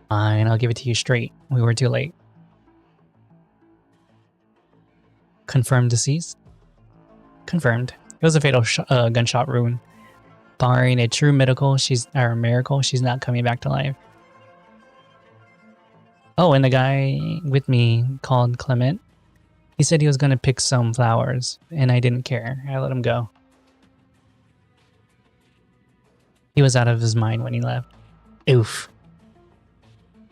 Fine, I'll give it to you straight. We were too late. Confirmed deceased? Confirmed. It was a fatal gunshot wound. Barring a true miracle, she's not coming back to life. Oh, and the guy with me called Clement. He said he was going to pick some flowers, and I didn't care. I let him go. He was out of his mind when he left. Oof.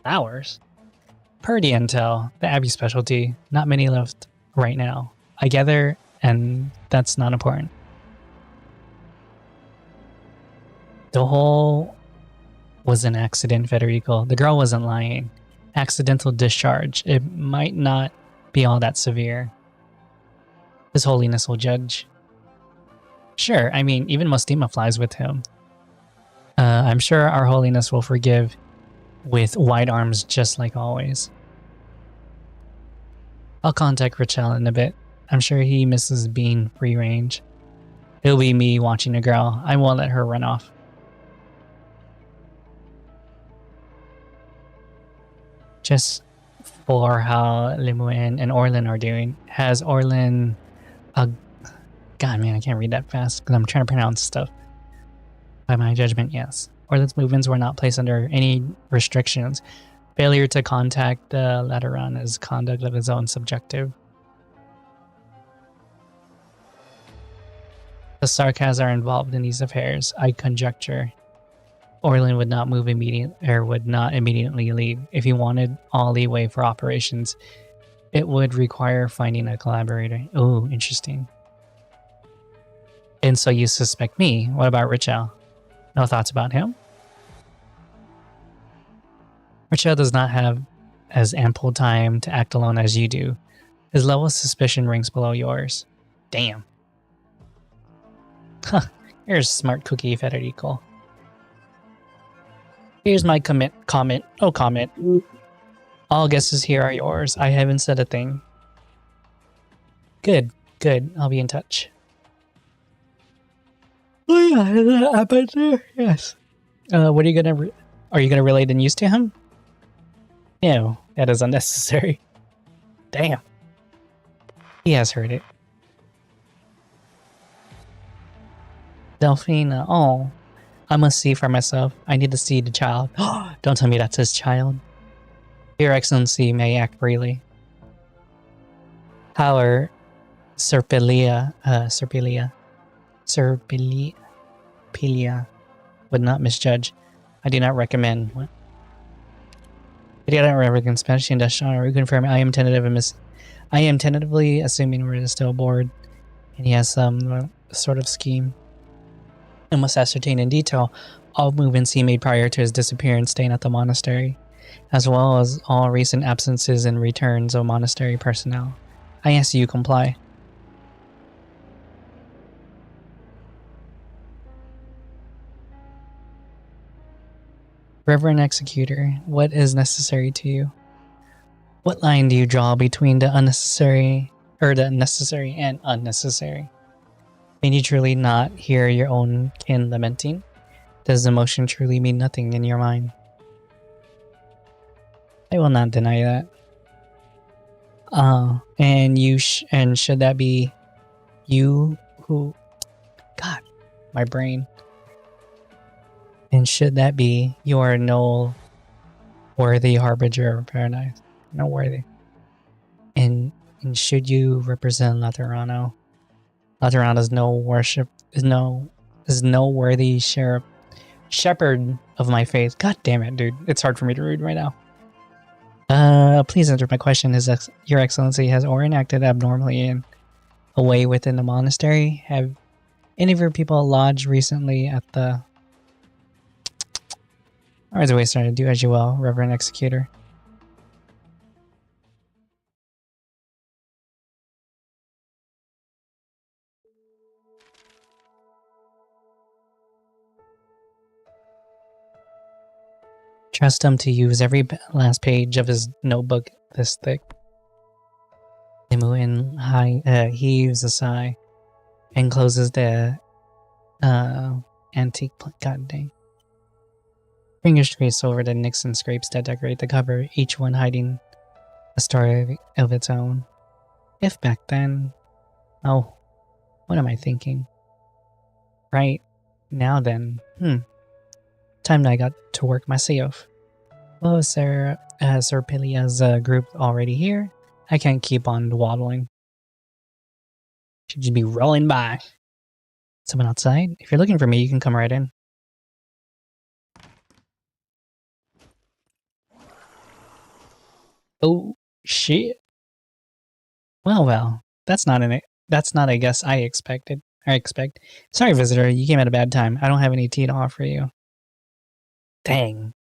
Flowers? Per the intel, the Abbey specialty, not many left right now. I gather, and that's not important. was an accident, Federico. The girl wasn't lying. Accidental discharge. It might not be all that severe. His Holiness will judge. Sure, I mean, even Mostima flies with him. I'm sure Our Holiness will forgive with wide arms just like always. I'll contact Rachel in a bit. I'm sure he misses being free range. It'll be me watching a girl. I won't let her run off. Just for how Limuen and Orlin are doing. Has Orlin... God, man, I can't read that fast because I'm trying to pronounce stuff. By my judgment, yes. Orlin's movements were not placed under any restrictions. Failure to contact the Lateran is conduct of his own subjective. The Sarkas are involved in these affairs. I conjecture Orlin would not would not immediately leave. If he wanted all leeway for operations, it would require finding a collaborator. Oh, interesting. And so you suspect me. What about Richel? No thoughts about him? Richel does not have as ample time to act alone as you do. His level of suspicion ranks below yours. Damn. Huh. You're a smart cookie, Federico. Here's my comment. No comment. All guesses here are yours. I haven't said a thing. Good. I'll be in touch. Oh yeah, that happened there. Yes. What are you gonna? Are you gonna relay the news to him? No, that is unnecessary. Damn. He has heard it. Delphina, oh, I must see for myself. I need to see the child. Don't tell me that's his child. Your Excellency may act freely. However, Serpilia would not misjudge. I do not recommend. What? I do not recommend Spanish industrial or confirm. I am tentatively assuming we're still aboard, and he has some sort of scheme. I must ascertain in detail all movements he made prior to his disappearance staying at the monastery, as well as all recent absences and returns of monastery personnel. I ask you comply. Reverend Executor, what is necessary to you? What line do you draw between the necessary and unnecessary? May you truly not hear your own kin lamenting? Does emotion truly mean nothing in your mind? I will not deny that. And should that be you who... God, my brain. And should that be, you are no worthy harbinger of paradise. No worthy. And should you represent Laterano? Laterano's is no worthy shepherd of my faith. God damn it, dude. It's hard for me to read right now. Please answer my question. Your Excellency, has Orin acted abnormally in a way within the monastery? Have any of your people lodged recently at the... Alright, the way started. Do as you will, Reverend Executor. Trust him to use every last page of his notebook this thick. Limuin heaves a sigh and closes the antique god dang. Fingers trace over the nicks and scrapes that decorate the cover, each one hiding a story of its own. If back then... Oh, what am I thinking? Right, now then, time that I got to work myself. Well, Serpilia's group already here? I can't keep on waddling. Should just be rolling by. Someone outside? If you're looking for me, you can come right in. Oh, shit. Well, that's not a guess I expect. Sorry, visitor, you came at a bad time. I don't have any tea to offer you. Dang.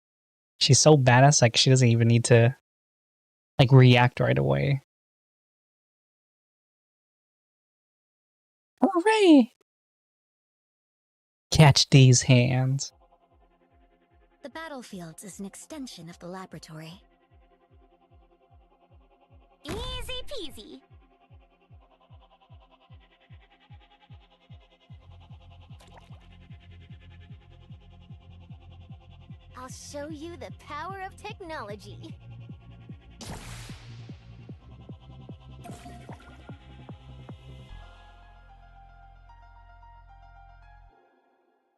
She's so badass, like she doesn't even need to like react right away. Hooray! Catch these hands. The battlefield is an extension of the laboratory. Easy peasy. I'll show you the power of technology.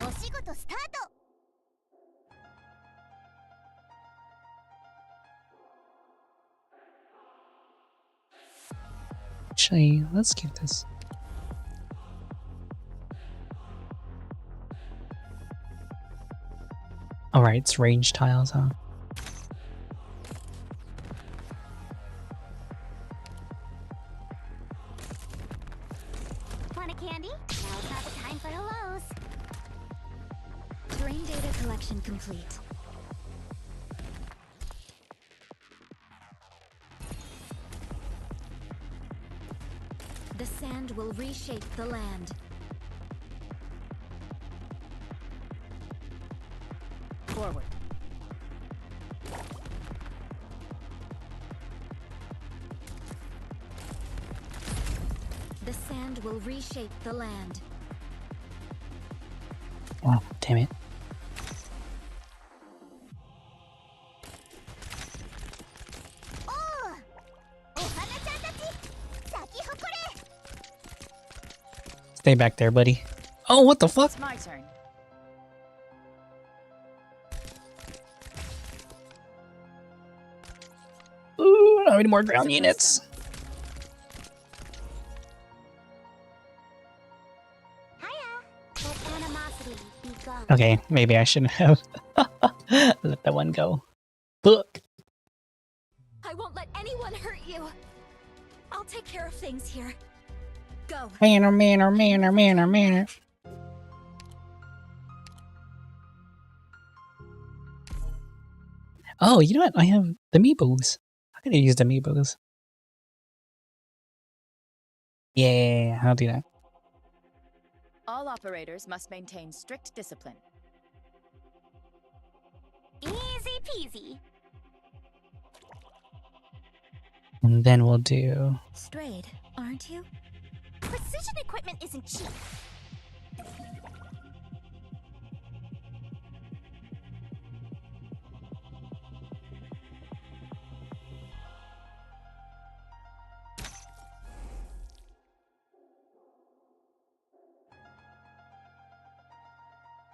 Oshigoto start! Actually, let's keep this. Alright, it's range tiles, huh? Want a candy? Now's not the time for hellos. Terrain data collection complete. The sand will reshape the land. Forward. The sand will reshape the land. Oh, damn it. Oh! Ohana-chan-tachi, saki hokore! Stay back there, buddy. Oh, what the fuck? It's my turn. Ooh, not any more ground units. Hiya! Let animosity be gone. Okay, maybe I shouldn't have let that one go. Book. I won't let anyone hurt you. I'll take care of things here. Go. Manner, manner, manner, manner, manner. Oh, you know what? I have the amiibos. I could have used amiibos. Yeah, I'll do that. All operators must maintain strict discipline. Easy peasy. And then we'll do... Strayed, aren't you? Precision equipment isn't cheap.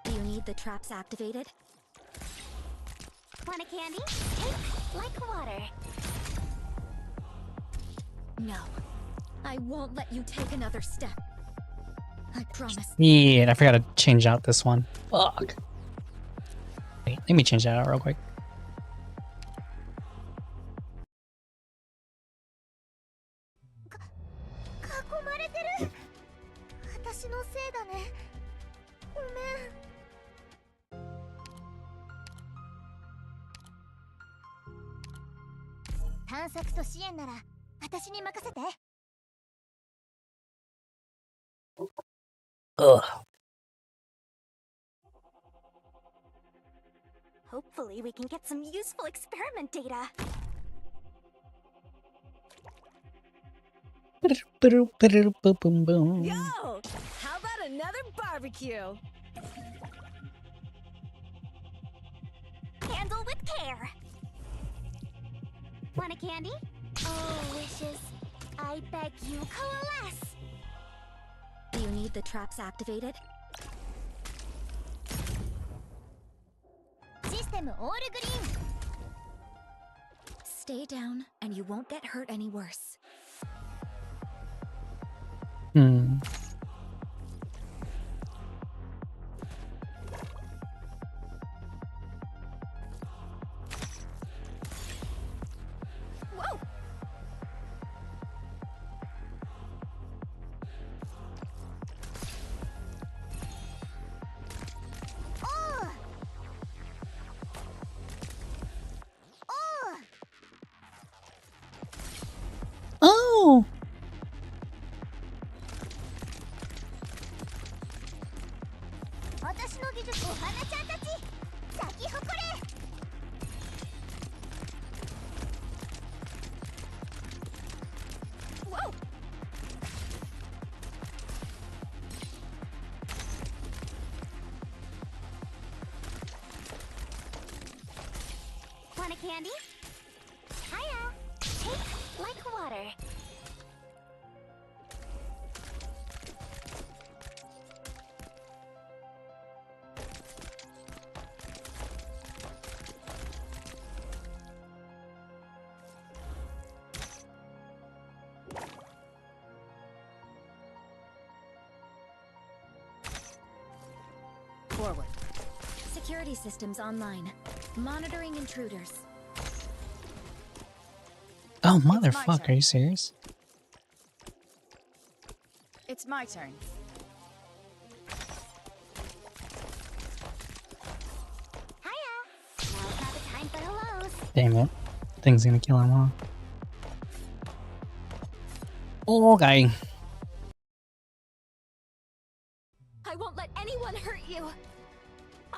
Do you need the traps activated? Want a candy? Take like water. No. I won't let you take another step. I promise. Yeah, I forgot to change out this one. Fuck. Wait, let me change that out real quick. Kakomareteru. 私のせいだね。ごめん。探索と支援なら私に任せて。Ugh. Hopefully we can get some useful experiment data. Boom, boom. Yo! How about another barbecue? Handle with care. Want a candy? Oh, wishes. I beg you, coalesce. Do you need the traps activated? System all green. Stay down, and you won't get hurt any worse. Hmm. Whoa! Oh! Oh! Whoa! Want a candy? Hiya! Take like water. Forward. Security systems online. Monitoring intruders. Oh, my motherfucker, turn. are you serious? It's my turn. Hiya! Now's not the time for hellos. Damn it. Thing's gonna kill him all. Okay. I won't let anyone hurt you.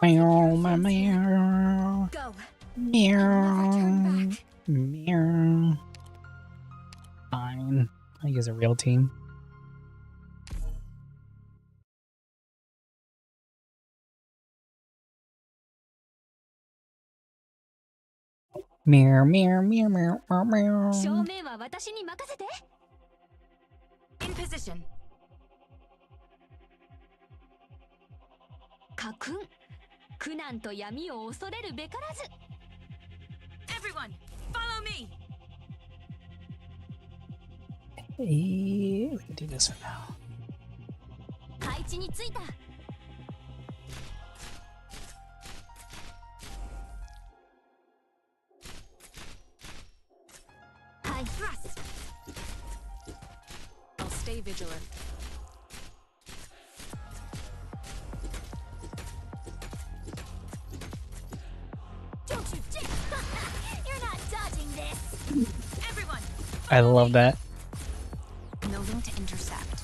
Meow, meow, meow. Go. Meow. Turn back. Meow. Fine. I use a real team. Meow, meow, meow, meow, meow, meow. 正面は私に任せて。 In position. 家訓。苦難と闇を恐れるべからず。 Everyone, follow me. Hey, we can do this for now. 配置についた。 High thrust. I'll stay vigilant. Don't you dare! You're not dodging this. Everyone, I love that. moving to intercept.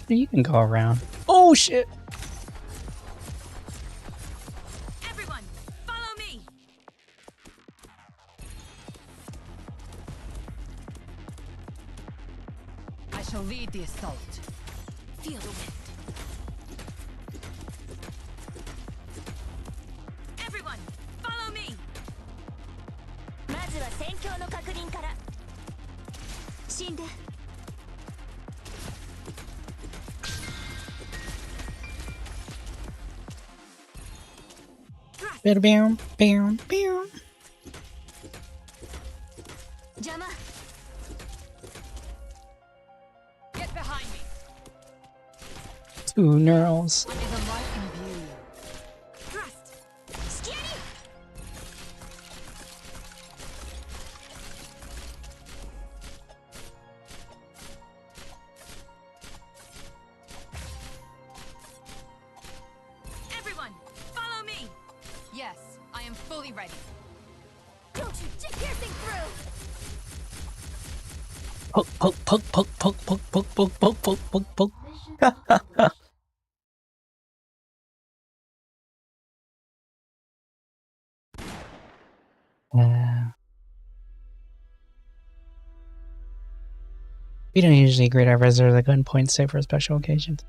You can go around. Oh shit! Everyone, follow me. I shall lead the assault. Feel the wind. Everyone, follow me. まずは戦況の確認から。死んで。 Bam, bam, bam, bam. 邪魔。 Get behind me. Two neurals. Under the light and view. Thrust. Steady. Everyone, follow me. Yes, I am fully ready. Don't you dare piercing through. Poke, poke, poke, poke, poke, poke, poke, poke, poke, poke, poke, poke. We don't usually grade our reserves at gunpoint save for special occasions.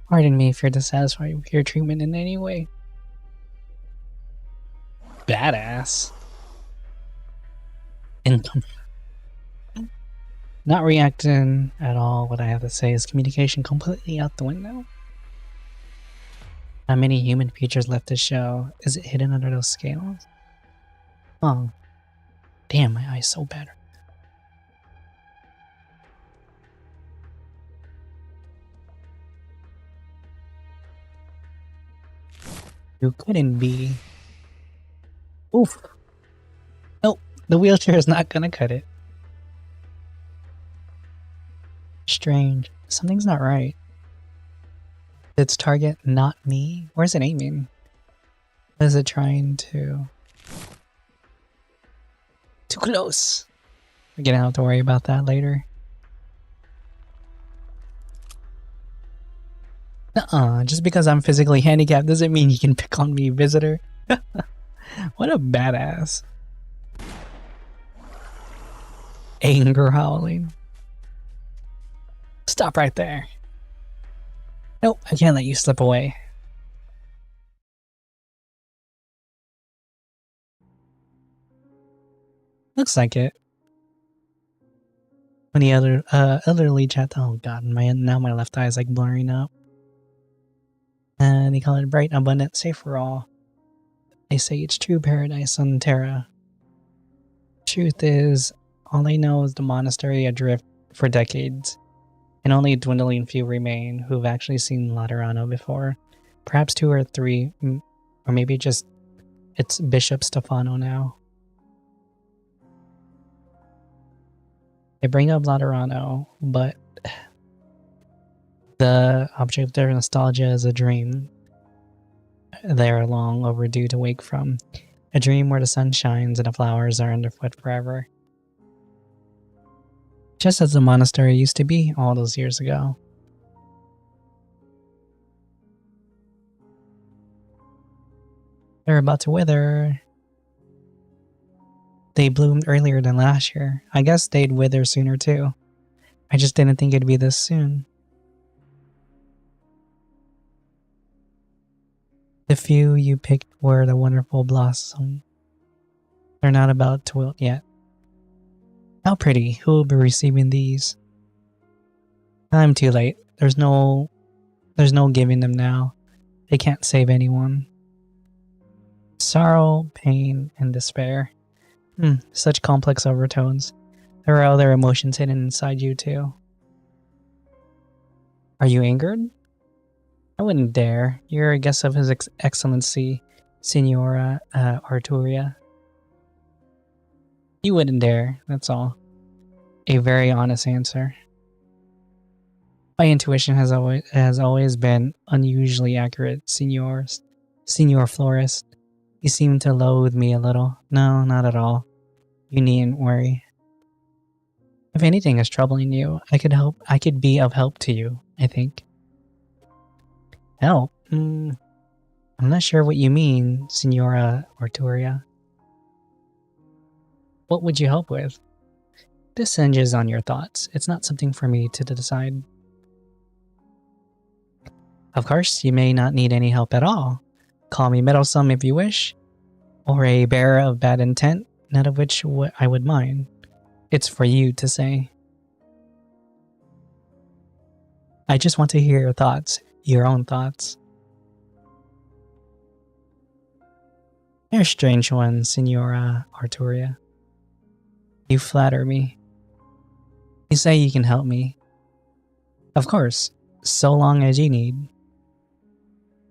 Pardon me if you're dissatisfied with your treatment in any way. Badass. Income. Not reacting at all. What I have to say is communication completely out the window. How many human features left to show? Is it hidden under those scales? Oh. Damn, my eye's so bad. You couldn't be. Oof. Nope, the wheelchair is not gonna cut it. Strange. Something's not right. Its target, not me? Where's it aiming? Is it trying to... Too close! We're gonna have to worry about that later. Just because I'm physically handicapped doesn't mean you can pick on me, visitor. What a badass. Anger howling. Stop right there. Nope, I can't let you slip away. Looks like it. When the other elderly chat, oh god, now my left eye is like blurring up. And they call it bright, abundant, safe for all. They say it's true paradise on Terra. Truth is, all they know is the monastery adrift for decades, and only a dwindling few remain who've actually seen Laterano before. Perhaps 2 or 3, or maybe just it's Bishop Stefano now. They bring up Laterano, but the object of their nostalgia is a dream they are long overdue to wake from. A dream where the sun shines and the flowers are underfoot forever. Just as the monastery used to be all those years ago. They're about to wither. They bloomed earlier than last year. I guess they'd wither sooner too. I just didn't think it'd be this soon. The few you picked were the wonderful blossom. They're not about to wilt yet. How pretty. Who will be receiving these? I'm too late. There's no giving them now. They can't save anyone. Sorrow, pain, and despair. Such complex overtones. There are other emotions hidden inside you too. Are you angered? I wouldn't dare. You're a guest of His Excellency, Signora Arturia. You wouldn't dare, that's all. A very honest answer. My intuition has always been unusually accurate, Signor Florist. You seem to loathe me a little. No, not at all. You needn't worry. If anything is troubling you, I could be of help to you, I think. Help? I'm not sure what you mean, Signora Arturia. What would you help with? This hinges on your thoughts. It's not something for me to decide. Of course, you may not need any help at all. Call me meddlesome if you wish, or a bearer of bad intent, none of which I would mind. It's for you to say. I just want to hear your thoughts, your own thoughts. You're a strange one, Signora Arturia. You flatter me. You say you can help me. Of course, so long as you need.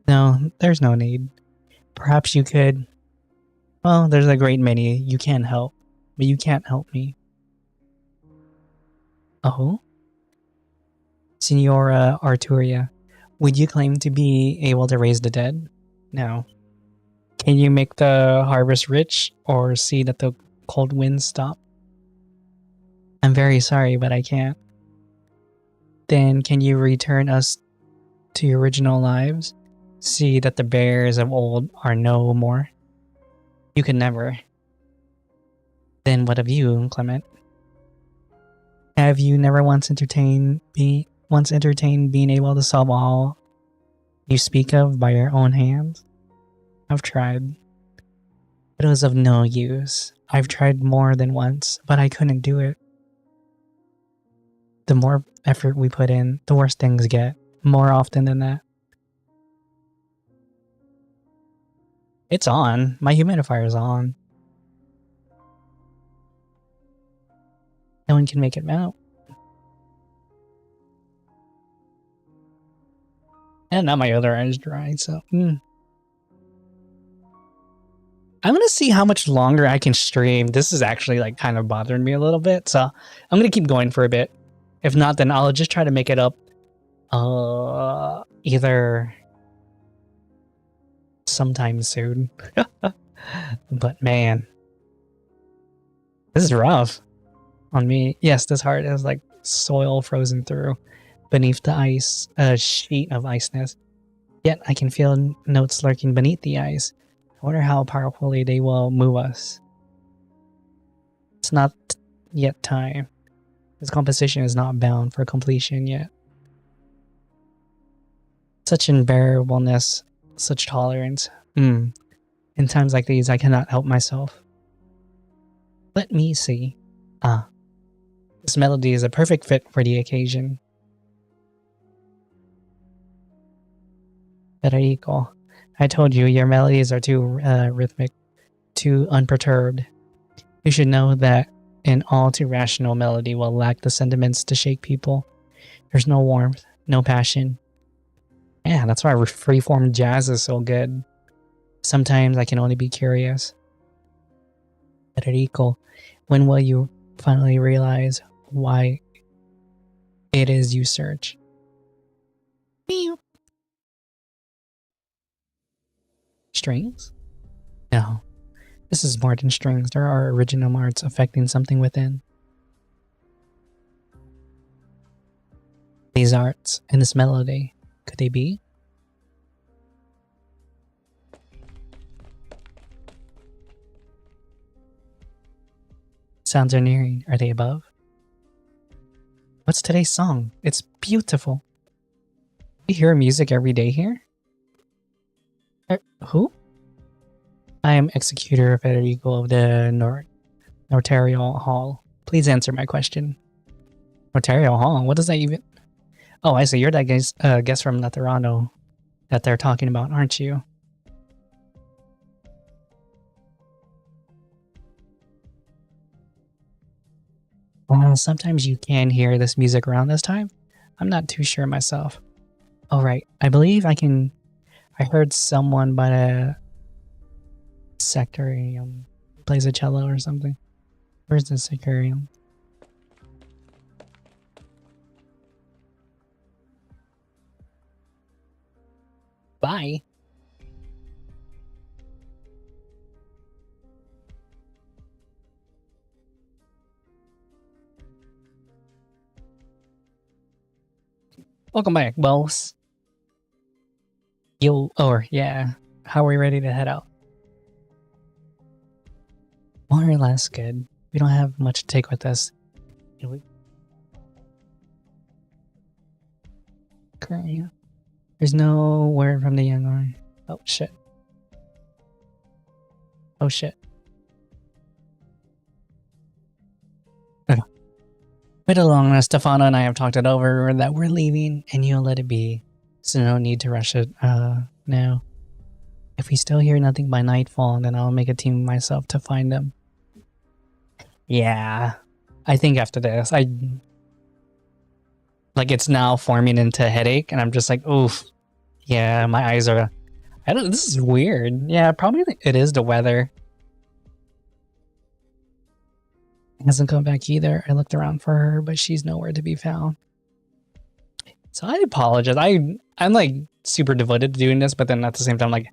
No, there's no need. Perhaps you could... Well, there's a great many you can help, but you can't help me. Oh? Signora Arturia, would you claim to be able to raise the dead? No. Can you make the harvest rich, or see that the cold winds stop? I'm very sorry, but I can't. Then can you return us to your original lives? See that the bears of old are no more? You can never. Then what of you, Clement? Have you never once entertained being able to solve all you speak of by your own hands? I've tried. But it was of no use. I've tried more than once, but I couldn't do it. The more effort we put in, the worse things get, more often than that. It's on. My humidifier's on. No one can make it melt. And now my other eye is dry, so... I'm gonna see how much longer I can stream. This is actually like kind of bothering me a little bit, so I'm gonna keep going for a bit. If not, then I'll just try to make it up Either sometime soon. But man, this is rough on me. Yes, this heart is like soil frozen through beneath the ice, a sheet of iceness. Yet I can feel notes lurking beneath the ice. I wonder how powerfully they will move us. It's not yet time. This composition is not bound for completion yet. Such unbearableness, such tolerance. In times like these, I cannot help myself. Let me see. This melody is a perfect fit for the occasion. Federico, I told you your melodies are too rhythmic, too unperturbed. You should know that an all too rational melody will lack the sentiments to shake people. There's no warmth, no passion. Yeah, that's why freeform jazz is so good. Sometimes I can only be curious. Federico, when will you finally realize why it is you search? Meow. Strings? No. This is more than strings. There are original arts affecting something within. These arts and this melody, could they be? Sounds are nearing. Are they above? What's today's song? It's beautiful. We hear music every day here? Who? I am Executor Federico of the Notarial Hall. Please answer my question. Notarial Hall? What does that even... Oh, I see. You're that guest from Laterano that they're talking about, aren't you? Well, sometimes you can hear this music around this time. I'm not too sure myself. Oh, right. I believe I heard someone by the Sectorium plays a cello or something. Where's the Sectorium? Bye. Welcome back, boss. Yeah. How are we ready to head out? More or less good. We don't have much to take with us. Currently, there's no word from the young one. Oh shit. Oh shit. Okay. Wait along, Stefano and I have talked it over that we're leaving and you'll let it be. So no need to rush it now. If we still hear nothing by nightfall, then I'll make a team myself to find them. Yeah. I think after this, it's now forming into a headache and I'm just like, oof. Yeah, my eyes are... this is weird. Yeah, probably it is the weather. It hasn't come back either. I looked around for her, but she's nowhere to be found. So I apologize. I'm like super devoted to doing this, but then at the same time, like,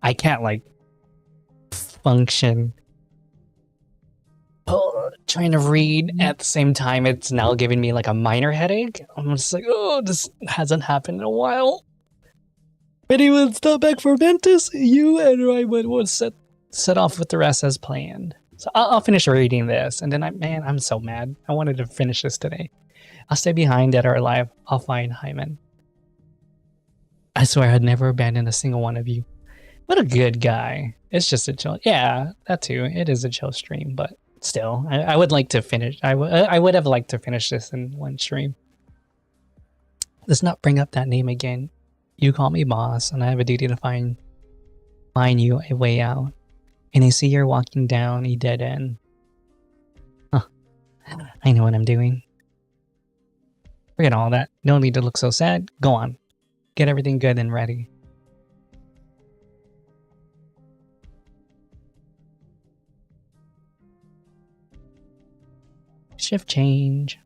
I can't like function. Trying to read at the same time, it's now giving me like a minor headache. I'm just like, oh, this hasn't happened in a while. Anyone stop back for Ventus? You and I would set off with the rest as planned. So I'll finish reading this, and then I'm so mad. I wanted to finish this today. I'll stay behind, dead or alive. I'll find Hyman. I swear I'd never abandon a single one of you. What a good guy. It's just a chill. Yeah, that too. It is a chill stream, but still, I would like to finish. I would have liked to finish this in one stream. Let's not bring up that name again. You call me boss, and I have a duty to find you a way out. And I see you're walking down a dead end. Huh. I know what I'm doing. Forget all that. No need to look so sad. Go on. Get everything good and ready. Shift change.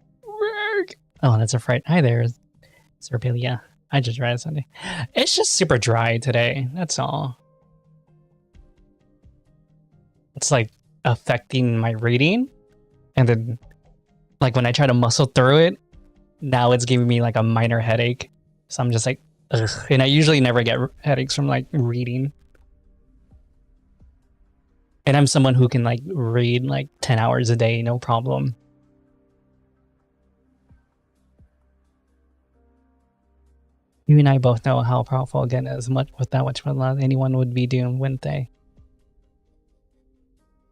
Oh, that's a fright. Hi there. Serpilia. I just read something. It's just super dry today. That's all. It's like affecting my reading. And then like when I try to muscle through it, now it's giving me like a minor headache. So I'm just like, ugh. And I usually never get headaches from like reading. And I'm someone who can like read like 10 hours a day, no problem. You and I both know how powerful again is. With that much love, anyone would be doomed, wouldn't they?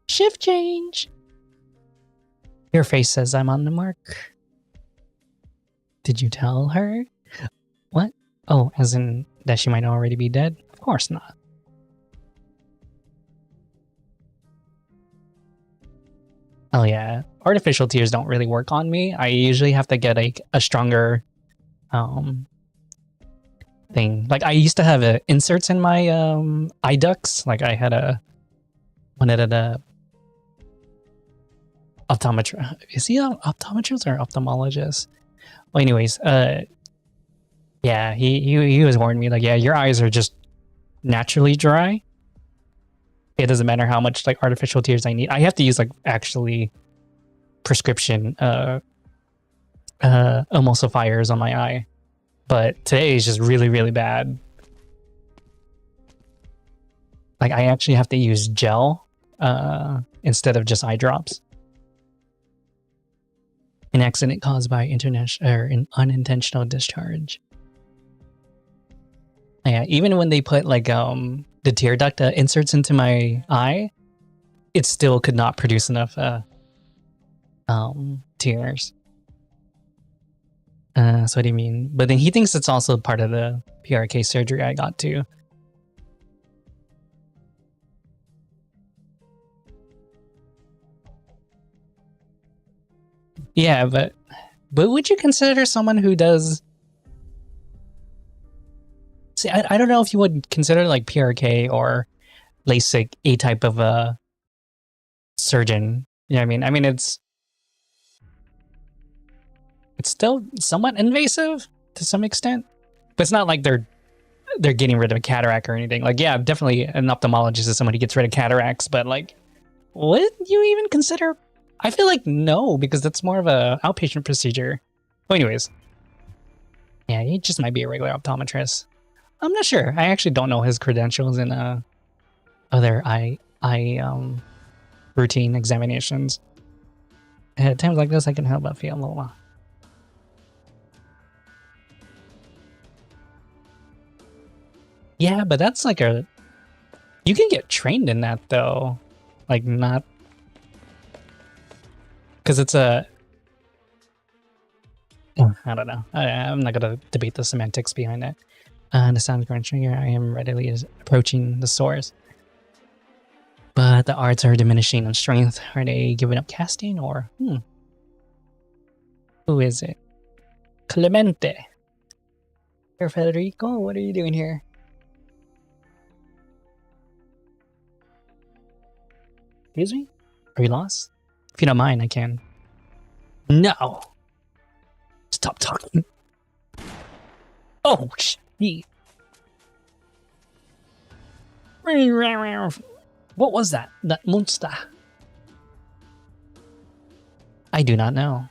Shift change. Your face says I'm on the mark. Did you tell her? What? Oh, as in that she might already be dead? Of course not. Oh yeah, artificial tears don't really work on me. I usually have to get like a stronger thing. Like I used to have inserts in my eye ducts. Like I had one at a optometrist. Is he an optometrist or ophthalmologist? Well, anyways, yeah, he was warning me like, yeah, your eyes are just naturally dry. It doesn't matter how much like artificial tears I need. I have to use like actually prescription emulsifiers on my eye. But today is just really, really bad. Like I actually have to use gel instead of just eye drops. An accident caused by an unintentional discharge. Yeah, even when they put like the tear duct inserts into my eye, it still could not produce enough tears. So what do you mean? But then he thinks it's also part of the PRK surgery I got too. Yeah, but would you consider someone who does... See, I don't know if you would consider like PRK or LASIK a type of a surgeon. You know what I mean? I mean, it's still somewhat invasive to some extent, but it's not like they're getting rid of a cataract or anything. Like, yeah, definitely an ophthalmologist is someone who gets rid of cataracts, but like, would you even consider? I feel like no, because that's more of a outpatient procedure. Well, anyways, yeah, he just might be a regular optometrist. I'm not sure. I actually don't know his credentials in other eye routine examinations. At times like this, I can help but feel a little. Yeah, but that's like you can get trained in that though. Like not, because it's I don't know. I'm not gonna debate the semantics behind it. The sound crunching here, I am readily approaching the source. But the arts are diminishing in strength. Are they giving up casting or who is it? Clemente. Here, Federico, what are you doing here? Excuse me? Are you lost? If you don't mind, I can. No! Stop talking. Oh, shit. What was that? That monster? I do not know.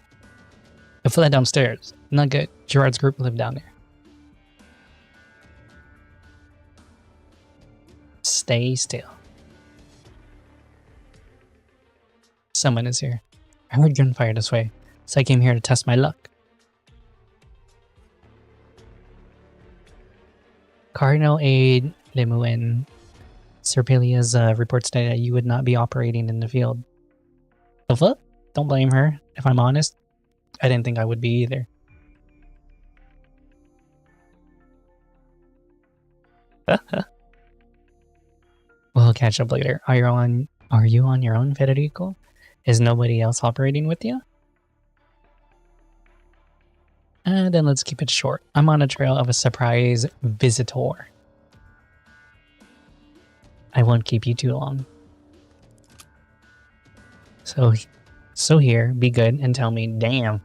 It fled downstairs. Not good. Gerard's group lived down there. Stay still. Someone is here. I heard gunfire this way, so I came here to test my luck. Cardinal Aide Lemoine. Serpilia's reports today that you would not be operating in the field. The fuck? Don't blame her, if I'm honest. I didn't think I would be either. We'll catch up later. Are you on your own, Federico? Is nobody else operating with you? And then let's keep it short. I'm on a trail of a surprise visitor. I won't keep you too long. So here, be good and tell me, damn,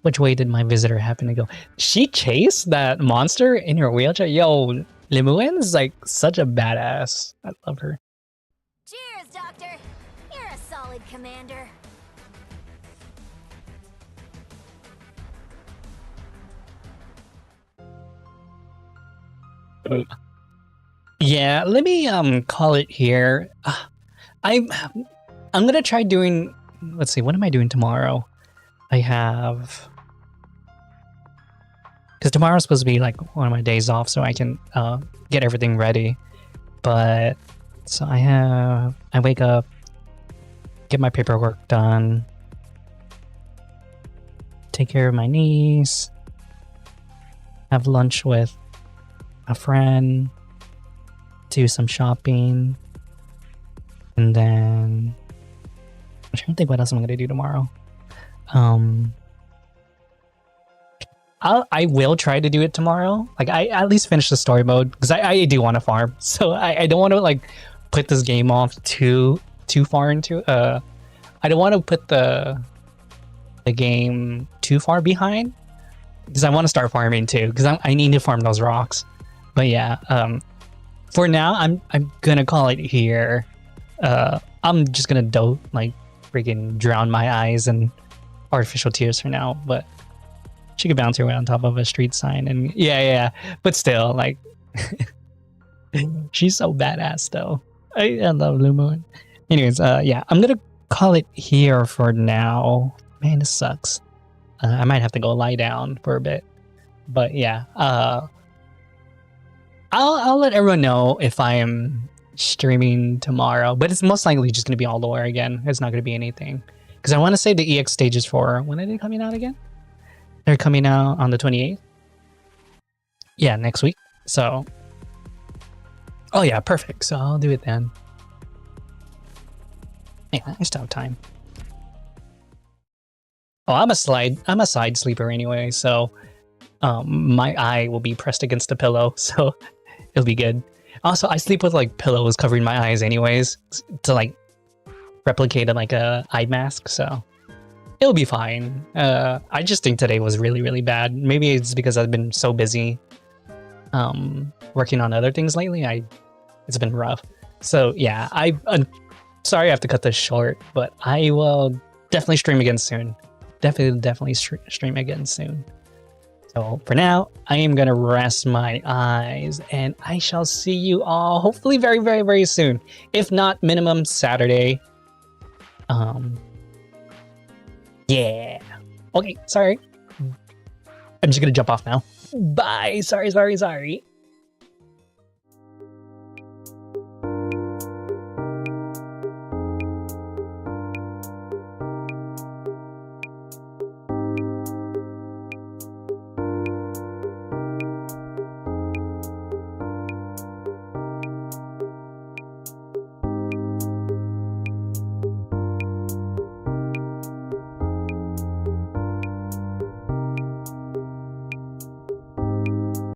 Which way did my visitor happen to go? She chased that monster in her wheelchair? Yo, Limuen's like such a badass. I love her. Cheers, Doctor. You're a solid commander. Yeah, let me call it here. I'm gonna try doing. Let's see, what am I doing tomorrow? I have, because tomorrow's supposed to be like one of my days off, so I can get everything ready. But so I wake up, get my paperwork done, take care of my niece, have lunch with a friend, do some shopping, and then I'm trying to think what else I'm gonna do tomorrow. I will try to do it tomorrow. Like I at least finish the story mode because I do want to farm. So I don't want to like put this game off too far into I don't want to put the game too far behind because I want to start farming too because I need to farm those rocks. But yeah, for now I'm gonna call it here. I'm just gonna like freaking drown my eyes in artificial tears for now, but she could bounce her way on top of a street sign and yeah, but still, like, she's so badass though. I love Blue Moon. Anyways, yeah, I'm gonna call it here for now. Man, this sucks. I might have to go lie down for a bit, but yeah, I'll let everyone know if I am streaming tomorrow, but it's most likely just gonna be all lore again. It's not gonna be anything because I want to save the EX stages for when are they coming out again? They're coming out on the 28th. Yeah, next week. So, oh yeah, perfect. So I'll do it then. Yeah, I still have time. Oh, I'm a side sleeper anyway, so my eye will be pressed against the pillow, so it'll be good. Also, I sleep with like pillows covering my eyes anyways to like replicate like a eye mask, so it'll be fine. I just think today was really, really bad. Maybe it's because I've been so busy working on other things lately. It's been rough. So yeah, I'm sorry I have to cut this short, but I will definitely stream again soon. Definitely stream again soon. So for now, I am gonna rest my eyes, and I shall see you all hopefully very, very, very soon. If not, minimum Saturday. Yeah. Okay, sorry. I'm just gonna jump off now. Bye. Sorry.